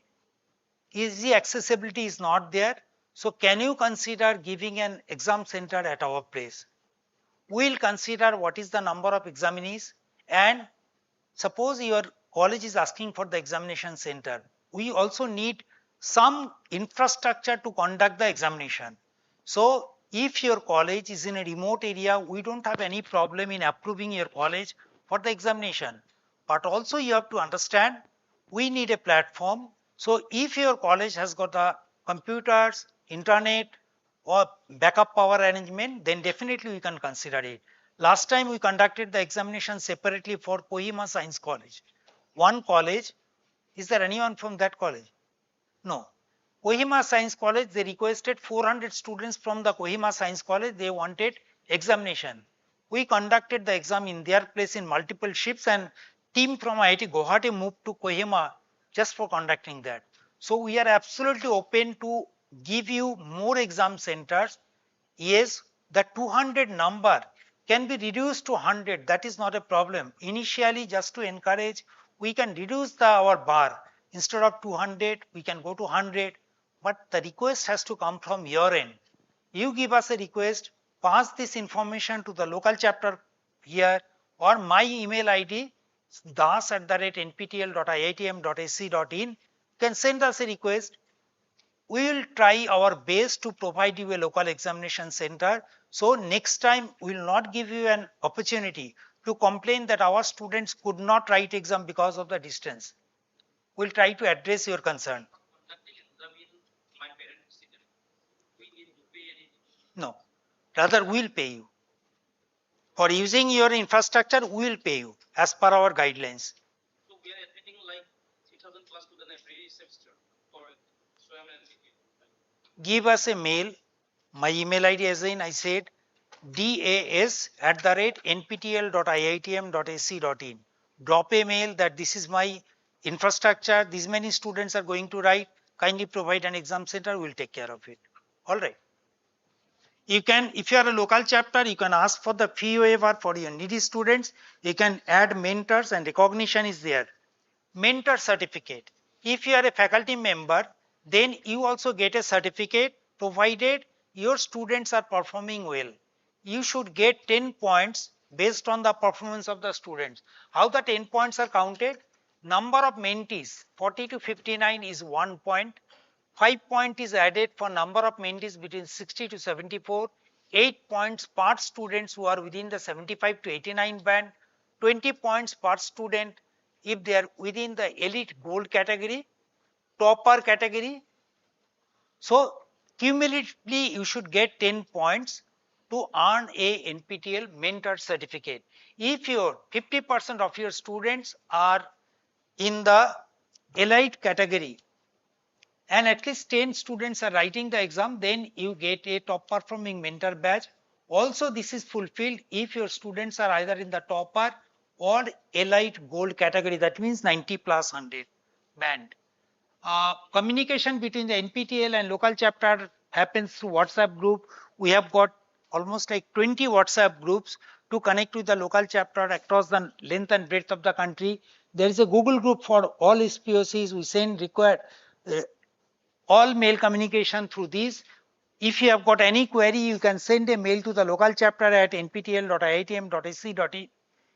easy accessibility is not there. So can you consider giving an exam center at our place? We'll consider what is the number of examinees, and suppose your college is asking for the examination center. We also need some infrastructure to conduct the examination. So if your college is in a remote area, we don't have any problem in approving your college for the examination. But also you have to understand, we need a platform. So if your college has got the computers, internet, or backup power arrangement, then definitely we can consider it. Last time we conducted the examination separately for Kohima Science College. One college, is there anyone from that college? No. Kohima Science College, they requested 400 students from the Kohima Science College, they wanted examination. We conducted the exam in their place in multiple shifts, and team from IIT Guwahati moved to Kohima just for conducting that. So we are absolutely open to give you more exam centers. Yes, the 200 number can be reduced to 100. That is not a problem. Initially, just to encourage, we can reduce our bar. Instead of 200, we can go to 100. But the request has to come from your end. You give us a request, pass this information to the local chapter here, or my email ID das@nptel.iitm.ac.in. You can send us a request. We will try our best to provide you a local examination center. So next time we will not give you an opportunity to complain that our students could not write exam because of the distance. We'll try to address your concern. No, rather we'll pay you. For using your infrastructure, we will pay you as per our guidelines. So we are admitting like 3,000 plus to the every semester for SWAM and give us a mail. My email ID, as I said, das@nptel.iitm.ac.in. Drop a mail that this is my infrastructure, these many students are going to write, kindly provide an exam center, we'll take care of it. All right. You can, if you are a local chapter, you can ask for the fee waiver for your needy students. You can add mentors, and recognition is there. Mentor certificate. If you are a faculty member, then you also get a certificate provided your students are performing well. You should get 10 points based on the performance of the students. How the 10 points are counted? Number of mentees, 40 to 59 is 1 point. 5 point is added for number of mentees between 60 to 74. 8 points per students who are within the 75 to 89 band. 20 points per student if they are within the elite gold category, topper category. So cumulatively you should get 10 points to earn a NPTEL mentor certificate. If your 50% of your students are in the elite category and at least 10 students are writing the exam, then you get a top performing mentor badge. Also this is fulfilled if your students are either in the topper or elite gold category, that means 90 plus 100 band. Communication between the NPTEL and local chapter happens through WhatsApp group. We have got almost like 20 WhatsApp groups to connect with the local chapter across the length and breadth of the country. There is a Google group for all SPOCs. We send required all mail communication through these. If you have got any query, you can send a mail to the local chapter at nptel.iitm.ac.in.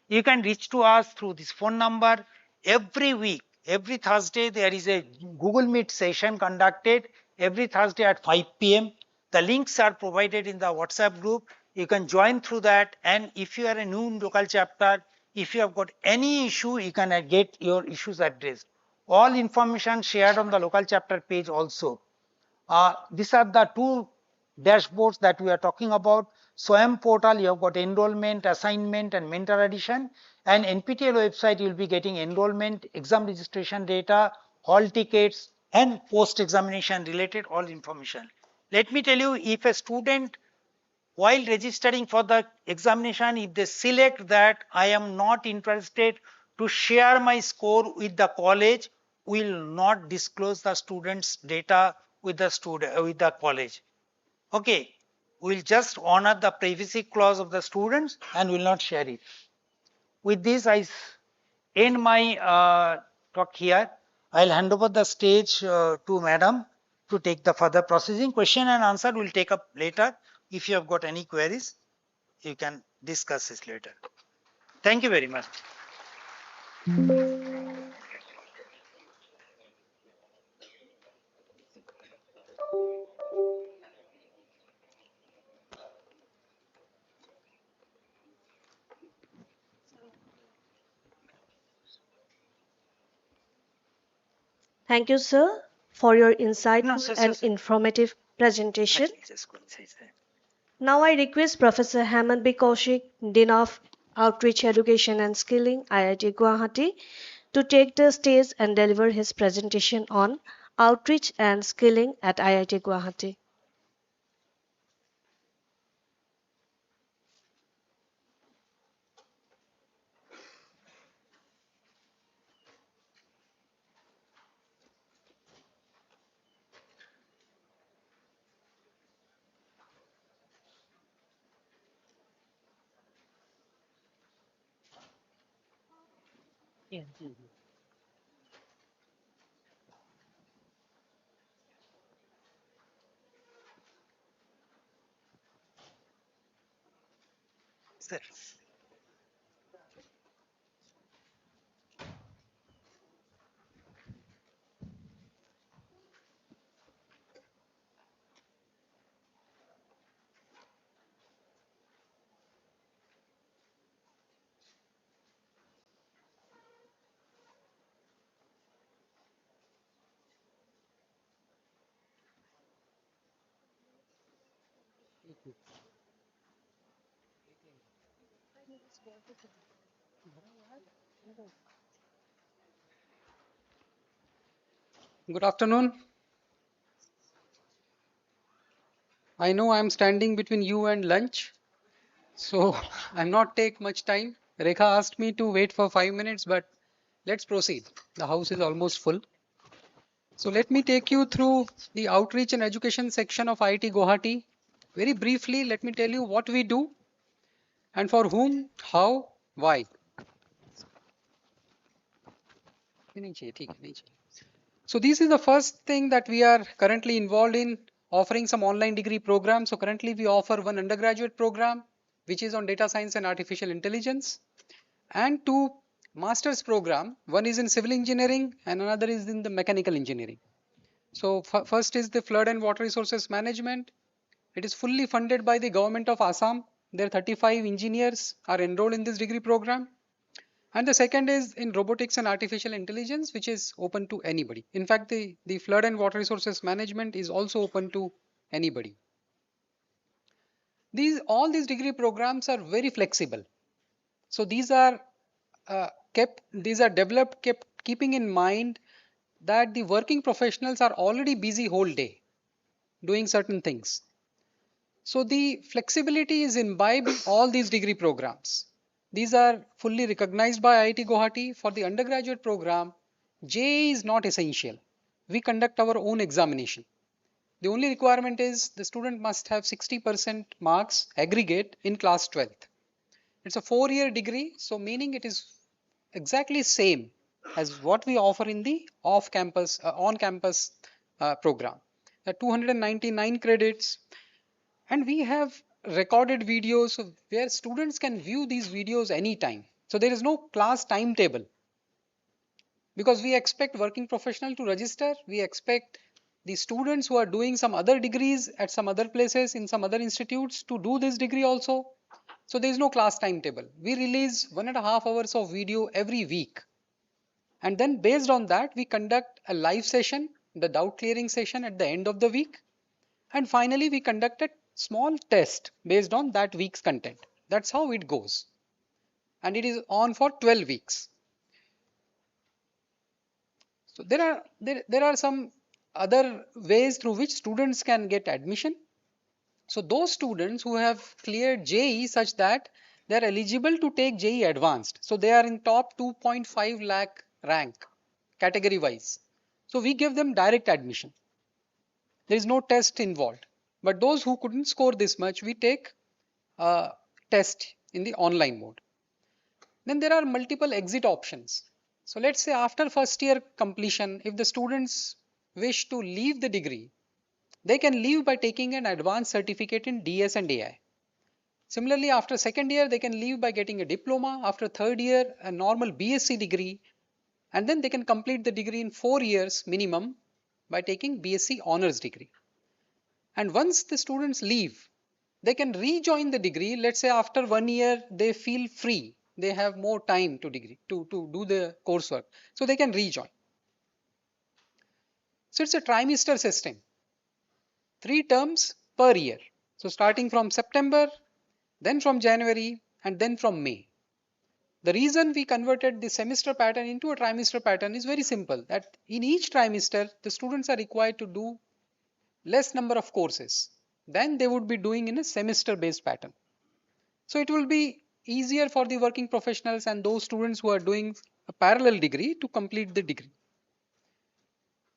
You can reach to us through this phone number. Every week, every Thursday, there is a Google Meet session conducted every Thursday at 5 p.m. The links are provided in the WhatsApp group. You can join through that. And if you are a new local chapter, if you have got any issue, you can get your issues addressed. All information shared on the local chapter page also. These are the two dashboards that we are talking about. SWAM portal, you have got enrollment, assignment, and mentor addition. And NPTEL website, you will be getting enrollment, exam registration data, hall tickets, and post-examination related all information. Let me tell you, if a student while registering for the examination, if they select that I am not interested to share my score with the college, will not disclose the student's data with the college. Okay, we'll just honor the privacy clause of the students and will not share it. With this, I end my talk here. I'll hand over the stage to Madam to take the further processing. Question and answer will take up later. If you have got any queries, you can discuss this later. Thank you very much. Thank you, sir, for your No, insightful and sir. informative presentation. Just go inside, sir. Now I request Professor Hemant B. Kaushik, Dean of Outreach Education and Skilling, IIT Guwahati, to take the stage and deliver his presentation on outreach and skilling at IIT Guwahati. Yeah. Sir. Good afternoon. I know I'm standing between you and lunch, so I'm not take much time. Rekha asked me to wait for 5 minutes, but let's proceed. The house is almost full. So let me take you through the outreach and education section of IIT Guwahati. Very briefly, let me tell you what we do and for whom, how, why. So this is the first thing that we are currently involved in, offering some online degree programs. So currently we offer one undergraduate program, which is on data science and artificial intelligence, and two master's program. One is in civil engineering and another is in the mechanical engineering. So first is the flood and water resources management. It is fully funded by the government of Assam. There are 35 engineers are enrolled in this degree program. And the second is in robotics and artificial intelligence, which is open to anybody. In fact, the flood and water resources management is also open to anybody. All these degree programs are very flexible. So these are developed keeping in mind that the working professionals are already busy whole day doing certain things. So the flexibility is imbibed in all these degree programs. These are fully recognized by IIT Guwahati. For the undergraduate program, JEE is not essential. We conduct our own examination. The only requirement is the student must have 60% marks aggregate in class 12th. It's a 4-year degree, so meaning it is exactly same as what we offer in the on-campus program. 299 credits, and we have recorded videos where students can view these videos anytime. So there is no class timetable because we expect working professional to register. We expect the students who are doing some other degrees at some other places in some other institutes to do this degree also. So there is no class timetable. We release 1.5 hours of video every week. And then based on that, we conduct a live session, the doubt clearing session at the end of the week. And finally, we conduct a small test based on that week's content. That's how it goes. And it is on for 12 weeks. So there are some other ways through which students can get admission. So those students who have cleared JEE such that they are eligible to take JEE advanced. So they are in top 2.5 lakh rank category wise. So we give them direct admission. There is no test involved. But those who couldn't score this much, we take a test in the online mode. Then there are multiple exit options. So let's say after first year completion, if the students wish to leave the degree, they can leave by taking an advanced certificate in DS and AI. Similarly, after second year, they can leave by getting a diploma. After third year, a normal BSc degree. And then they can complete the degree in 4 years minimum by taking BSc honors degree. And once the students leave, they can rejoin the degree. Let's say after 1 year, they feel free. They have more time to do the coursework. So they can rejoin. So it's a trimester system. 3 terms per year. So starting from September, then from January, and then from May. The reason we converted the semester pattern into a trimester pattern is very simple, that in each trimester, the students are required to do less number of courses than they would be doing in a semester based pattern. So it will be easier for the working professionals and those students who are doing a parallel degree to complete the degree.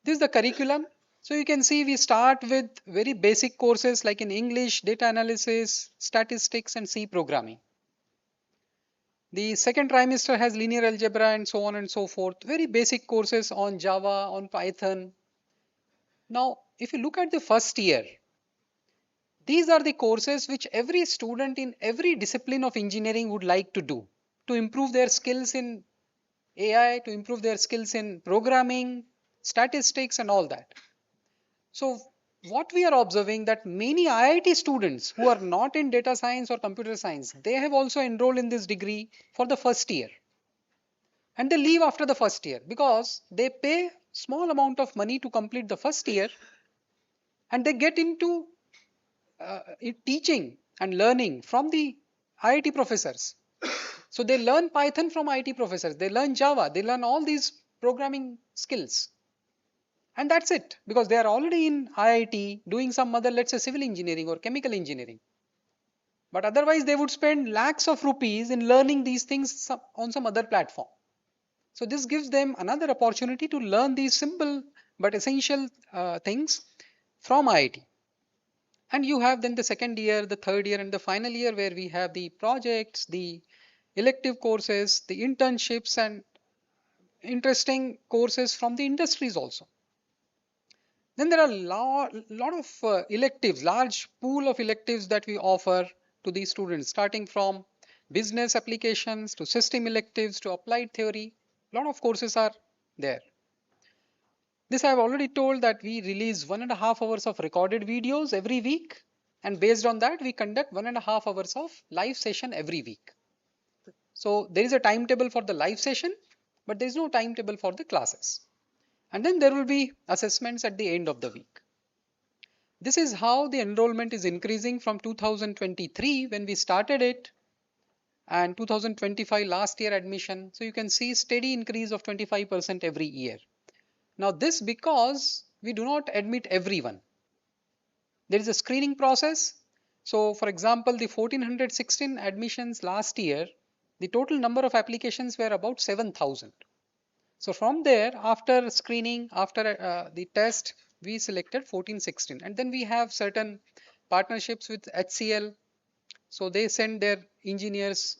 This is the curriculum. So you can see we start with very basic courses like in English, data analysis, statistics, and C programming. The second trimester has linear algebra and so on and so forth. Very basic courses on Java, on Python. Now, if you look at the first year, these are the courses which every student in every discipline of engineering would like to do to improve their skills in AI, to improve their skills in programming, statistics, and all that. So what we are observing that many IIT students who are not in data science or computer science, they have also enrolled in this degree for the first year. And they leave after the first year because they pay small amount of money to complete the first year and they get into teaching and learning from the IIT professors. So they learn Python from IIT professors, they learn Java, they learn all these programming skills. And that's it, because they are already in IIT doing some other, let's say, civil engineering or chemical engineering. But otherwise, they would spend lakhs of rupees in learning these things on some other platform. So this gives them another opportunity to learn these simple but essential things from IIT. And you have then the second year, the third year, and the final year where we have the projects, the elective courses, the internships, and interesting courses from the industries also. Then there are lot of electives, large pool of electives that we offer to these students, starting from business applications to system electives to applied theory. A lot of courses are there. This I have already told that we release 1.5 hours of recorded videos every week, and based on that we conduct 1.5 hours of live session every week. So there is a timetable for the live session, but there is no timetable for the classes. And then there will be assessments at the end of the week. This is how the enrollment is increasing from 2023 when we started it and 2025 last year admission. So you can see steady increase of 25% every year. Now this because we do not admit everyone. There is a screening process. So for example, the 1416 admissions last year, the total number of applications were about 7,000. So from there, after screening, after the test, we selected 1416. And then we have certain partnerships with HCL. So they send their engineers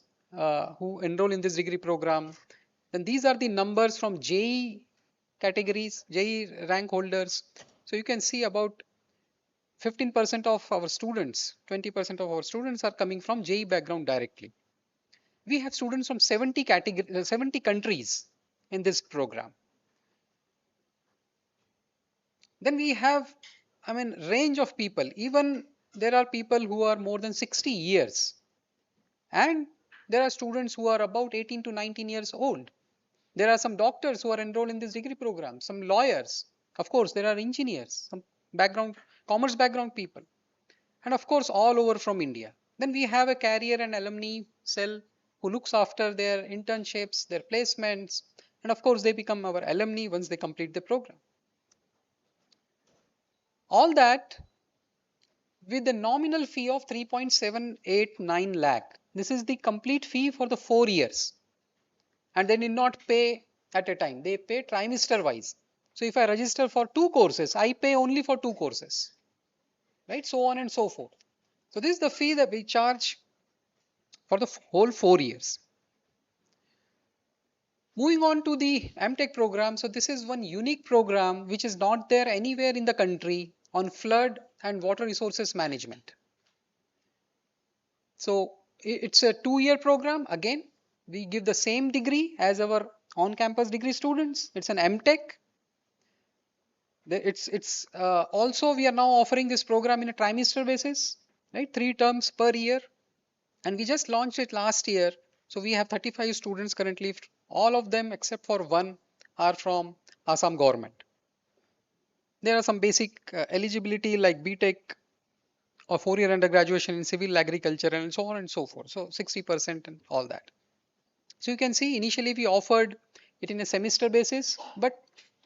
who enroll in this degree program. Then these are the numbers from JEE categories, JEE rank holders. So you can see about 15% of our students, 20% of our students are coming from JEE background directly. We have students from 70 countries in this program. Then we have, range of people. Even there are people who are more than 60 years. And there are students who are about 18 to 19 years old. There are some doctors who are enrolled in this degree program, some lawyers. Of course, there are engineers, some commerce background people. And of course, all over from India. Then we have a career and alumni cell who looks after their internships, their placements. And of course, they become our alumni once they complete the program. All that with a nominal fee of 3.789 lakh. This is the complete fee for the 4 years. And they need not pay at a time. They pay trimester wise. So if I register for 2 courses, I pay only for 2 courses. Right? So on and so forth. So this is the fee that we charge for the whole 4 years. Moving on to the MTech program. So this is one unique program which is not there anywhere in the country on flood and water resources management. So it's a 2-year program. Again, we give the same degree as our on-campus degree students. It's an MTech. It's also we are now offering this program in a trimester basis, right? 3 terms per year, and we just launched it last year. So we have 35 students currently. All of them except for one are from Assam government. There are some basic eligibility like BTech or 4-year undergraduation in civil agriculture and so on and so forth. So 60% and all that. So you can see initially we offered it in a semester basis, but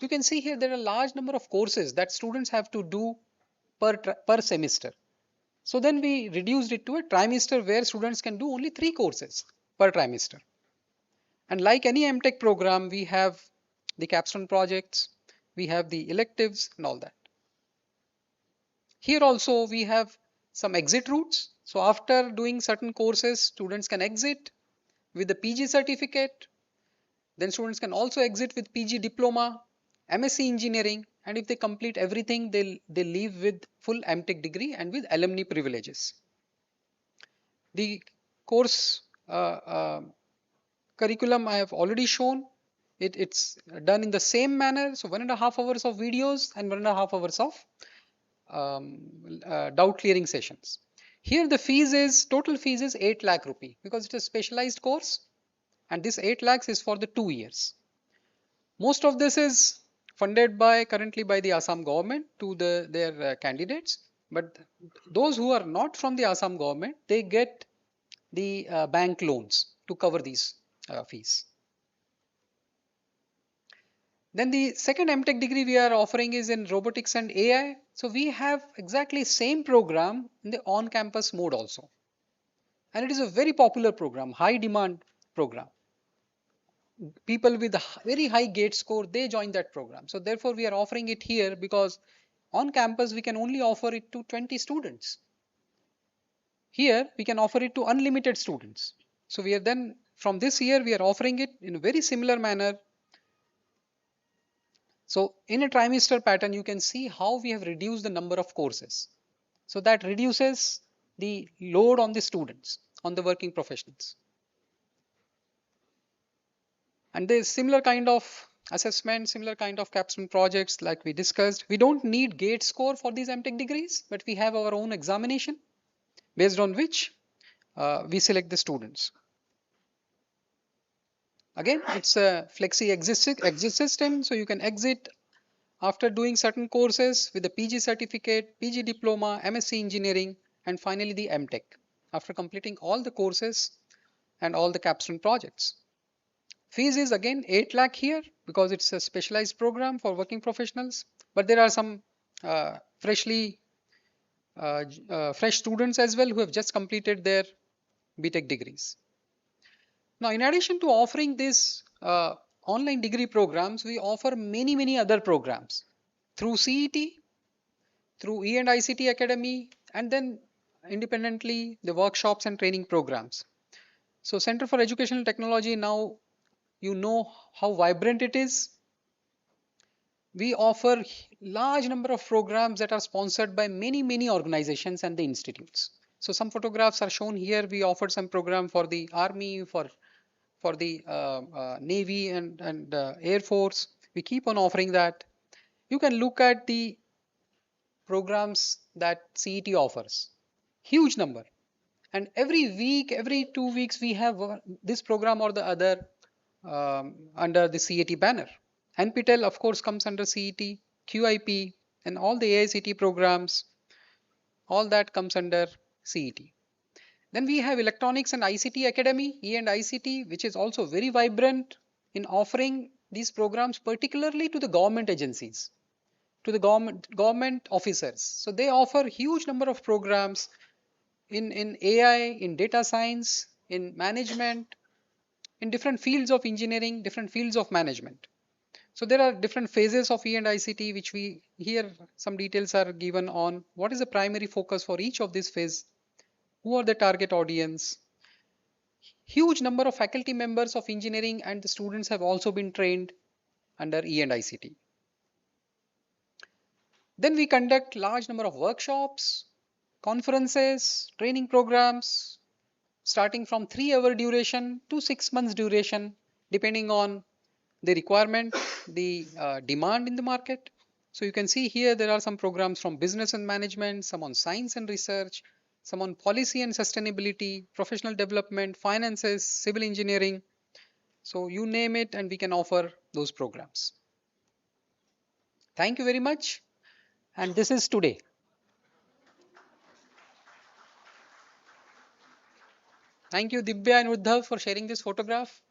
you can see here there are a large number of courses that students have to do per semester. So then we reduced it to a trimester where students can do only 3 courses per trimester. And like any MTech program, we have the capstone projects, we have the electives and all that. Here also we have some exit routes. So after doing certain courses, students can exit with the PG certificate. Then students can also exit with PG diploma, MSc engineering, and if they complete everything, they leave with full MTech degree and with alumni privileges. The course curriculum I have already shown. It's done in the same manner. So 1.5 hours of videos and 1.5 hours of doubt clearing sessions. Here the fees is, total fees is 8 lakh rupee because it's a specialized course, and this 8 lakhs is for the 2 years. Most of this is funded currently by the Assam government to their candidates, but those who are not from the Assam government, they get the bank loans to cover these fees. Then the second MTech degree we are offering is in robotics and AI. So we have exactly same program in the on-campus mode also. And it is a very popular program, high demand program. People with a very high gate score, they join that program. So therefore we are offering it here because on campus we can only offer it to 20 students. Here we can offer it to unlimited students. So we are then from this year we are offering it in a very similar manner. So in a trimester pattern you can see how we have reduced the number of courses. So that reduces the load on the students, on the working professionals. And there's similar kind of assessment, similar kind of capstone projects like we discussed. We don't need gate score for these MTech degrees, but we have our own examination based on which we select the students. Again, it's a flexi exit system, so you can exit after doing certain courses with the PG certificate, PG diploma, MSc engineering, and finally the MTech after completing all the courses and all the capstone projects. Fees is again 8 lakh here because it's a specialized program for working professionals, but there are some fresh students as well who have just completed their BTech degrees. Now, in addition to offering these online degree programs, we offer many other programs through CET, through E&ICT Academy, and then independently the workshops and training programs. So Center for Educational Technology, now you know how vibrant it is. We offer large number of programs that are sponsored by many organizations and the institutes. So some photographs are shown here. We offered some program for the Army, for the Navy and Air Force. We keep on offering that. You can look at the programs that CET offers. Huge number. And every week, every 2 weeks, we have this program or the other under the CET banner. NPTEL, of course, comes under CET, QIP, and all the AICT programs, all that comes under CET. Then we have Electronics and ICT Academy, E&ICT, which is also very vibrant in offering these programs, particularly to the government agencies, to the government officers. So they offer huge number of programs in AI, in data science, in management, in different fields of engineering, different fields of management. So there are different phases of E&ICT, which we here some details are given on what is the primary focus for each of these phase, who are the target audience. Huge number of faculty members of engineering and the students have also been trained under E&ICT. Then we conduct large number of workshops, conferences, training programs, starting from 3-hour duration to 6 months duration, depending on the requirement, the demand in the market. So you can see here there are some programs from business and management, some on science and research, some on policy and sustainability, professional development, finances, civil engineering. So you name it and we can offer those programs. Thank you very much. And this is today. Thank you, Dibya and Uddhav, for sharing this photograph.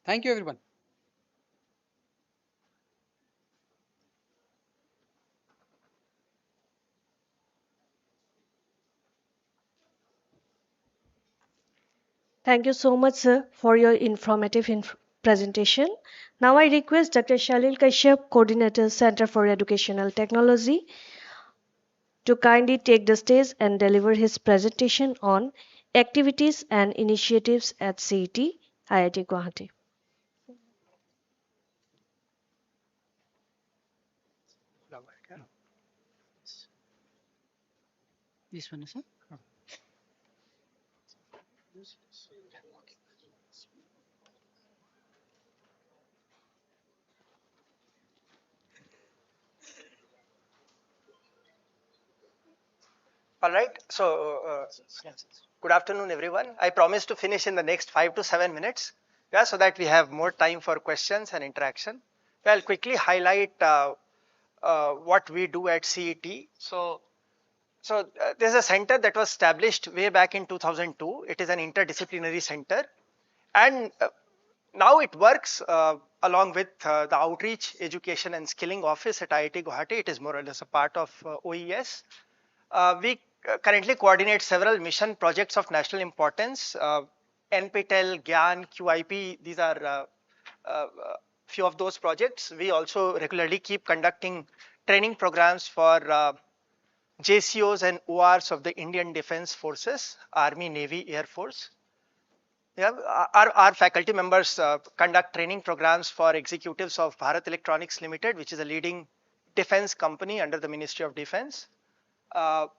Thank you, everyone. Thank you so much, sir, for your informative presentation. Now I request Dr. Shalil Kashyap, Coordinator, Center for Educational Technology, to kindly take the stage and deliver his presentation on activities and initiatives at CET, IIT Guwahati. This one, sir. All right. So, good afternoon, everyone. I promise to finish in the next 5 to 7 minutes, yeah, so that we have more time for questions and interaction. I'll quickly highlight what we do at CET. There's a center that was established way back in 2002. It is an interdisciplinary center, and now it works along with the Outreach, Education and Skilling Office at IIT Guwahati. It is more or less a part of OES. We currently coordinate several mission projects of national importance. NPTEL, GYAN, QIP, these are few of those projects. We also regularly keep conducting training programs for JCOs and ORs of the Indian Defense Forces, Army, Navy, Air Force. Yeah, our faculty members conduct training programs for executives of Bharat Electronics Limited, which is a leading defense company under the Ministry of Defense. Of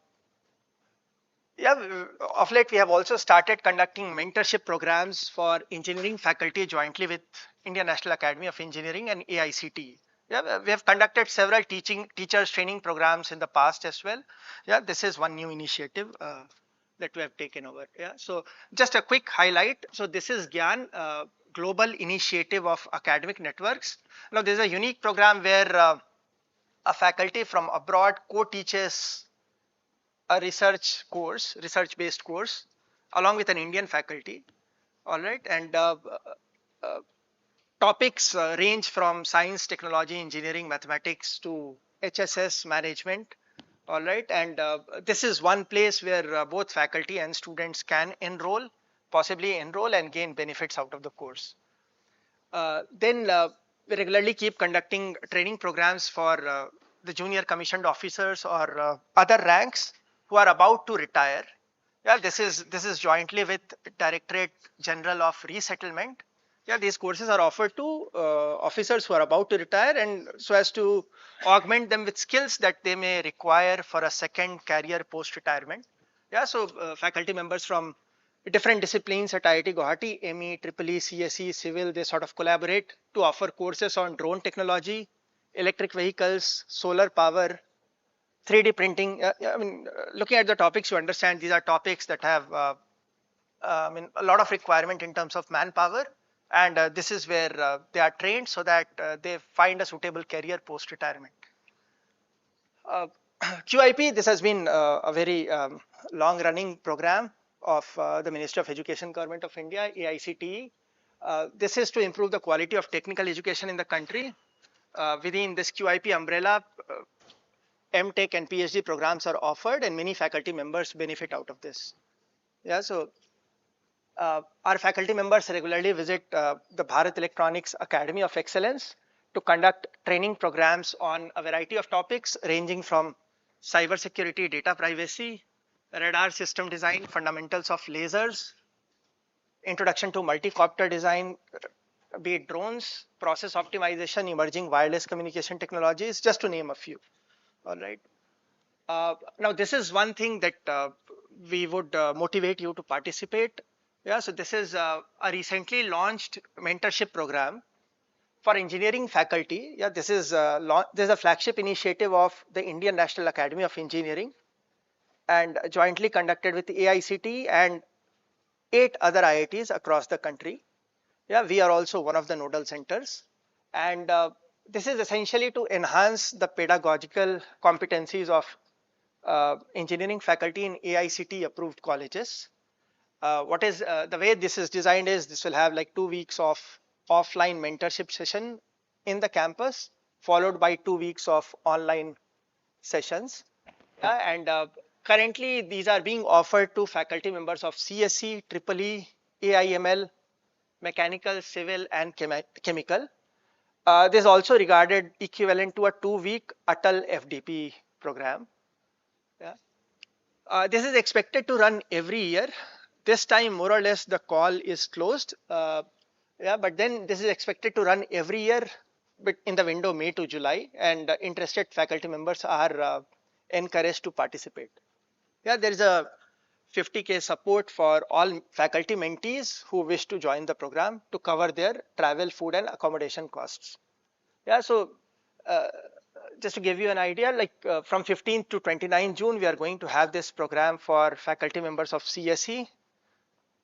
late, we have also started conducting mentorship programs for engineering faculty jointly with Indian National Academy of Engineering and AICT. Yeah, we have conducted several teachers training programs in the past as well. Yeah, this is one new initiative that we have taken over. Yeah, so just a quick highlight. So this is GYAN, Global Initiative of Academic Networks. Now, there's a unique program where a faculty from abroad co-teaches a research-based course, along with an Indian faculty. All right, and topics range from science, technology, engineering, mathematics to HSS management. All right, and this is one place where both faculty and students can possibly enroll and gain benefits out of the course. Then we regularly keep conducting training programs for the junior commissioned officers or other ranks who are about to retire. Yeah, this is jointly with Directorate General of Resettlement. Yeah, these courses are offered to officers who are about to retire, and so as to augment them with skills that they may require for a second career post-retirement. Yeah, so faculty members from different disciplines at IIT Guwahati, ME, EEE, CSE, Civil, they sort of collaborate to offer courses on drone technology, electric vehicles, solar power, 3D printing. Looking at the topics, you understand these are topics that have a lot of requirement in terms of manpower, and this is where they are trained so that they find a suitable career post-retirement. QIP, this has been a very long-running program of the Ministry of Education, Government of India, AICTE. This is to improve the quality of technical education in the country. within this QIP umbrella, MTech and PhD programs are offered, and many faculty members benefit out of this. Yeah, so our faculty members regularly visit the Bharat Electronics Academy of Excellence to conduct training programs on a variety of topics ranging from cybersecurity, data privacy, radar system design, fundamentals of lasers, introduction to multi-copter design, be it drones, process optimization, emerging wireless communication technologies, just to name a few. All right. Now, this is one thing that we would motivate you to participate. Yeah, so this is a recently launched mentorship program for engineering faculty. Yeah, this is a flagship initiative of the Indian National Academy of Engineering and jointly conducted with the AICT and 8 other IITs across the country. Yeah, we are also one of the nodal centers. And this is essentially to enhance the pedagogical competencies of engineering faculty in AICT approved colleges. What is the way this is designed is this will have like 2 weeks of offline mentorship session in the campus, followed by 2 weeks of online sessions. And currently these are being offered to faculty members of CSE, EEE, AIML, mechanical, civil, and chemical. This is also regarded equivalent to a 2-week Atal FDP program. Yeah. This is expected to run every year. This time, more or less, the call is closed. Yeah, but then this is expected to run every year, but in the window May to July, and interested faculty members are encouraged to participate. Yeah, there is a 50K support for all faculty mentees who wish to join the program to cover their travel, food, and accommodation costs. Yeah, so just to give you an idea, like from 15th to 29 June, we are going to have this program for faculty members of CSE.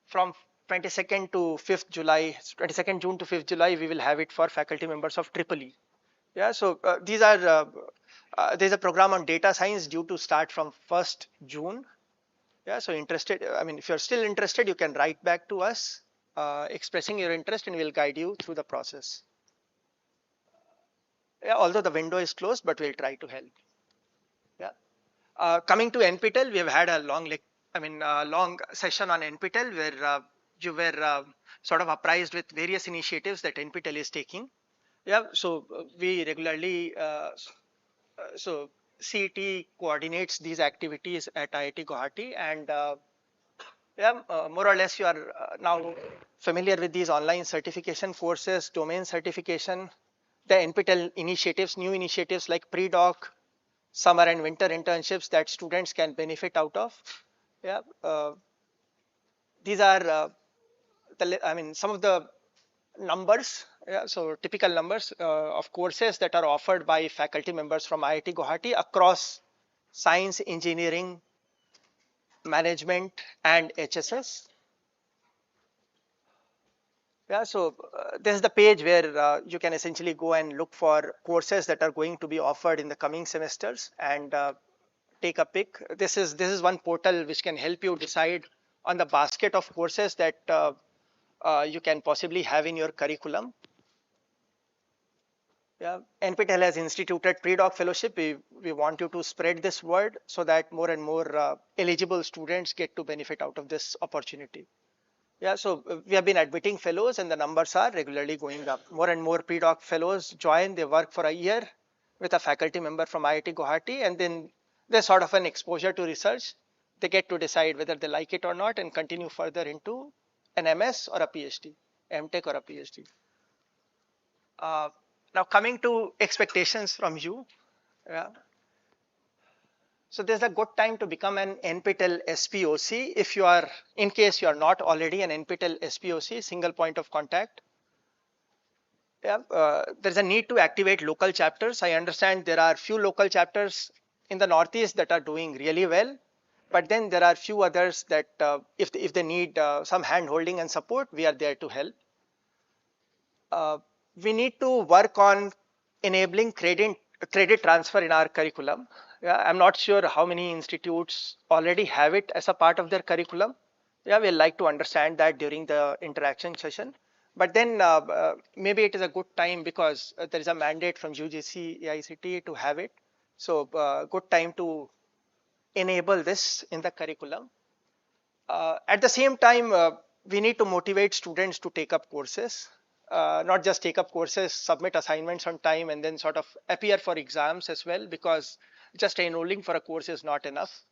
From 22nd to 5th July, 22nd June to 5th July, we will have it for faculty members of EEE. Yeah, so these are, there's a program on data science due to start from 1st June. Yeah, so interested, I mean, if you're still interested, you can write back to us expressing your interest and we'll guide you through the process. Yeah, although the window is closed, but we'll try to help. Yeah. Coming to NPTEL, we have had a long session on NPTEL where you were sort of apprised with various initiatives that NPTEL is taking. Yeah, so we regularly, so CET coordinates these activities at IIT Guwahati, and yeah, more or less you are now familiar with these online certification courses, domain certification, the NPTEL initiatives, new initiatives like pre-doc, summer and winter internships that students can benefit out of. Yeah, these are some of the numbers. Yeah, so typical numbers of courses that are offered by faculty members from IIT Guwahati across science, engineering, management, and HSS. Yeah, so this is the page where you can essentially go and look for courses that are going to be offered in the coming semesters and take a pick. This is one portal which can help you decide on the basket of courses that you can possibly have in your curriculum. Yeah, NPTEL has instituted pre-doc fellowship. We want you to spread this word so that more and more eligible students get to benefit out of this opportunity. Yeah, so we have been admitting fellows and the numbers are regularly going up. More and more pre-doc fellows join, they work for a year with a faculty member from IIT Guwahati, and then there's sort of an exposure to research. They get to decide whether they like it or not and continue further into an MS or a PhD, MTech or a PhD. Now coming to expectations from you. Yeah. So there's a good time to become an NPTEL SPOC if you are, in case you are not already an NPTEL SPOC, single point of contact. Yeah, there's a need to activate local chapters. I understand there are few local chapters in the Northeast that are doing really well, but then there are few others that if they need some hand holding and support, we are there to help. We need to work on enabling credit transfer in our curriculum. Yeah, I'm not sure how many institutes already have it as a part of their curriculum. Yeah, we'd like to understand that during the interaction session. But then maybe it is a good time because there is a mandate from UGC AICTE to have it. So good time to enable this in the curriculum. At the same time, we need to motivate students to take up courses, not just take up courses, submit assignments on time, and then sort of appear for exams as well, because just enrolling for a course is not enough.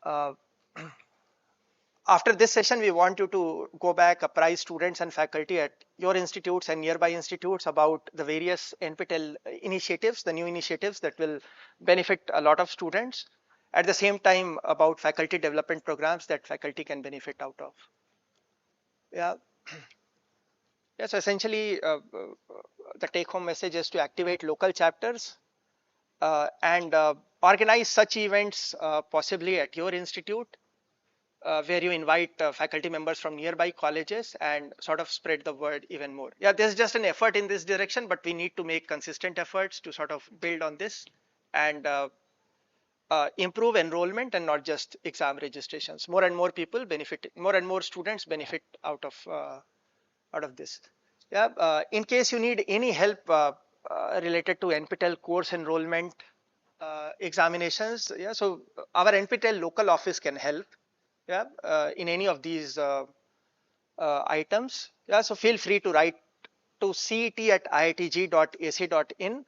Uh, After this session, we want you to go back, apprise students and faculty at your institutes and nearby institutes about the various NPTEL initiatives, the new initiatives that will benefit a lot of students. At the same time, about faculty development programs that faculty can benefit out of. Yeah. Yeah, so essentially, the take-home message is to activate local chapters and organize such events possibly at your institute where you invite faculty members from nearby colleges and sort of spread the word even more. Yeah, there's just an effort in this direction, but we need to make consistent efforts to sort of build on this and improve enrollment and not just exam registrations. More and more people benefit, more and more students benefit out of this. Yeah, in case you need any help related to NPTEL course enrollment examinations, yeah, so our NPTEL local office can help. Yeah, in any of these items. Yeah, so feel free to write to cet@iitg.ac.in,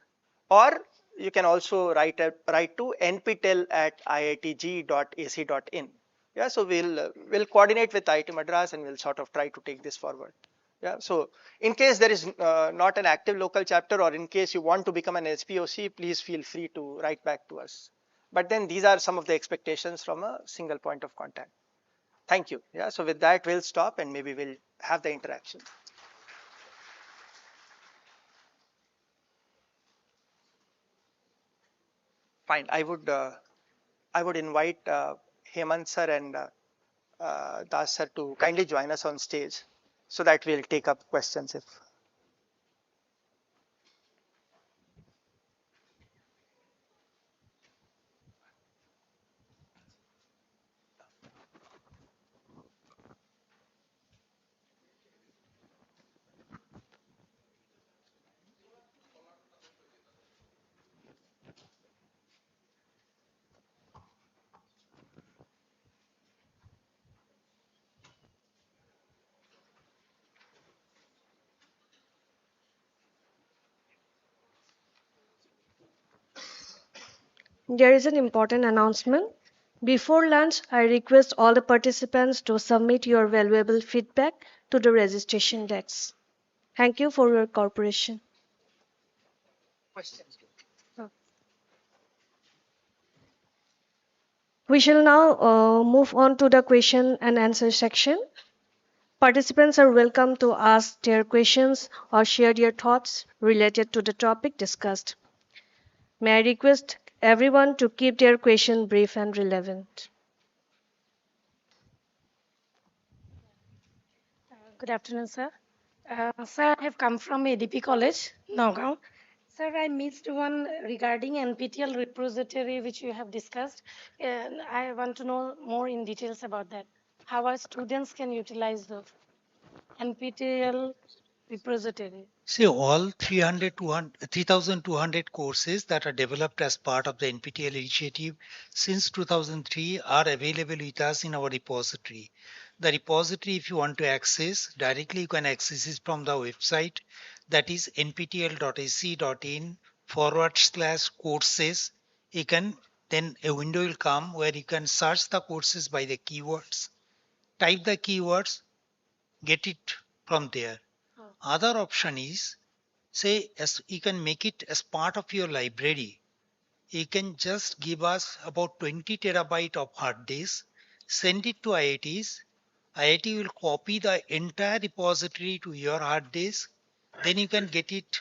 or you can also write to nptel@iitg.ac.in. Yeah, so we'll coordinate with IIT Madras and we'll sort of try to take this forward. Yeah, so in case there is not an active local chapter, or in case you want to become an SPOC, please feel free to write back to us. But then these are some of the expectations from a single point of contact. Thank you. Yeah, so with that, we'll stop and maybe we'll have the interaction. Fine. I would invite Hemant sir and Das sir to kindly join us on stage so that we'll take up questions if. There is an important announcement. Before lunch, I request all the participants to submit your valuable feedback to the registration desk. Thank you for your cooperation. Questions. We shall now move on to the question and answer section. Participants are welcome to ask their questions or share their thoughts related to the topic discussed. May I request everyone to keep their question brief and relevant. Good afternoon, sir. Sir, I have come from ADP College, Nagaon. Sir, I missed one regarding NPTEL repository which you have discussed. I want to know more in details about that. How our students can utilize the NPTEL repository. See, all 3,200 courses that are developed as part of the NPTEL initiative since 2003 are available with us in our repository. The repository, if you want to access, directly you can access it from the website, that is nptel.ac.in/courses. You can, then a window will come where you can search the courses by the keywords, type the keywords, get it from there. Other option is, say, as you can make it as part of your library. You can just give us about 20 terabyte of hard disk, send it to IITs. IIT will copy the entire repository to your hard disk. Then you can get it,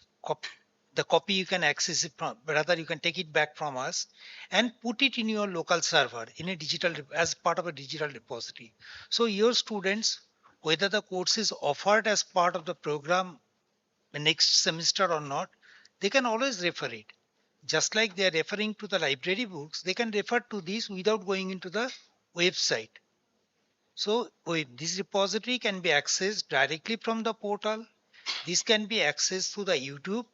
the copy you can access it from, rather you can take it back from us and put it in your local server in a digital, as part of a digital repository. So your students, whether the course is offered as part of the program next semester or not, they can always refer it. Just like they are referring to the library books, they can refer to these without going into the website. So this repository can be accessed directly from the portal. This can be accessed through the YouTube,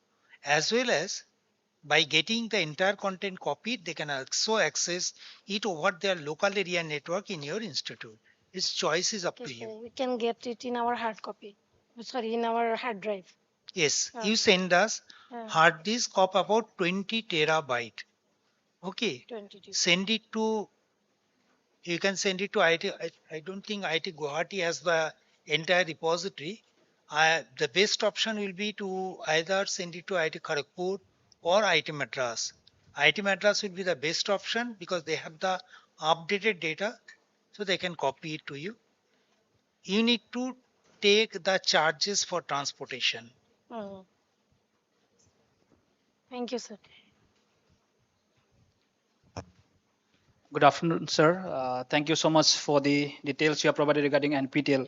as well as by getting the entire content copied, they can also access it over their local area network in your institute. Its choice is up Okay, to you. so we can get it in our hard copy. Sorry, in our hard drive. Yes, you Okay. send us Uh, hard disk of about 20 terabyte. Okay, 22. send it to, you can send it to IIT. I don't think IIT Guwahati has the entire repository. The best option will be to either send it to IIT Kharagpur or IIT Madras. IIT Madras will be the best option because they have the updated data, so they can copy it to you. You need to take the charges for transportation. Oh, thank you, sir. Good afternoon, sir. Thank you so much for the details you have provided regarding NPTEL.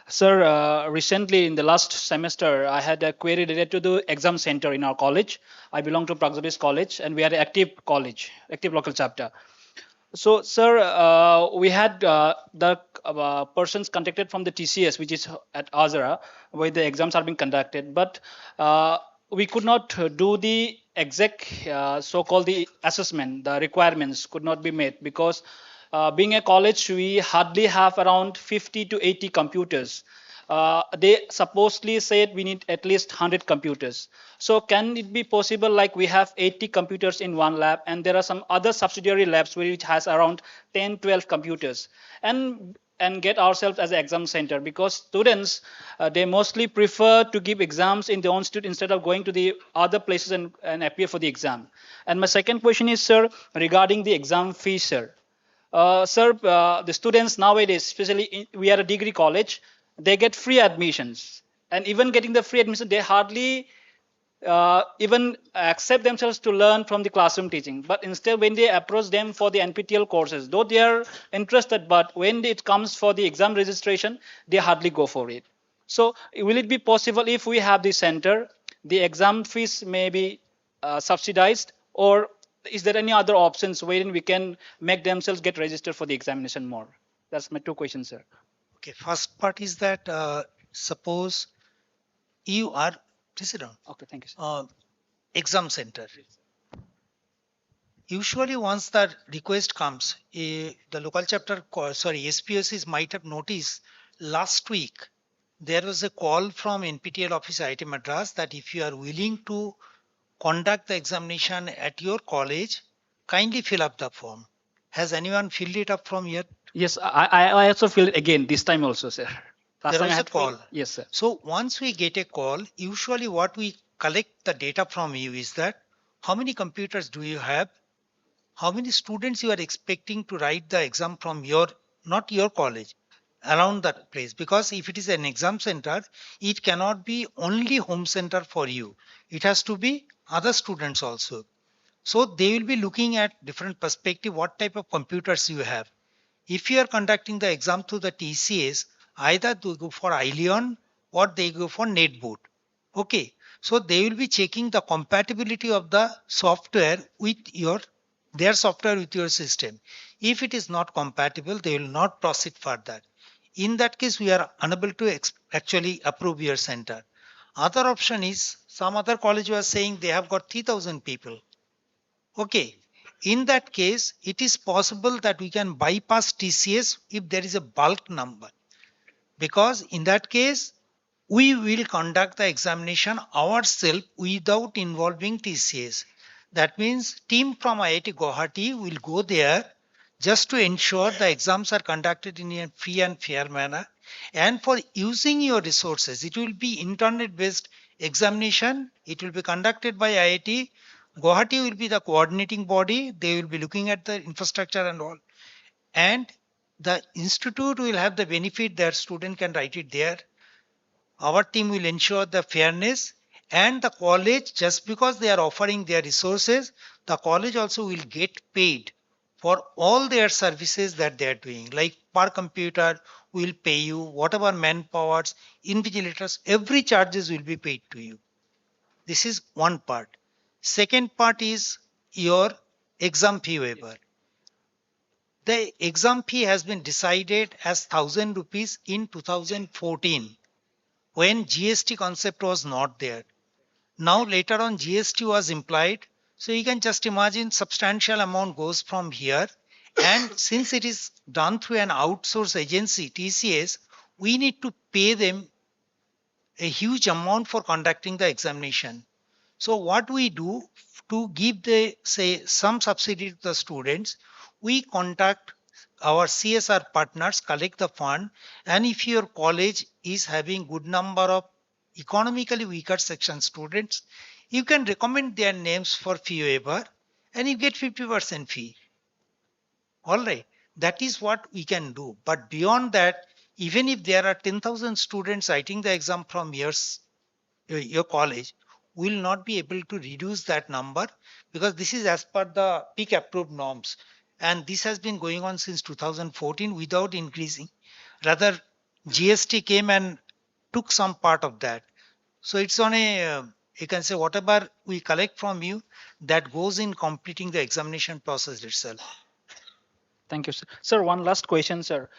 Sir, recently in the last semester, I had a query related to the exam center in our college. I belong to Praxatis College, and we are an active college, active local chapter. So, sir, we had the persons contacted from the TCS, which is at Azara, where the exams are being conducted. But we could not do the exact so-called the assessment. The requirements could not be met because being a college, we hardly have around 50 to 80 computers. They supposedly said we need at least 100 computers. So can it be possible like we have 80 computers in one lab and there are some other subsidiary labs which has around 10, 12 computers and get ourselves as an exam center because students they mostly prefer to give exams in their own institute instead of going to the other places and appear for the exam. And my second question is, sir, regarding the exam fees, sir. Sir, the students nowadays, especially we are a degree college, they get free admissions. And even getting the free admission, they hardly even accept themselves to learn from the classroom teaching. But instead, when they approach them for the NPTEL courses, though they are interested, but when it comes for the exam registration, they hardly go for it. So, will it be possible if we have the center, the exam fees may be subsidized, or is there any other options wherein we can make themselves get registered for the examination more? That's my two questions, sir. Okay, first part is that suppose you are, please sit down, Okay, thank you, sir. exam center. Usually once the request comes, the local chapter, SPOCs might have noticed last week there was a call from NPTEL office IIT Madras that if you are willing to conduct the examination at your college, kindly fill up the form. Has anyone filled it up from yet? Yes, I also feel it again this time also, sir. Last There time I was a had filled. call. Yes, sir. So once we get a call, usually what we collect the data from you is that how many computers do you have? How many students you are expecting to write the exam from your, not your college, around that place? Because if it is an exam center, it cannot be only home center for you. It has to be other students also. So they will be looking at different perspective, what type of computers you have. If you are conducting the exam through the TCS, either they go for ILEON or they go for NetBoot. Okay, so they will be checking the compatibility of the software with their software with your system. If it is not compatible, they will not proceed further. In that case, we are unable to actually approve your center. Other option is some other college was saying they have got 3,000 people. Okay, in that case, it is possible that we can bypass TCS if there is a bulk number, because in that case, we will conduct the examination ourselves without involving TCS. That means team from IIT Guwahati will go there just to ensure the exams are conducted in a free and fair manner. And for using your resources, it will be internet based examination. It will be conducted by IIT. Guwahati will be the coordinating body. They will be looking at the infrastructure and all. And the institute will have the benefit that student can write it there. Our team will ensure the fairness, and the college, just because they are offering their resources, the college also will get paid for all their services that they are doing. Like per computer will pay you, whatever manpowers, invigilators, every charges will be paid to you. This is one part. Second part is your exam fee waiver. The exam fee has been decided as 1000 rupees in 2014 when GST concept was not there. Now later on GST was implied. So you can just imagine substantial amount goes from here. And since it is done through an outsource agency, TCS, we need to pay them a huge amount for conducting the examination. So what we do to give the say some subsidy to the students, we contact our CSR partners, collect the fund, and if your college is having good number of economically weaker section students, you can recommend their names for fee waiver and you get 50% fee. All right, that is what we can do. But beyond that, even if there are 10,000 students writing the exam from your college, will not be able to reduce that number because this is as per the peak approved norms. And this has been going on since 2014 without increasing. Rather, GST came and took some part of that. So it's on a, you can say whatever we collect from you, that goes in completing the examination process itself. Thank you, sir. Sir, one last question, sir.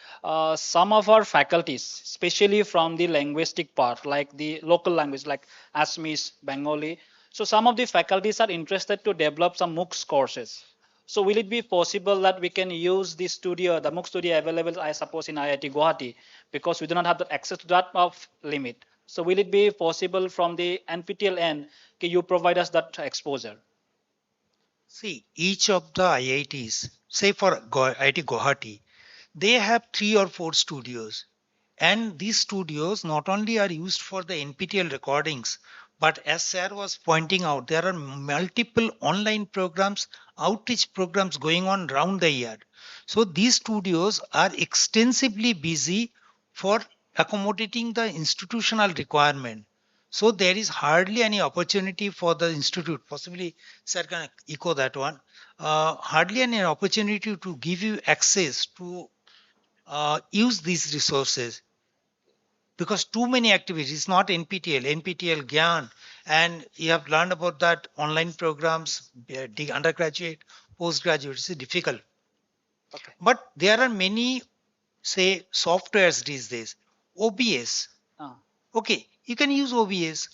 Some of our faculties, especially from the linguistic part, like the local language, like Assamese, Bengali, so some of the faculties are interested to develop some MOOCs courses. So will it be possible that we can use the studio, the MOOC studio available, I suppose, in IIT Guwahati, because we do not have the access to that of limit. So will it be possible from the NPTEL end, can you provide us that exposure? See, each of the IITs, say for IIT Guwahati, they have 3 or 4 studios. And these studios not only are used for the NPTEL recordings, but as Sir was pointing out, there are multiple online programs, outreach programs going on round the year. So these studios are extensively busy for accommodating the institutional requirement. So there is hardly any opportunity for the institute, possibly Sir can echo that one, hardly any opportunity to give you access to use these resources because too many activities, not NPTEL, NPTEL Gyan, and you have learned about that online programs, the undergraduate, postgraduate, it's difficult. Okay. But there are many, say, softwares these days. OBS. Okay, you can use OBS.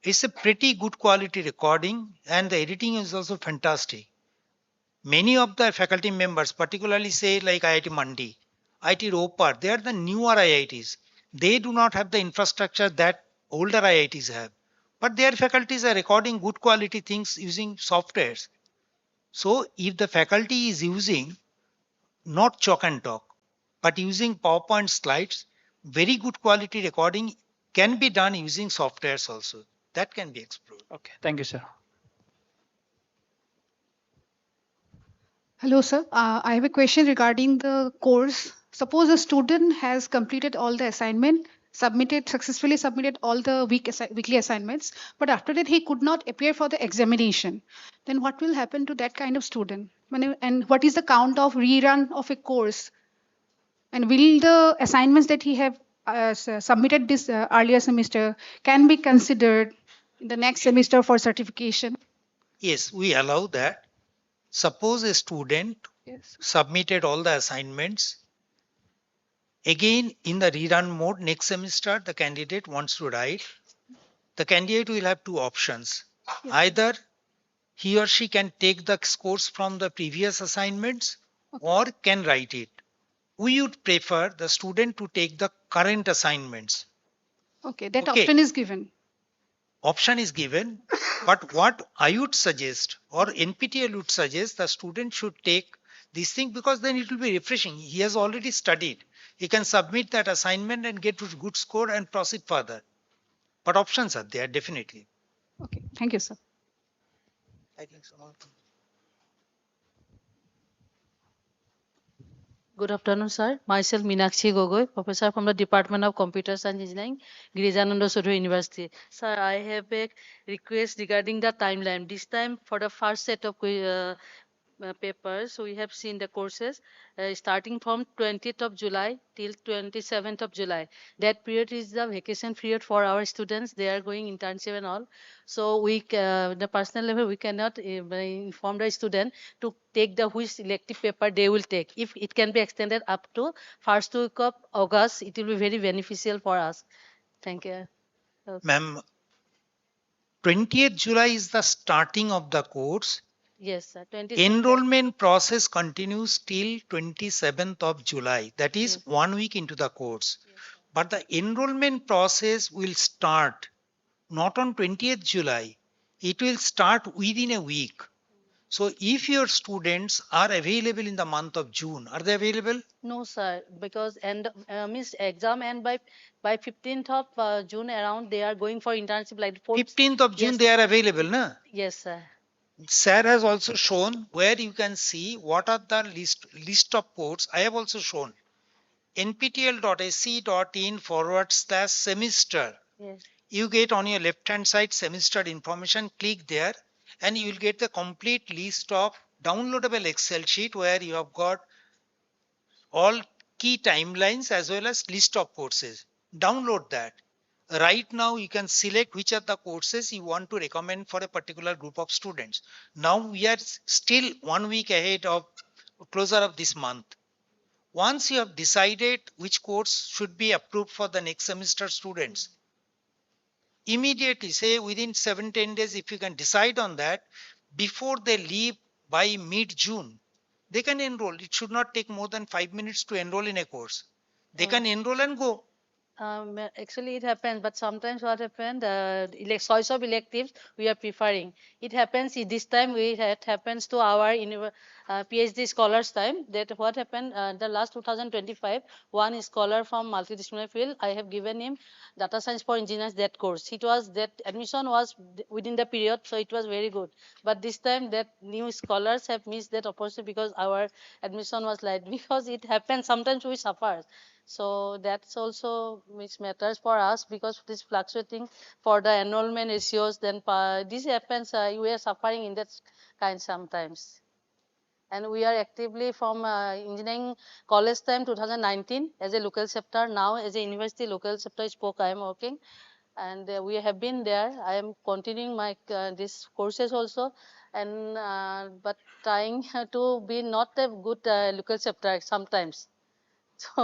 It's a pretty good quality recording and the editing is also fantastic. Many of the faculty members, particularly say like IIT Mandi, IIT Ropar, they are the newer IITs. They do not have the infrastructure that older IITs have. But their faculties are recording good quality things using softwares. So if the faculty is using not chalk and talk, but using PowerPoint slides, very good quality recording can be done using softwares also. That can be explored. Okay, thank you, sir. Hello, sir. I have a question regarding the course. Suppose a student has completed all the assignment, successfully submitted all the weekly assignments, but after that he could not appear for the examination. Then what will happen to that kind of student? And what is the count of rerun of a course? And will the assignments that he have submitted this earlier semester can be considered in the next semester for certification? Yes, we allow that. Suppose a student submitted all the assignments. Again, in the rerun mode, next semester, the candidate wants to write. The candidate will have 2 options. Either he or she can take the scores from the previous assignments or can write it. We would prefer the student to take the current assignments. Okay, that option is given. Option is given, but what I would suggest or NPTEL would suggest the student should take this thing because then it will be refreshing. He has already studied. He can submit that assignment and get a good score and proceed further. But options are there definitely. Okay, thank you, sir. I think so. Good afternoon, sir. Myself Meenakshi Gogoi, professor from the Department of Computer Science Engineering, Girijananda Chaudhary University. Sir, I have a request regarding the timeline. This time, for the first set of papers. We have seen the courses starting from 20th of July till 27th of July. That period is the vacation period for our students. They are going internship and all. So the personal level, we cannot inform the student to take the which elective paper they will take. If it can be extended up to first week of August, it will be very beneficial for us. Thank you. Okay. Ma'am, 20th July is the starting of the course. Yes, sir. 27th. Enrollment process continues till 27th of July. That is 1 week into the course. But the enrollment process will start not on 20th July. It will start within a week. So if your students are available in the month of June, are they available? No, sir, because means exam and by 15th of June around they are going for internship like 15th of June yes. they are available, na? Yes, sir. Sir has also shown where you can see what are the list of courses. I have also shown nptel.ac.in/semester. Yes. You get on your left hand side semester information, click there and you will get the complete list of downloadable Excel sheet where you have got all key timelines as well as list of courses. Download that. Right now you can select which are the courses you want to recommend for a particular group of students. Now we are still 1 week ahead of closer of this month. Once you have decided which course should be approved for the next semester students, immediately say within 7-10 days, if you can decide on that before they leave by mid-June, they can enroll. It should not take more than 5 minutes to enroll in a course. They can enroll and go. Actually, it happens, but sometimes what happened, choice of electives we are preferring. It happens this time. It happens to our PhD scholars time. That what happened the last 2025. One scholar from multidisciplinary field. I have given him data science for engineers that course. It was that admission was within the period, so it was very good. But this time that new scholars have missed that opportunity because our admission was late. Because it happens sometimes we suffer. So that's also which matters for us because this fluctuating for the enrollment ratios. Then this happens. We are suffering in that kind sometimes. And we are actively from engineering college time 2019 as a local chapter. Now as a university local chapter spoke I am working, and we have been there. I am continuing my these courses also, and but trying to be not a good local chapter sometimes.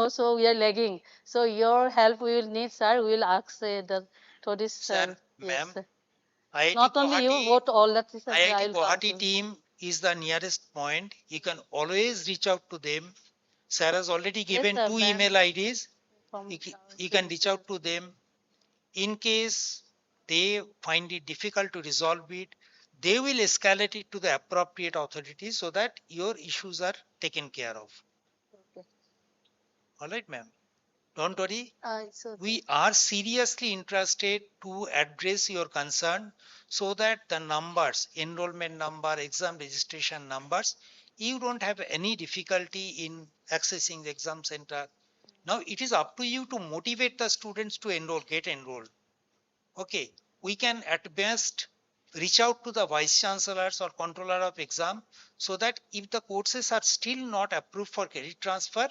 So we are lagging. So your help we will need, sir. We will ask to this. Sir, Yes, ma'am, sir. IIT Not only you, both all that is. I IIT will Guwahati team is the nearest point. You can always reach out to them. Sir has already given sir, 2 ma'am. email IDs. From You can reach out to them. In case they find it difficult to resolve it, they will escalate it to the appropriate authorities so that your issues are taken care of. Okay. All right, ma'am. Don't worry. It's okay. We are seriously interested to address your concern so that the numbers, enrollment number, exam registration numbers, you don't have any difficulty in accessing the exam center. Now it is up to you to motivate the students to enroll, get enrolled. Okay, we can at best reach out to the vice chancellors or controller of exam so that if the courses are still not approved for credit transfer,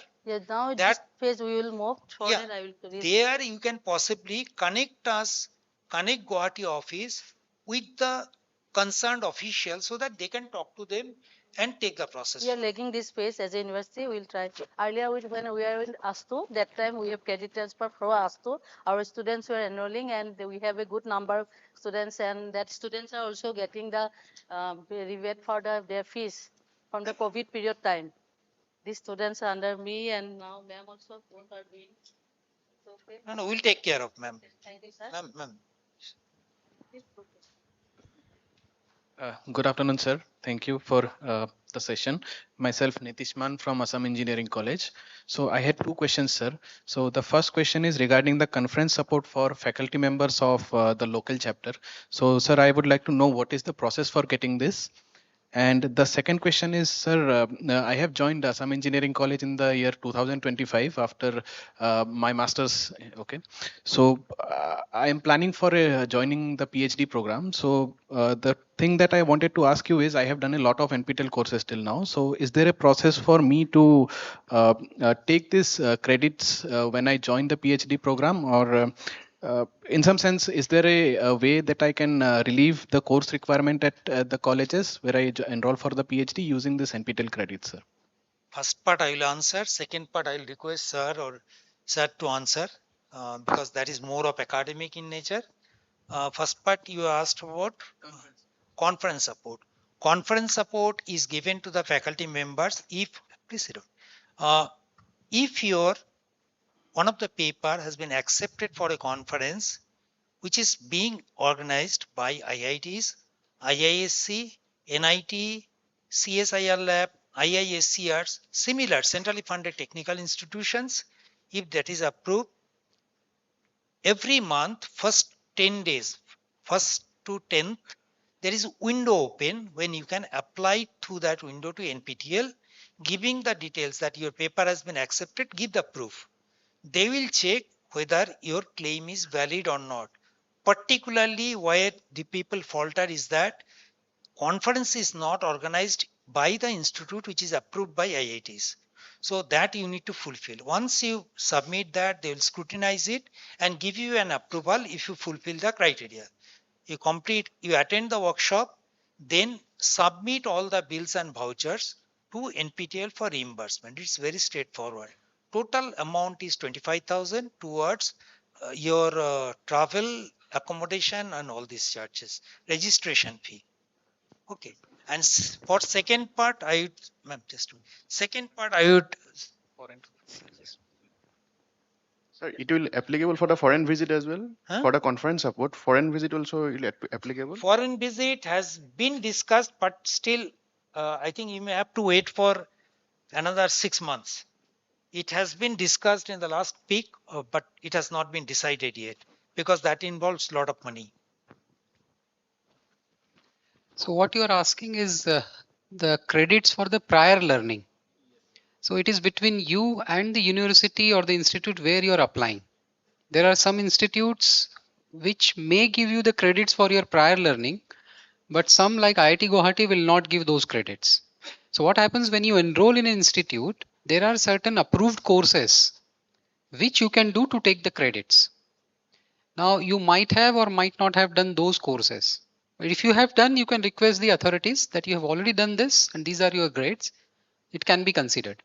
now that this phase we will move forward. I will there you can possibly connect Guwahati office with the concerned official so that they can talk to them and take the process. We are lagging this phase as a university. We will try. Earlier, when we are in ASTU, that time we have credit transfer from ASTU. Our students were enrolling, and we have a good number of students, and that students are also getting the rebate for their fees from the COVID period time. These students are under me, and now ma'am also both are doing. Okay. No, we'll take care of, ma'am. Thank you, sir. Ma'am. Good afternoon, sir. Thank you for the session. Myself, Nitishman from Assam Engineering College. So I had two questions, sir. So the first question is regarding the conference support for faculty members of the local chapter. So, sir, I would like to know what is the process for getting this? And the second question is, sir, I have joined Assam Engineering College in the year 2025 after my master's. Okay, so I am planning for joining the PhD program. So the thing that I wanted to ask you is, I have done a lot of NPTEL courses till now. So is there a process for me to take these credits when I join the PhD program, or in some sense, is there a way that I can relieve the course requirement at the colleges where I enroll for the PhD using this NPTEL credits, sir? First part I will answer. Second part I will request sir or sir to answer because that is more of academic in nature. First part you asked about conference support. Conference support is given to the faculty members if, please sit down. If your one of the paper has been accepted for a conference which is being organized by IITs, IISc, NIT, CSIR Lab, IISCRs, similar centrally funded technical institutions. If that is approved, every month, first 10 days, first to 10th, there is a window open when you can apply through that window to NPTEL, giving the details that your paper has been accepted, give the proof. They will check whether your claim is valid or not. Particularly where the people falter is that conference is not organized by the institute which is approved by IITs. So that you need to fulfill. Once you submit that, they will scrutinize it and give you an approval if you fulfill the criteria. You attend the workshop, then submit all the bills and vouchers to NPTEL for reimbursement. It's very straightforward. Total amount is 25,000 towards your travel, accommodation and all these charges, registration fee. Okay. And for second part, second part I would. Sir, it will applicable for the foreign visit as well? Huh? For the conference support, foreign visit also will applicable? Foreign visit has been discussed, but still, I think you may have to wait for another 6 months. It has been discussed in the last week, but it has not been decided yet because that involves a lot of money. So what you are asking is the credits for the prior learning. So it is between you and the university or the institute where you are applying. There are some institutes which may give you the credits for your prior learning, but some like IIT Guwahati will not give those credits. So what happens when you enroll in an institute, there are certain approved courses which you can do to take the credits. Now you might have or might not have done those courses. But if you have done, you can request the authorities that you have already done this and these are your grades. It can be considered.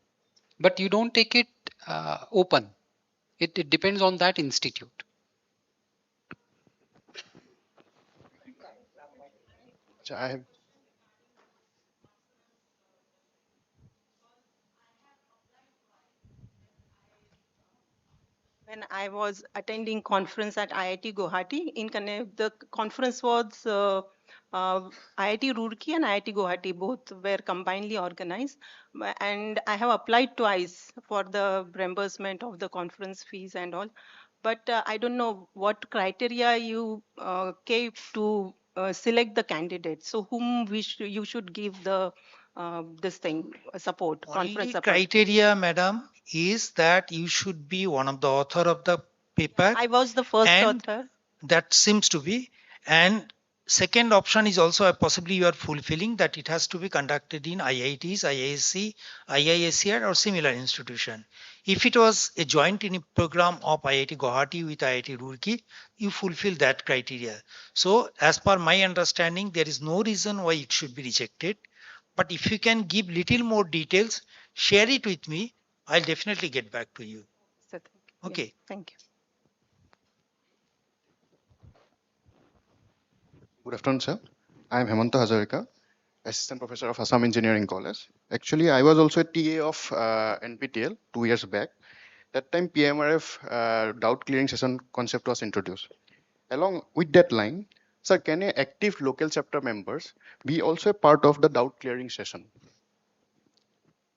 But you don't take it open. It depends on that institute. I have. When I was attending conference at IIT Guwahati, the conference was IIT Roorkee and IIT Guwahati, both were combinedly organized. And I have applied twice for the reimbursement of the conference fees and all. But I don't know what criteria you gave to select the candidates. So whom you should give the this thing support, conference Only support. criteria, madam, is that you should be one of the author of the paper. I was the first author. That seems to be. And second option is also possibly you are fulfilling that it has to be conducted in IITs, IISc, IISCR or similar institution. If it was a joint program of IIT Guwahati with IIT Roorkee, you fulfill that criteria. So as per my understanding, there is no reason why it should be rejected. But if you can give little more details, share it with me. I'll definitely get back to you. Okay. Thank you. Good afternoon, sir. I am Hemanta Hazarika, Assistant Professor of Assam Engineering College. Actually, I was also a TA of NPTEL 2 years back. That time PMRF doubt clearing session concept was introduced. Along with that line, sir, can a active local chapter members be also a part of the doubt clearing session?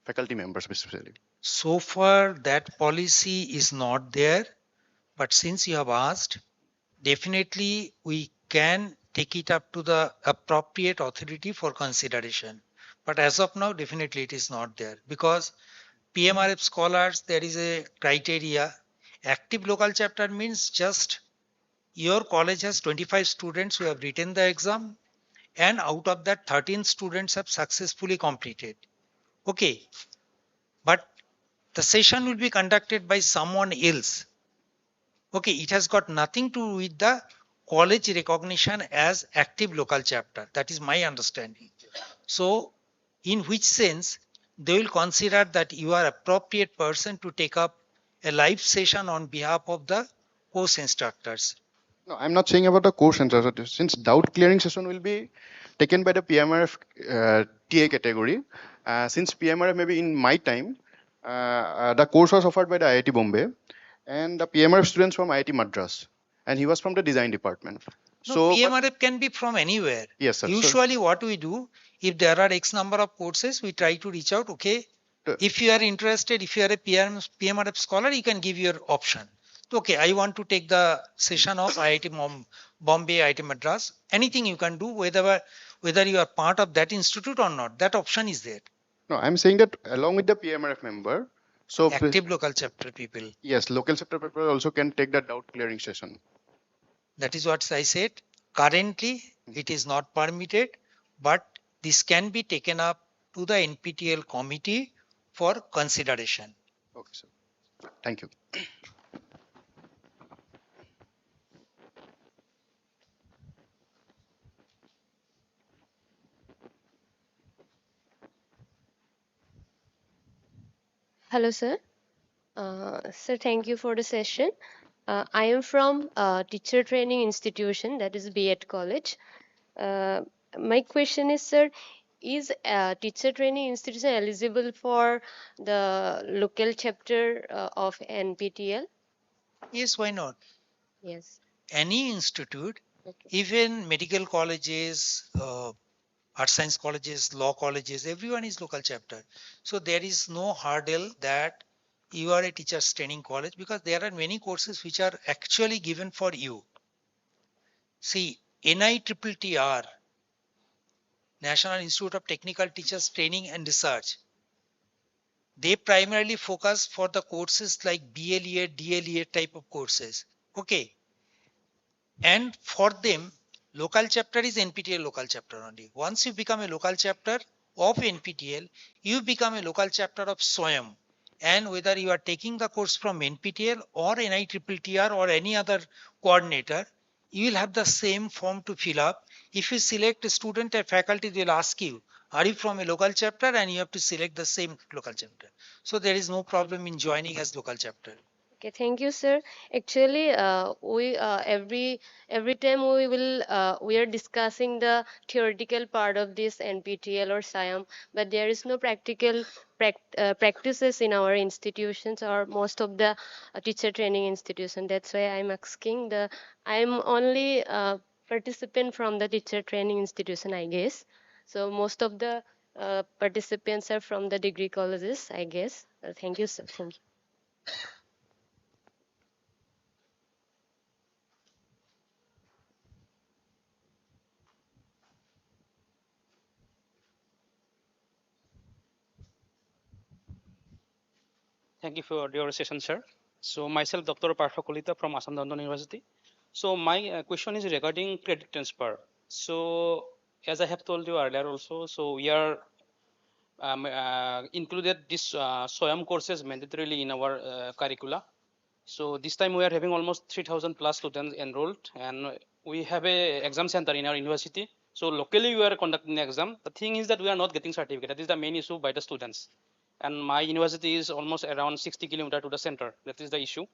Faculty members specifically. So far that policy is not there, but since you have asked, definitely we can take it up to the appropriate authority for consideration. But as of now, definitely it is not there because PMRF scholars, there is a criteria. Active local chapter means just your college has 25 students who have written the exam, and out of that 13 students have successfully completed. Okay, but the session will be conducted by someone else. Okay, it has got nothing to do with the college recognition as active local chapter. That is my understanding. So in which sense they will consider that you are appropriate person to take up a live session on behalf of the course instructors. No, I'm not saying about the course center. Since doubt clearing session will be taken by the PMRF TA category, since PMRF maybe in my time, the course was offered by the IIT Bombay and the PMRF students from IIT Madras, and he was from the design department. No, So, PMRF can be from anywhere. yes, sir. Usually what we do, if there are X number of courses, we try to reach out, okay, if you are interested, if you are a PMRF scholar, you can give your option. Okay, I want to take the session of IIT Bombay, IIT Madras. Anything you can do, whether you are part of that institute or not, that option is there. No, I'm saying that along with the PMRF member, so Active local chapter people. yes, local chapter people also can take the doubt clearing session. That is what I said. Currently, it is not permitted, but this can be taken up to the NPTEL committee for consideration. Okay, sir. Thank you. Hello, sir. Sir, thank you for the session. I am from Teacher Training Institution, that is B.Ed College. My question is, sir, is Teacher Training Institution eligible for the local chapter of NPTEL? Yes, why not? Yes. Any institute, Okay. even medical colleges, art science colleges, law colleges, everyone is local chapter. So there is no hurdle that you are a teacher's training college because there are many courses which are actually given for you. See, NITTR, National Institute of Technical Teachers Training and Research, they primarily focus for the courses like BLEA, DLEA type of courses. Okay. And for them, local chapter is NPTEL local chapter only. Once you become a local chapter of NPTEL, you become a local chapter of SWAYAM. And whether you are taking the course from NPTEL or NITTR or any other coordinator, you will have the same form to fill up. If you select a student or faculty, they will ask you, are you from a local chapter? And you have to select the same local chapter. So there is no problem in joining as local chapter. Okay, thank you, sir. Actually, we every time we are discussing the theoretical part of this NPTEL or SIAM, but there is no practical practices in our institutions or most of the teacher training institution. That's why I'm asking the. I'm only participant from the teacher training institution, I guess. So most of the participants are from the degree colleges, I guess. Thank you, sir. Thank you. Thank you for your session, sir. So myself, Dr. Partha Kolita from Assam Dandon University. So my question is regarding credit transfer. So as I have told you earlier also, so we are included this SWAYAM courses mandatorily in our curricula. So this time we are having almost 3,000 plus students enrolled, and we have a exam center in our university. So locally we are conducting the exam. The thing is that we are not getting certificate. That is the main issue by the students. And my university is almost around 60 kilometers to the center. That is the issue.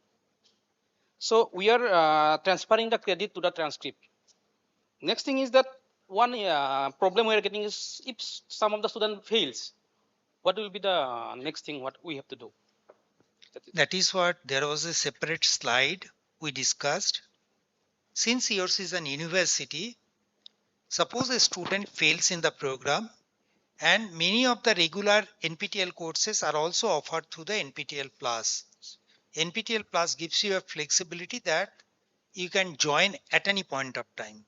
So we are transferring the credit to the transcript. Next thing is that one problem we are getting is if some of the student fails, what will be the next thing what we have to do? That is what there was a separate slide we discussed. Since yours is an university, suppose a student fails in the program, and many of the regular NPTEL courses are also offered through the NPTEL Plus. NPTEL Plus gives you a flexibility that you can join at any point of time.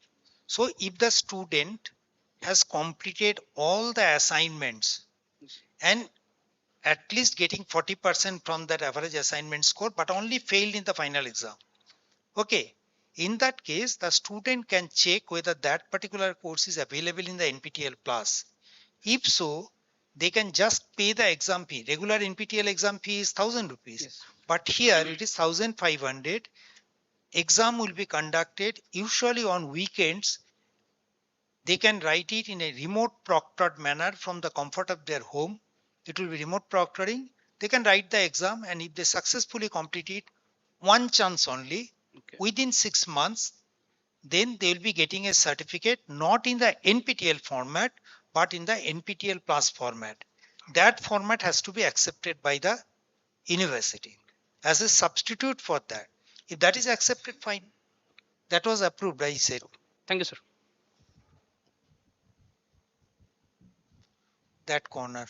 So if the student has completed all the assignments and at least getting 40% from that average assignment score, but only failed in the final exam. Okay. In that case, the student can check whether that particular course is available in the NPTEL Plus. If so, they can just pay the exam fee. Regular NPTEL exam fee is 1000 rupees. Yes. But here it is 1500. Exam will be conducted usually on weekends. They can write it in a remote proctored manner from the comfort of their home. It will be remote proctoring. They can write the exam, and if they successfully complete it, one chance only, within 6 months, then they will be getting a certificate not in the NPTEL format, but in the NPTEL Plus format. That format has to be accepted by the university as a substitute for that. If that is accepted, fine. That was approved, I said. Thank you, sir. That corner.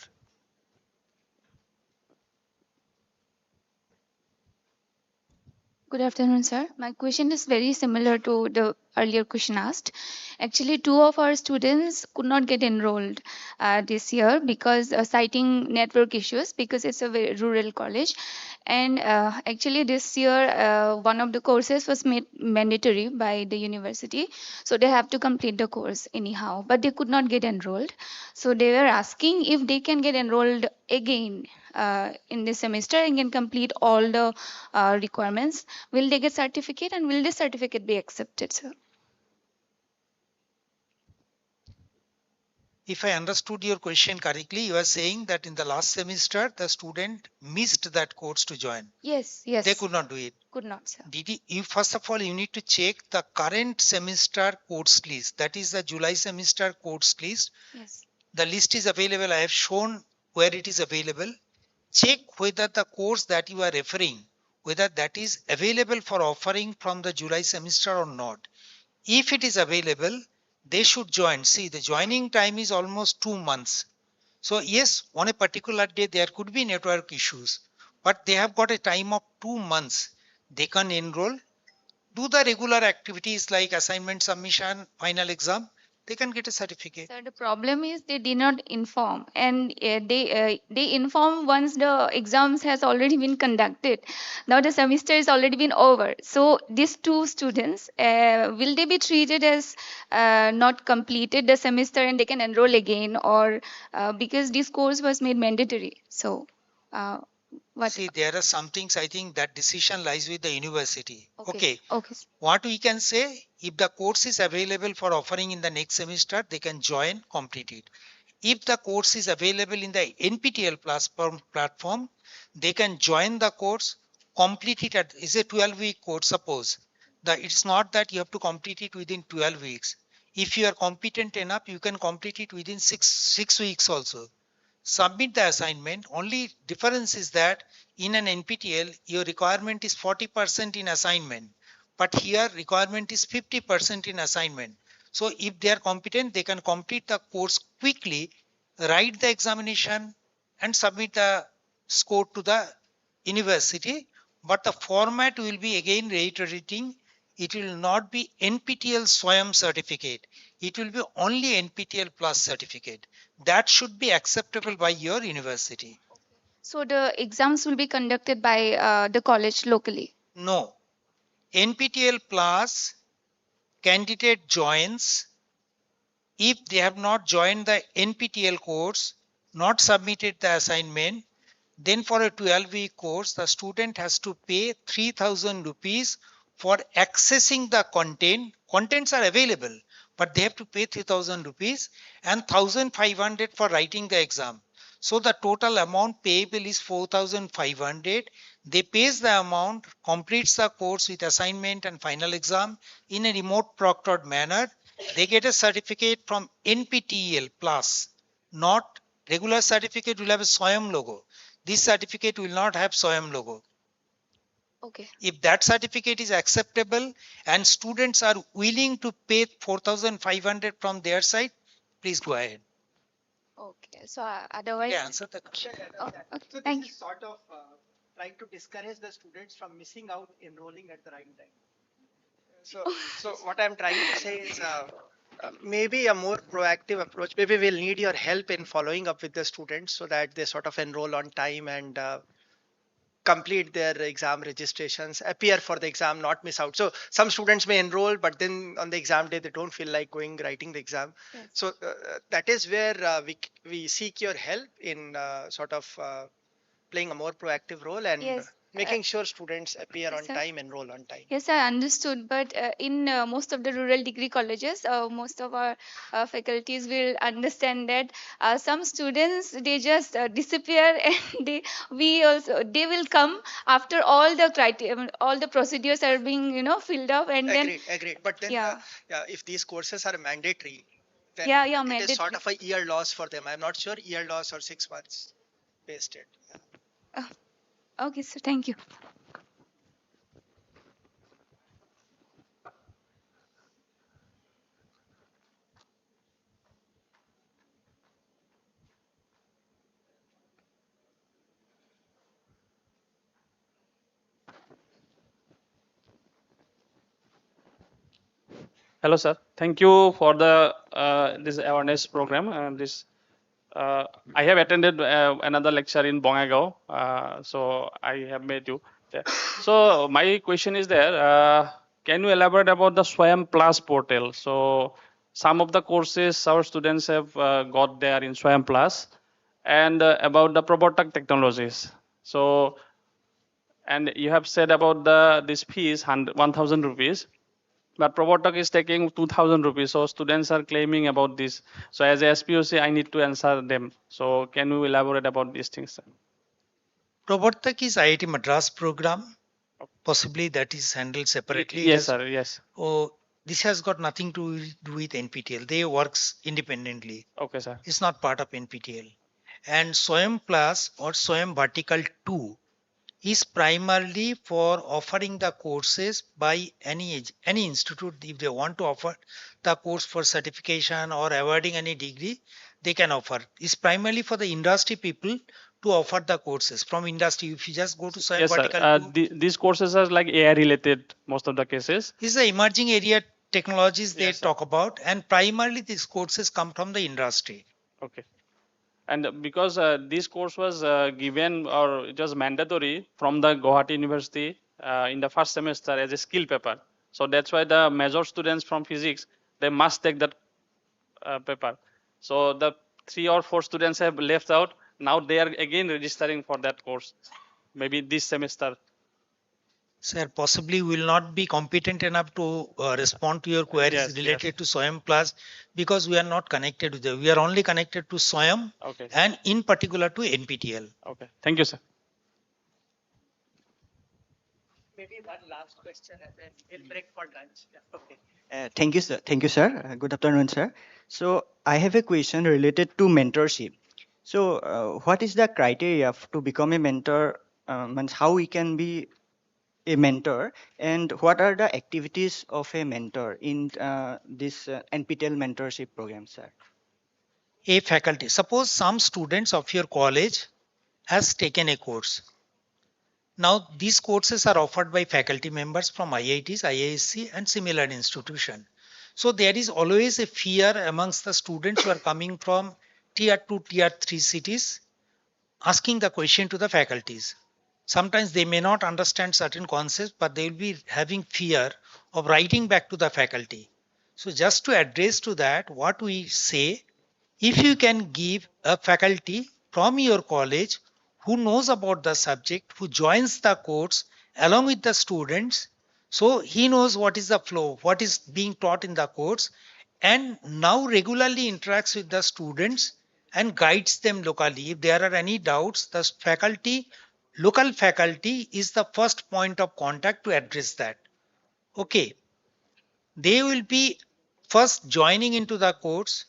Good afternoon, sir. My question is very similar to the earlier question asked. Actually, two of our students could not get enrolled this year because citing network issues because it's a very rural college. And actually, this year, one of the courses was made mandatory by the university. So they have to complete the course anyhow, but they could not get enrolled. So they were asking if they can get enrolled again in this semester and can complete all the requirements. Will they get certificate and will this certificate be accepted, sir? If I understood your question correctly, you are saying that in the last semester, the student missed that course to join. Yes, yes. They could not do it. Could not, sir. First of all, you need to check the current semester course list. That is the July semester course list. Yes. The list is available. I have shown where it is available. Check whether the course that you are referring, whether that is available for offering from the July semester or not. If it is available, they should join. See, the joining time is almost 2 months. So yes, on a particular day, there could be network issues, but they have got a time of 2 months. They can enroll, do the regular activities like assignment submission, final exam. They can get a certificate. Sir, the problem is they did not inform, and they inform once the exams has already been conducted. Now the semester is already been over. So these two students will they be treated as not completed the semester and they can enroll again, or because this course was made mandatory? So what? See, there are some things I think that decision lies with the university. Okay. Okay. What we can say, if the course is available for offering in the next semester, they can join, complete it. If the course is available in the NPTEL platform, they can join the course, complete it is a 12-week course, suppose. It's not that you have to complete it within 12 weeks. If you are competent enough, you can complete it within six weeks also. Submit the assignment. Only difference is that in an NPTEL, your requirement is 40% in assignment, but here requirement is 50% in assignment. So if they are competent, they can complete the course quickly, write the examination and submit the score to the university. But the format will be, again reiterating, it will not be NPTEL Swayam certificate. It will be only NPTEL Plus certificate. That should be acceptable by your university. So the exams will be conducted by the college locally. No. NPTEL Plus candidate joins if they have not joined the NPTEL course, not submitted the assignment. Then for a 12-week course, the student has to pay 3,000 rupees for accessing the content. Contents are available, but they have to pay 3,000 rupees and 1,500 for writing the exam. So the total amount payable is 4,500. They pays the amount, completes the course with assignment and final exam in a remote proctored manner. They get a certificate from NPTEL Plus. Not regular certificate will have a SWAYAM logo. This certificate will not have SWAYAM logo. Okay. If that certificate is acceptable and students are willing to pay 4,500 from their side, please go ahead. Okay. So otherwise. Yeah, answer the question. Okay. So Thank this is sort of trying to discourage the students from missing out enrolling at the right time. So what I'm trying to say is Maybe a more proactive approach. Maybe we'll need your help in following up with the students so that they sort of enroll on time and complete their exam registrations, appear for the exam, not miss out. So some students may enroll, but then on the exam day, they don't feel like going writing the exam. Yes. So that is where we seek your help in sort of playing a more proactive role and Yes. making sure students appear Yes, on sir. time, enroll on time. Yes, I understood. But in most of the rural degree colleges, most of our faculties will understand that some students they just disappear, and they will come after all the criteria, all the procedures are being filled up, and then Agreed. But then, yeah, yeah, if these courses are mandatory, then yeah, it is sort mandatory. of a year loss for them. I'm not sure year loss or 6 months wasted. Uh, okay, sir. Thank you. Hello, sir. Thank you for the this awareness program. This I have attended another lecture in Bongaigaon, so I have met you there. So my question is there. Can you elaborate about the Swayam Plus portal? So some of the courses our students have got there in Swayam Plus, and about the Probotak technologies. So and you have said about the this fees 1,000 rupees. But Probotok is taking 2,000 rupees. So students are claiming about this. So as a SPOC, I need to answer them. So can you elaborate about these things? Sir? Provartak is IIT Madras program. Possibly that is handled separately. Yes, sir. Yes. Oh, this has got nothing to do with NPTEL. They works independently. Okay, sir. It's not part of NPTEL. And Swayam Plus or Swayam Vertical 2 is primarily for offering the courses by any institute. If they want to offer the course for certification or awarding any degree, they can offer. It's primarily for the industry people to offer the courses from industry. If you just go to Swayam Yes, sir. Vertical 2, These courses are like AI related, most of the cases. this is the emerging area technologies they talk about, and primarily these courses come from the industry. Okay. And because this course was given or it was mandatory from the Guwahati University in the first semester as a skill paper. So that's why the major students from physics, they must take that paper. So the 3 or 4 students have left out. Now they are again registering for that course, maybe this semester. Sir, possibly will not be competent enough to respond to your queries Yes, related to Swayam Plus because we are not connected with them. We are only connected to Swayam Okay. and in particular to NPTEL. Okay. Thank you, sir. Maybe one last question and then we'll break for lunch. Yeah, okay. Thank you, sir. Thank you, sir. Good afternoon, sir. So I have a question related to mentorship. So what is the criteria to become a mentor? Means how we can be a mentor, and what are the activities of a mentor in this NPTEL mentorship program, sir? A faculty, suppose some students of your college has taken a course. Now these courses are offered by faculty members from IITs, IISc and similar institution. So there is always a fear amongst the students who are coming from tier 2, tier 3 cities asking the question to the faculties. Sometimes they may not understand certain concepts, but they will be having fear of writing back to the faculty. So just to address to that, what we say, if you can give a faculty from your college who knows about the subject, who joins the course along with the students, so he knows what is the flow, what is being taught in the course, and now regularly interacts with the students and guides them locally. If there are any doubts, the faculty, local faculty is the first point of contact to address that. Okay, they will be first joining into the course,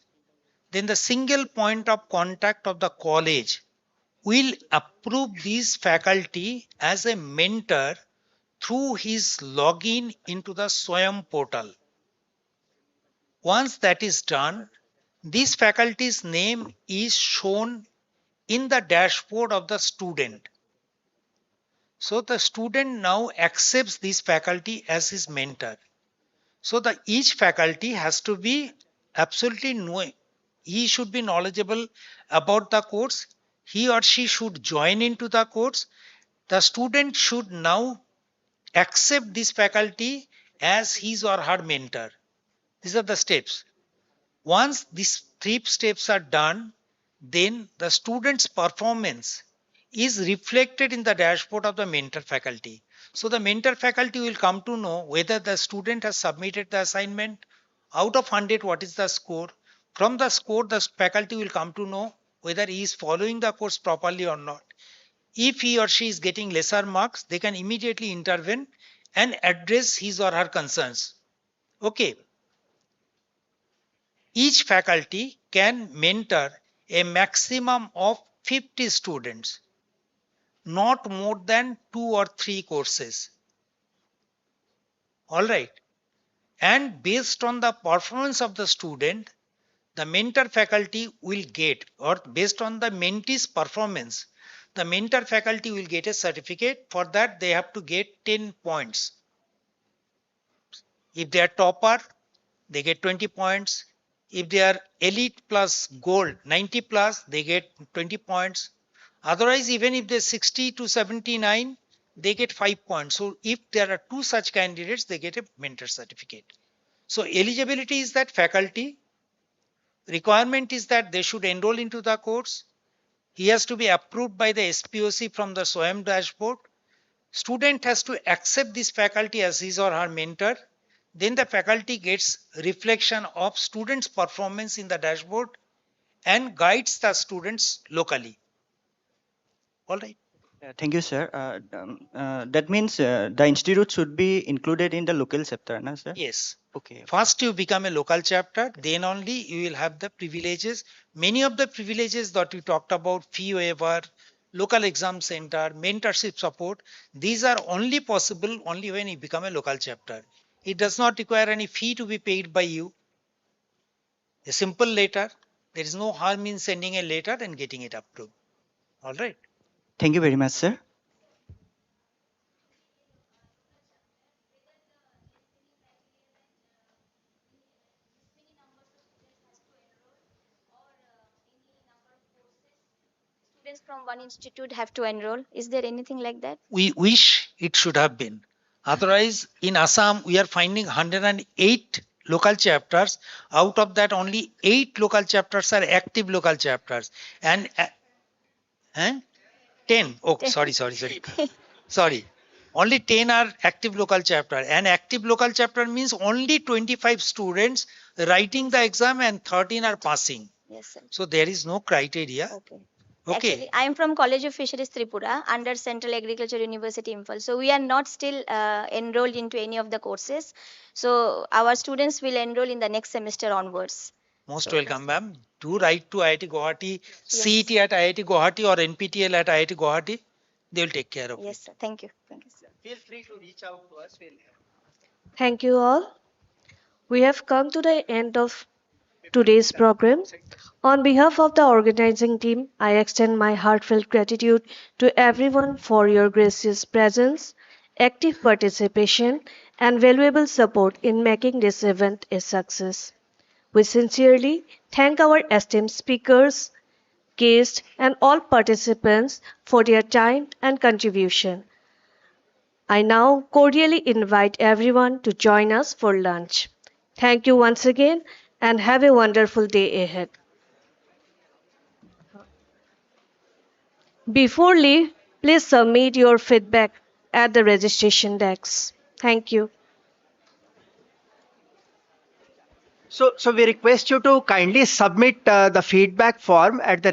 then the single point of contact of the college will approve this faculty as a mentor through his login into the Swayam portal. Once that is done, this faculty's name is shown in the dashboard of the student. So the student now accepts this faculty as his mentor. So the each faculty has to be absolutely know, he should be knowledgeable about the course. He or she should join into the course. The student should now accept this faculty as his or her mentor. These are the steps. Once these 3 steps are done, then the student's performance is reflected in the dashboard of the mentor faculty. So the mentor faculty will come to know whether the student has submitted the assignment. Out of 100, what is the score? From the score, the faculty will come to know whether he is following the course properly or not. If he or she is getting lesser marks, they can immediately intervene and address his or her concerns. Okay. Each faculty can mentor a maximum of 50 students, not more than 2 or 3 courses. All right. And based on the performance of the student, the mentor faculty will get, or based on the mentee's performance, the mentor faculty will get a certificate. For that, they have to get 10 points. If they are topper, they get 20 points. If they are elite plus gold, 90 plus, they get 20 points. Otherwise, even if they're 60 to 79, they get 5 points. So if there are 2 such candidates, they get a mentor certificate. So eligibility is that faculty. Requirement is that they should enroll into the course. He has to be approved by the SPOC from the SWAYAM dashboard. Student has to accept this faculty as his or her mentor. Then the faculty gets reflection of students' performance in the dashboard and guides the students locally. All right. Thank you, sir. That means the institute should be included in the local chapter, na, sir? Yes. Okay. First you become a local chapter, then only you will have the privileges. Many of the privileges that we talked about, fee waiver, local exam center, mentorship support, these are only possible only when you become a local chapter. It does not require any fee to be paid by you. A simple letter. There is no harm in sending a letter and getting it approved. All right. Thank you very much, sir. Students from one institute have to enroll. Is there anything like that? We wish it should have been. Otherwise, in Assam, we are finding 108 local chapters. Out of that, only 8 local chapters are active local chapters. And 10. Oh, 10. sorry. Sorry. Only 10 are active local chapter. And active local chapter means only 25 students writing the exam and 13 are passing. Yes, sir. So there is no criteria. Okay. Okay. Actually, I am from College of Fisheries Tripura under Central Agriculture University Imphal. So we are not still enrolled into any of the courses. So our students will enroll in the next semester onwards. Most welcome, ma'am. Do write to IIT Guwahati, CET at IIT Guwahati or NPTEL at IIT Guwahati. They will take care of Yes, sir. Thank you. Thank you, sir. Feel free to reach out to us. Thank you all. We have come to the end of today's program. On behalf of the organizing team, I extend my heartfelt gratitude to everyone for your gracious presence, active participation, and valuable support in making this event a success. We sincerely thank our esteemed speakers, guests, and all participants for their time and contribution. I now cordially invite everyone to join us for lunch. Thank you once again and have a wonderful day ahead. Before leave, please submit your feedback at the registration desk. Thank you. So we request you to kindly submit the feedback form at the